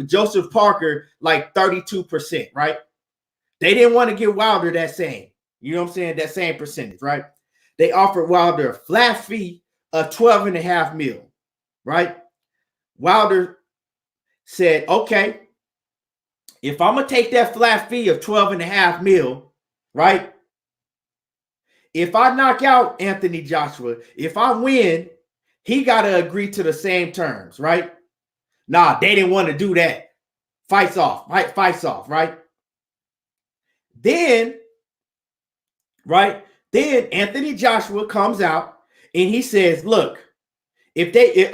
Joseph Parker like 32%, right? They didn't want to give Wilder that same, you know what I'm saying, that same percentage, right? They offered Wilder a flat fee of 12.5 mil, right? Wilder said, okay, if I'm going to take that flat fee of 12.5 mil, right? If I knock out Anthony Joshua, if I win, he got to agree to the same terms, right? Nah, they didn't want to do that. Fights off, right? Then, right? Then Anthony Joshua comes out and he says, look, if they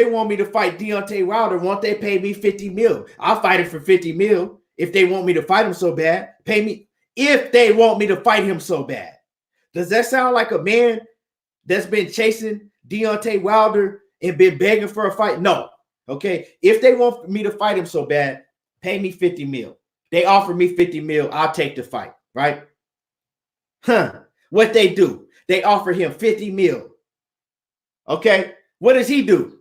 want me to fight Deontay Wilder, won't they pay me 50 mil? I'll fight him for 50 mil. If they want me to fight him so bad, pay me. If they want me to fight him so bad. Does that sound like a man that's been chasing Deontay Wilder and been begging for a fight? No. Okay. If they want me to fight him so bad, pay me 50 mil. They offer me 50 mil. I'll take the fight. Right? What they do? They offer him 50 mil. Okay. What does he do?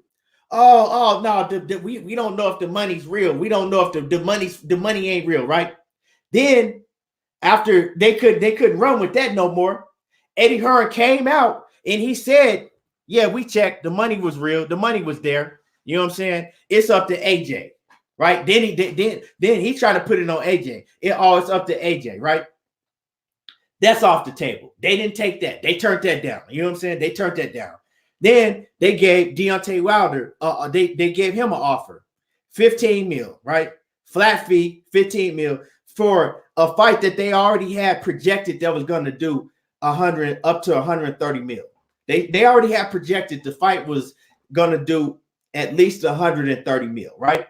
Oh no. We don't know if the money's real. We don't know if the money ain't real. Right? Then after they couldn't run with that no more. Eddie Hearn came out and he said, yeah, we checked. The money was real. The money was there. You know what I'm saying? It's up to AJ, right? Then he tried to put it on AJ. It's up to AJ, right? That's off the table. They didn't take that. They turned that down. You know what I'm saying? They turned that down. Then they gave Deontay Wilder, they gave him an offer, 15 mil, right? Flat fee, 15 mil for a fight that they already had projected that was going to do 100 up to 130 mil. They already had projected the fight was going to do at least 130 mil, right?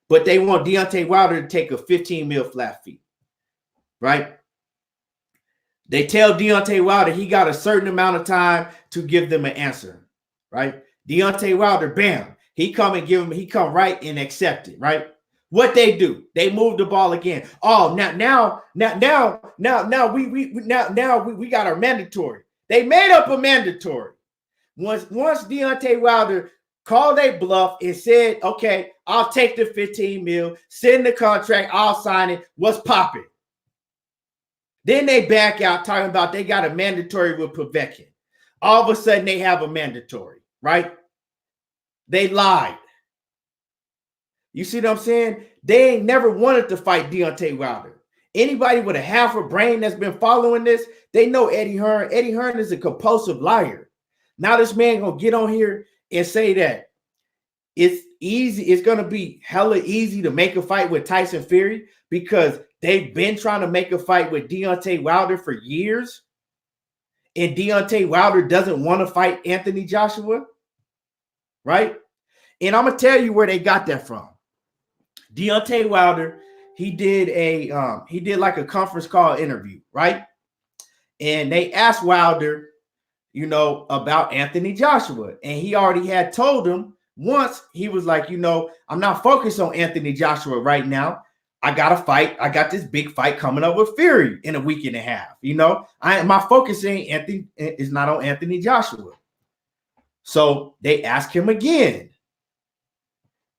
But they want Deontay Wilder to take a 15 mil flat fee, right? They tell Deontay Wilder he got a certain amount of time to give them an answer, right? Deontay Wilder, bam, he come right and accept it, right? What they do? They move the ball again. Oh, now we got our mandatory. They made up a mandatory. Once Deontay Wilder called a bluff and said, okay, I'll take the 15 mil, send the contract, I'll sign it. What's popping? Then they back out talking about they got a mandatory with Povetkin. All of a sudden they have a mandatory, right? They lied. You see what I'm saying? They ain't never wanted to fight Deontay Wilder. Anybody with a half a brain that's been following this, they know Eddie Hearn. Eddie Hearn is a compulsive liar. Now this man gonna get on here and say that it's easy. It's gonna be hella easy to make a fight with Tyson Fury because they've been trying to make a fight with Deontay Wilder for years, and Deontay Wilder doesn't want to fight Anthony Joshua, right? And I'm gonna tell you where they got that from. Deontay Wilder, he did like a conference call interview, right? And they asked Wilder, you know, about Anthony Joshua, and he already had told him once. He was like, you know, I'm not focused on Anthony Joshua right now. I got a fight. I got this big fight coming up with Fury in a week and a half. You know, my focus is not on Anthony Joshua. So they asked him again.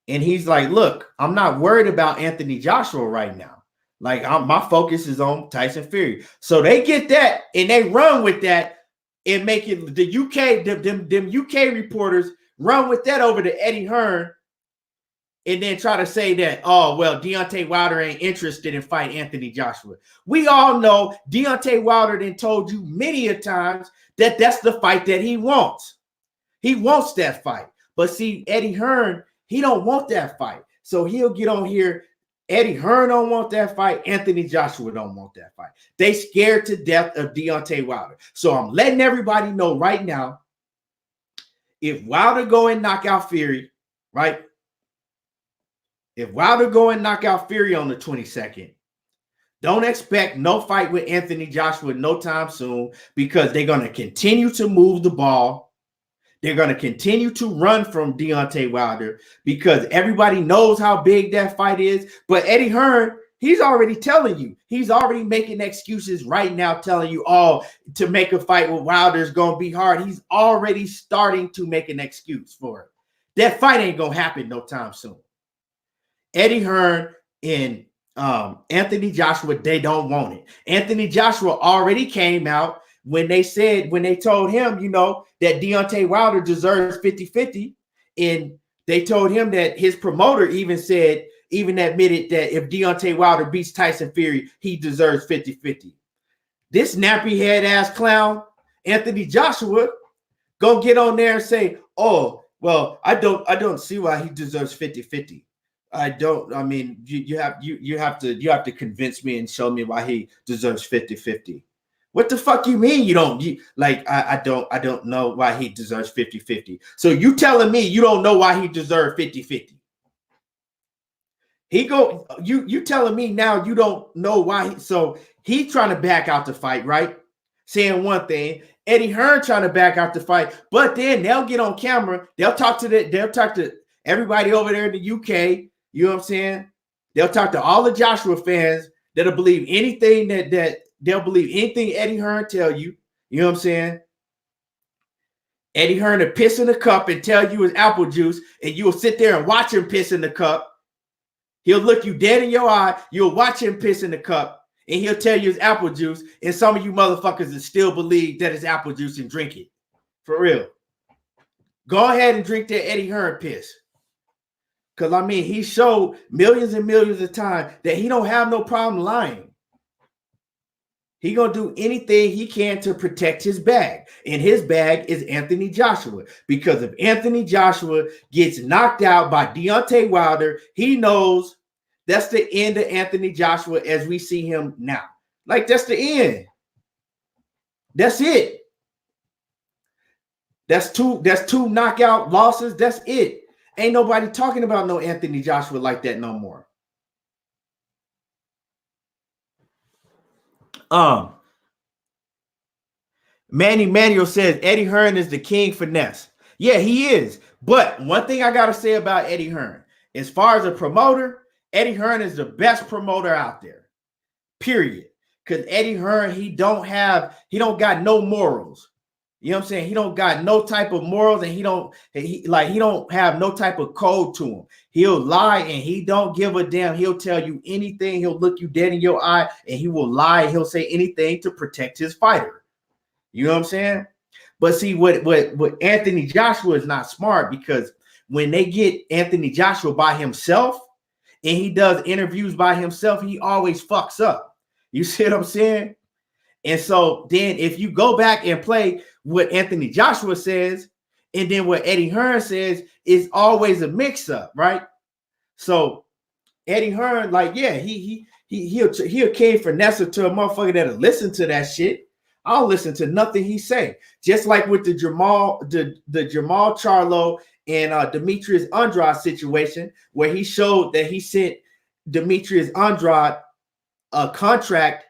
And he's like, look, I'm not worried about Anthony Joshua right now. Like, my focus is on Tyson Fury. So they get that and they run with that and make it the UK, them UK reporters run with that over to Eddie Hearn and then try to say that, oh, well, Deontay Wilder ain't interested in fighting Anthony Joshua. We all know Deontay Wilder then told you many a times that that's the fight that he wants. He wants that fight. But see, Eddie Hearn, he don't want that fight. So he'll get on here. Eddie Hearn don't want that fight. Anthony Joshua don't want that fight. They scared to death of Deontay Wilder. So I'm letting everybody know right now, if Wilder go and knock out Fury, right? If Wilder go and knock out Fury on the 22nd, don't expect no fight with Anthony Joshua no time soon because they're going to continue to move the ball. They're going to continue to run from Deontay Wilder because everybody knows how big that fight is. But Eddie Hearn, he's already telling you. He's already making excuses right now telling you, oh, to make a fight with Wilder is going to be hard. He's already starting to make an excuse for it. That fight ain't going to happen no time soon. Eddie Hearn and Anthony Joshua, they don't want it. Anthony Joshua already came out when they told him, you know, that Deontay Wilder deserves 50-50. And they told him that his promoter even admitted that if Deontay Wilder beats Tyson Fury, he deserves 50-50. This nappy head ass clown, Anthony Joshua, go get on there and say, oh, well, I don't see why he deserves 50-50. I mean, you have to convince me and show me why he deserves 50-50. What the fuck you mean I don't know why he deserves 50-50. So you telling me you don't know why he deserves 50-50. You telling me now you don't know why so he trying to back out the fight, right? Saying one thing, Eddie Hearn trying to back out the fight, but then they'll get on camera, they'll talk to everybody over there in the UK. You know what I'm saying? They'll talk to all the Joshua fans that'll believe anything that they'll believe anything Eddie Hearn tell you. You know what I'm saying? Eddie Hearn will piss in the cup and tell you it's apple juice, and you'll sit there and watch him piss in the cup. He'll look you dead in your eye. You'll watch him piss in the cup, and he'll tell you it's apple juice. And some of you motherfuckers will still believe that it's apple juice and drink it. For real. Go ahead and drink that Eddie Hearn piss. Because, I mean, he showed millions and millions of times that he don't have no problem lying. He going to do anything he can to protect his bag. And his bag is Anthony Joshua. Because if Anthony Joshua gets knocked out by Deontay Wilder, he knows that's the end of Anthony Joshua as we see him now. Like, that's the end. That's it. That's two knockout losses. That's it. Ain't nobody talking about no Anthony Joshua like that no more. Manny Manuel says Eddie Hearn is the king finesse. Yeah, he is. But one thing I got to say about Eddie Hearn, as far as a promoter, Eddie Hearn is the best promoter out there. Period. Because Eddie Hearn, he don't got no morals. You know what I'm saying? He don't got no type of morals, and he don't have no type of code to him. He'll lie and he don't give a damn. He'll tell you anything. He'll look you dead in your eye and he will lie. He'll say anything to protect his fighter. You know what I'm saying? But see, what Anthony Joshua is not smart, because when they get Anthony Joshua by himself and he does interviews by himself, he always fucks up. You see what I'm saying? And so then if you go back and play what Anthony Joshua says, and then what Eddie Hearn says, it's always a mix-up, right? So Eddie Hearn, like, yeah, he'll cave Vanessa to a motherfucker that'll listen to that shit. I'll listen to nothing he say. Just like with the Jamal Charlo and Demetrius Andrade situation, where he showed that he sent Demetrius Andrade a contract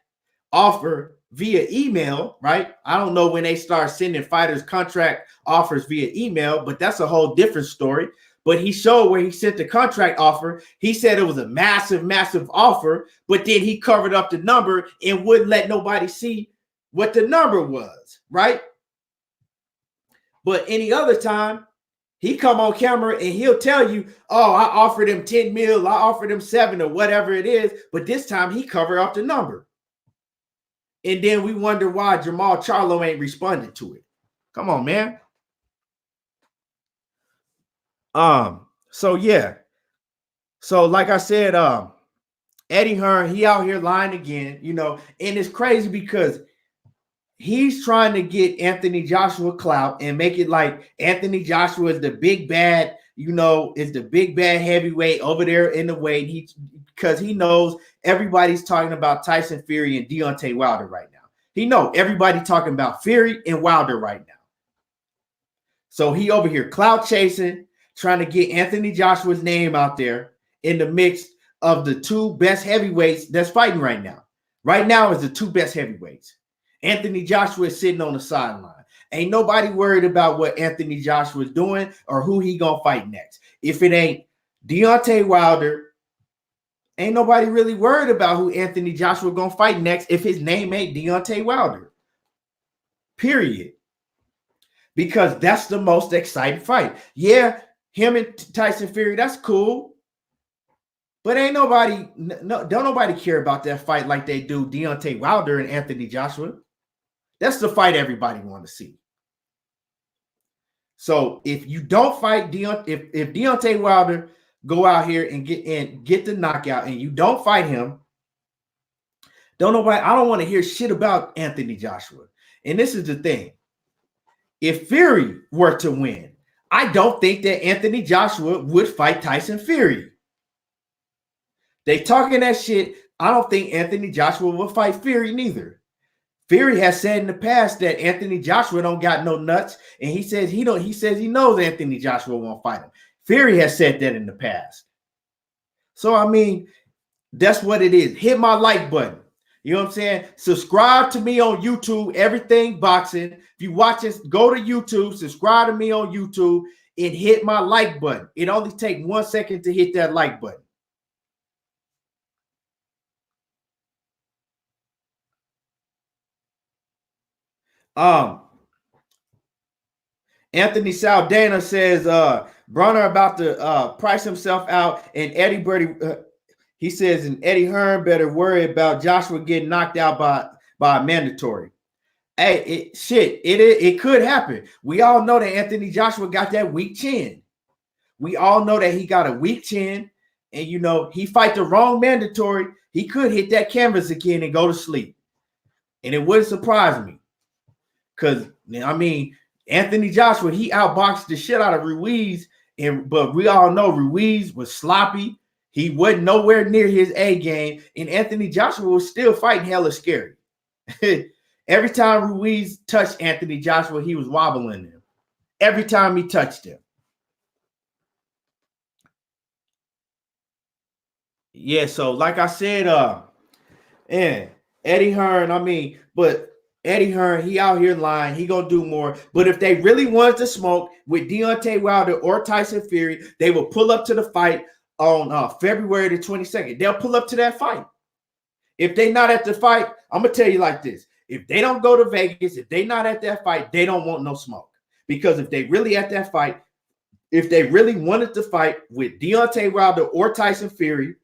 offer via email, right? I don't know when they start sending fighters contract offers via email, but that's a whole different story. But he showed where he sent the contract offer. He said it was a massive, massive offer, but then he covered up the number and wouldn't let nobody see what the number was, right? But any other time, he come on camera and he'll tell you, oh, I offered him 10 mil, I offered him 7 or whatever it is, but this time he covered up the number. And then we wonder why Jamal Charlo ain't responded to it. Come on, man. So yeah. So like I said, Eddie Hearn, he out here lying again, you know, and it's crazy because he's trying to get Anthony Joshua clout and make it like Anthony Joshua is the big bad, you know, is the big bad heavyweight over there in the weight. Because he knows everybody's talking about Tyson Fury and Deontay Wilder right now. He know everybody talking about Fury and Wilder right now. So he over here clout chasing, trying to get Anthony Joshua's name out there in the mix of the two best heavyweights that's fighting right now. Right now is the two best heavyweights. Anthony Joshua is sitting on the sideline. Ain't nobody worried about what Anthony Joshua is doing or who he gonna fight next. If it ain't Deontay Wilder, ain't nobody really worried about who Anthony Joshua gonna fight next if his name ain't Deontay Wilder. Period. Because that's the most exciting fight. Yeah, him and Tyson Fury, that's cool. But ain't nobody, don't nobody care about that fight like they do Deontay Wilder and Anthony Joshua. That's the fight everybody want to see. So if you don't fight if Deontay Wilder go out here and get the knockout and you don't fight him, I don't want to hear shit about Anthony Joshua. And this is the thing. If Fury were to win, I don't think that Anthony Joshua would fight Tyson Fury. They talking that shit. I don't think Anthony Joshua will fight Fury neither. Fury has said in the past that Anthony Joshua don't got no nuts, and he says he knows Anthony Joshua won't fight him. Fury has said that in the past. So I mean, that's what it is. Hit my like button. You know what I'm saying? Subscribe to me on YouTube, Everything Boxing. If you watch this, go to YouTube, subscribe to me on YouTube, and hit my like button. It only takes 1 second to hit that like button. Anthony Saldana says Broner about to price himself out, and he says, and Eddie Hearn better worry about Joshua getting knocked out by a mandatory. Hey, it could happen. We all know that Anthony Joshua got that weak chin. We all know that he got a weak chin, and you know he fight the wrong mandatory, he could hit that canvas again and go to sleep, and it wouldn't surprise me. Because, I mean, Anthony Joshua, he outboxed the shit out of Ruiz, but we all know Ruiz was sloppy. He wasn't nowhere near his A game, and Anthony Joshua was still fighting hella scary. Every time Ruiz touched Anthony Joshua, he was wobbling him. Every time he touched him. Yeah, so like I said, Eddie Hearn, but Eddie Hearn, he out here lying. He gonna do more. But if they really wanted to smoke with Deontay Wilder or Tyson Fury, they will pull up to the fight on February the 22nd. They'll pull up to that fight. If they not at the fight, I'm gonna tell you like this. If they don't go to Vegas, if they not at that fight, they don't want no smoke. Because if they really at that fight, if they really wanted to fight with Deontay Wilder or Tyson Fury,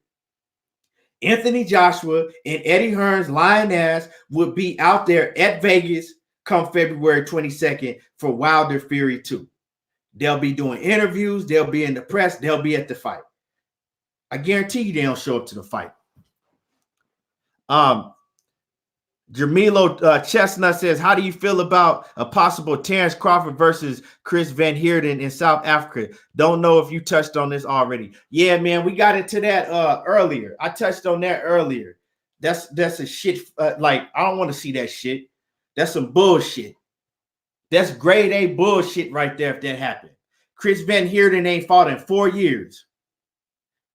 Anthony Joshua and Eddie Hearn's lying ass would be out there at Vegas come February 22nd for Wilder Fury 2. They'll be doing interviews. They'll be in the press. They'll be at the fight. I guarantee you they don't show up to the fight. Jamilo Chestnut says, how do you feel about a possible Terence Crawford versus Chris Van Heerden in South Africa? Don't know if you touched on this already. Yeah, man, we got into that earlier. I touched on that earlier. That's a shit. Like, I don't want to see that shit. That's some bullshit. That's grade A bullshit right there if that happened. Chris Van Heerden ain't fought in 4 years.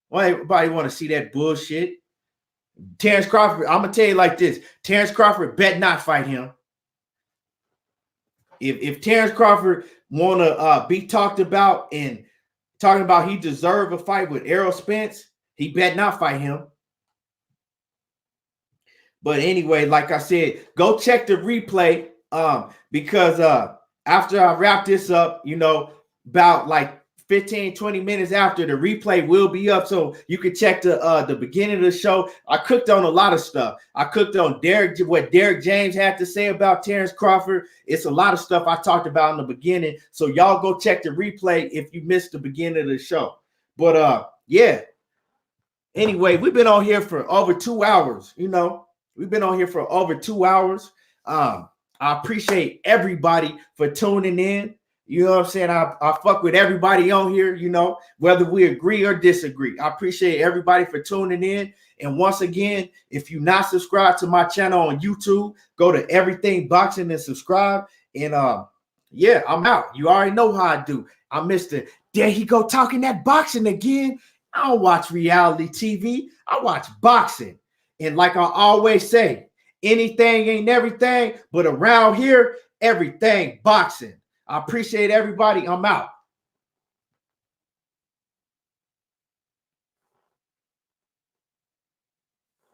Why everybody want to see that bullshit? Terence Crawford, I'm gonna tell you like this: Terence Crawford bet not fight him. If Terence Crawford wanna be talked about and talking about he deserved a fight with Errol Spence, he bet not fight him. But anyway, like I said, go check the replay because after I wrap this up, you know, about like 15-20 minutes after, the replay will be up, so you can check the beginning of the show. I cooked on a lot of stuff. I cooked on what Derrick James had to say about Terence Crawford. It's a lot of stuff I talked about in the beginning, so y'all go check the replay if you missed the beginning of the show. But yeah, anyway, we've been on here for over 2 hours. You know, we've been on here for over 2 hours. I appreciate everybody for tuning in. You know what I'm saying? I fuck with everybody on here, you know, whether we agree or disagree. I appreciate everybody for tuning in. And once again, if you're not subscribed to my channel on YouTube, go to Everything Boxing and subscribe. And yeah, I'm out. You already know how I do. I'm Mr. There he go talking that boxing again. I don't watch reality TV. I watch boxing. And like I always say, anything ain't everything, but around here, everything boxing. I appreciate everybody. I'm out.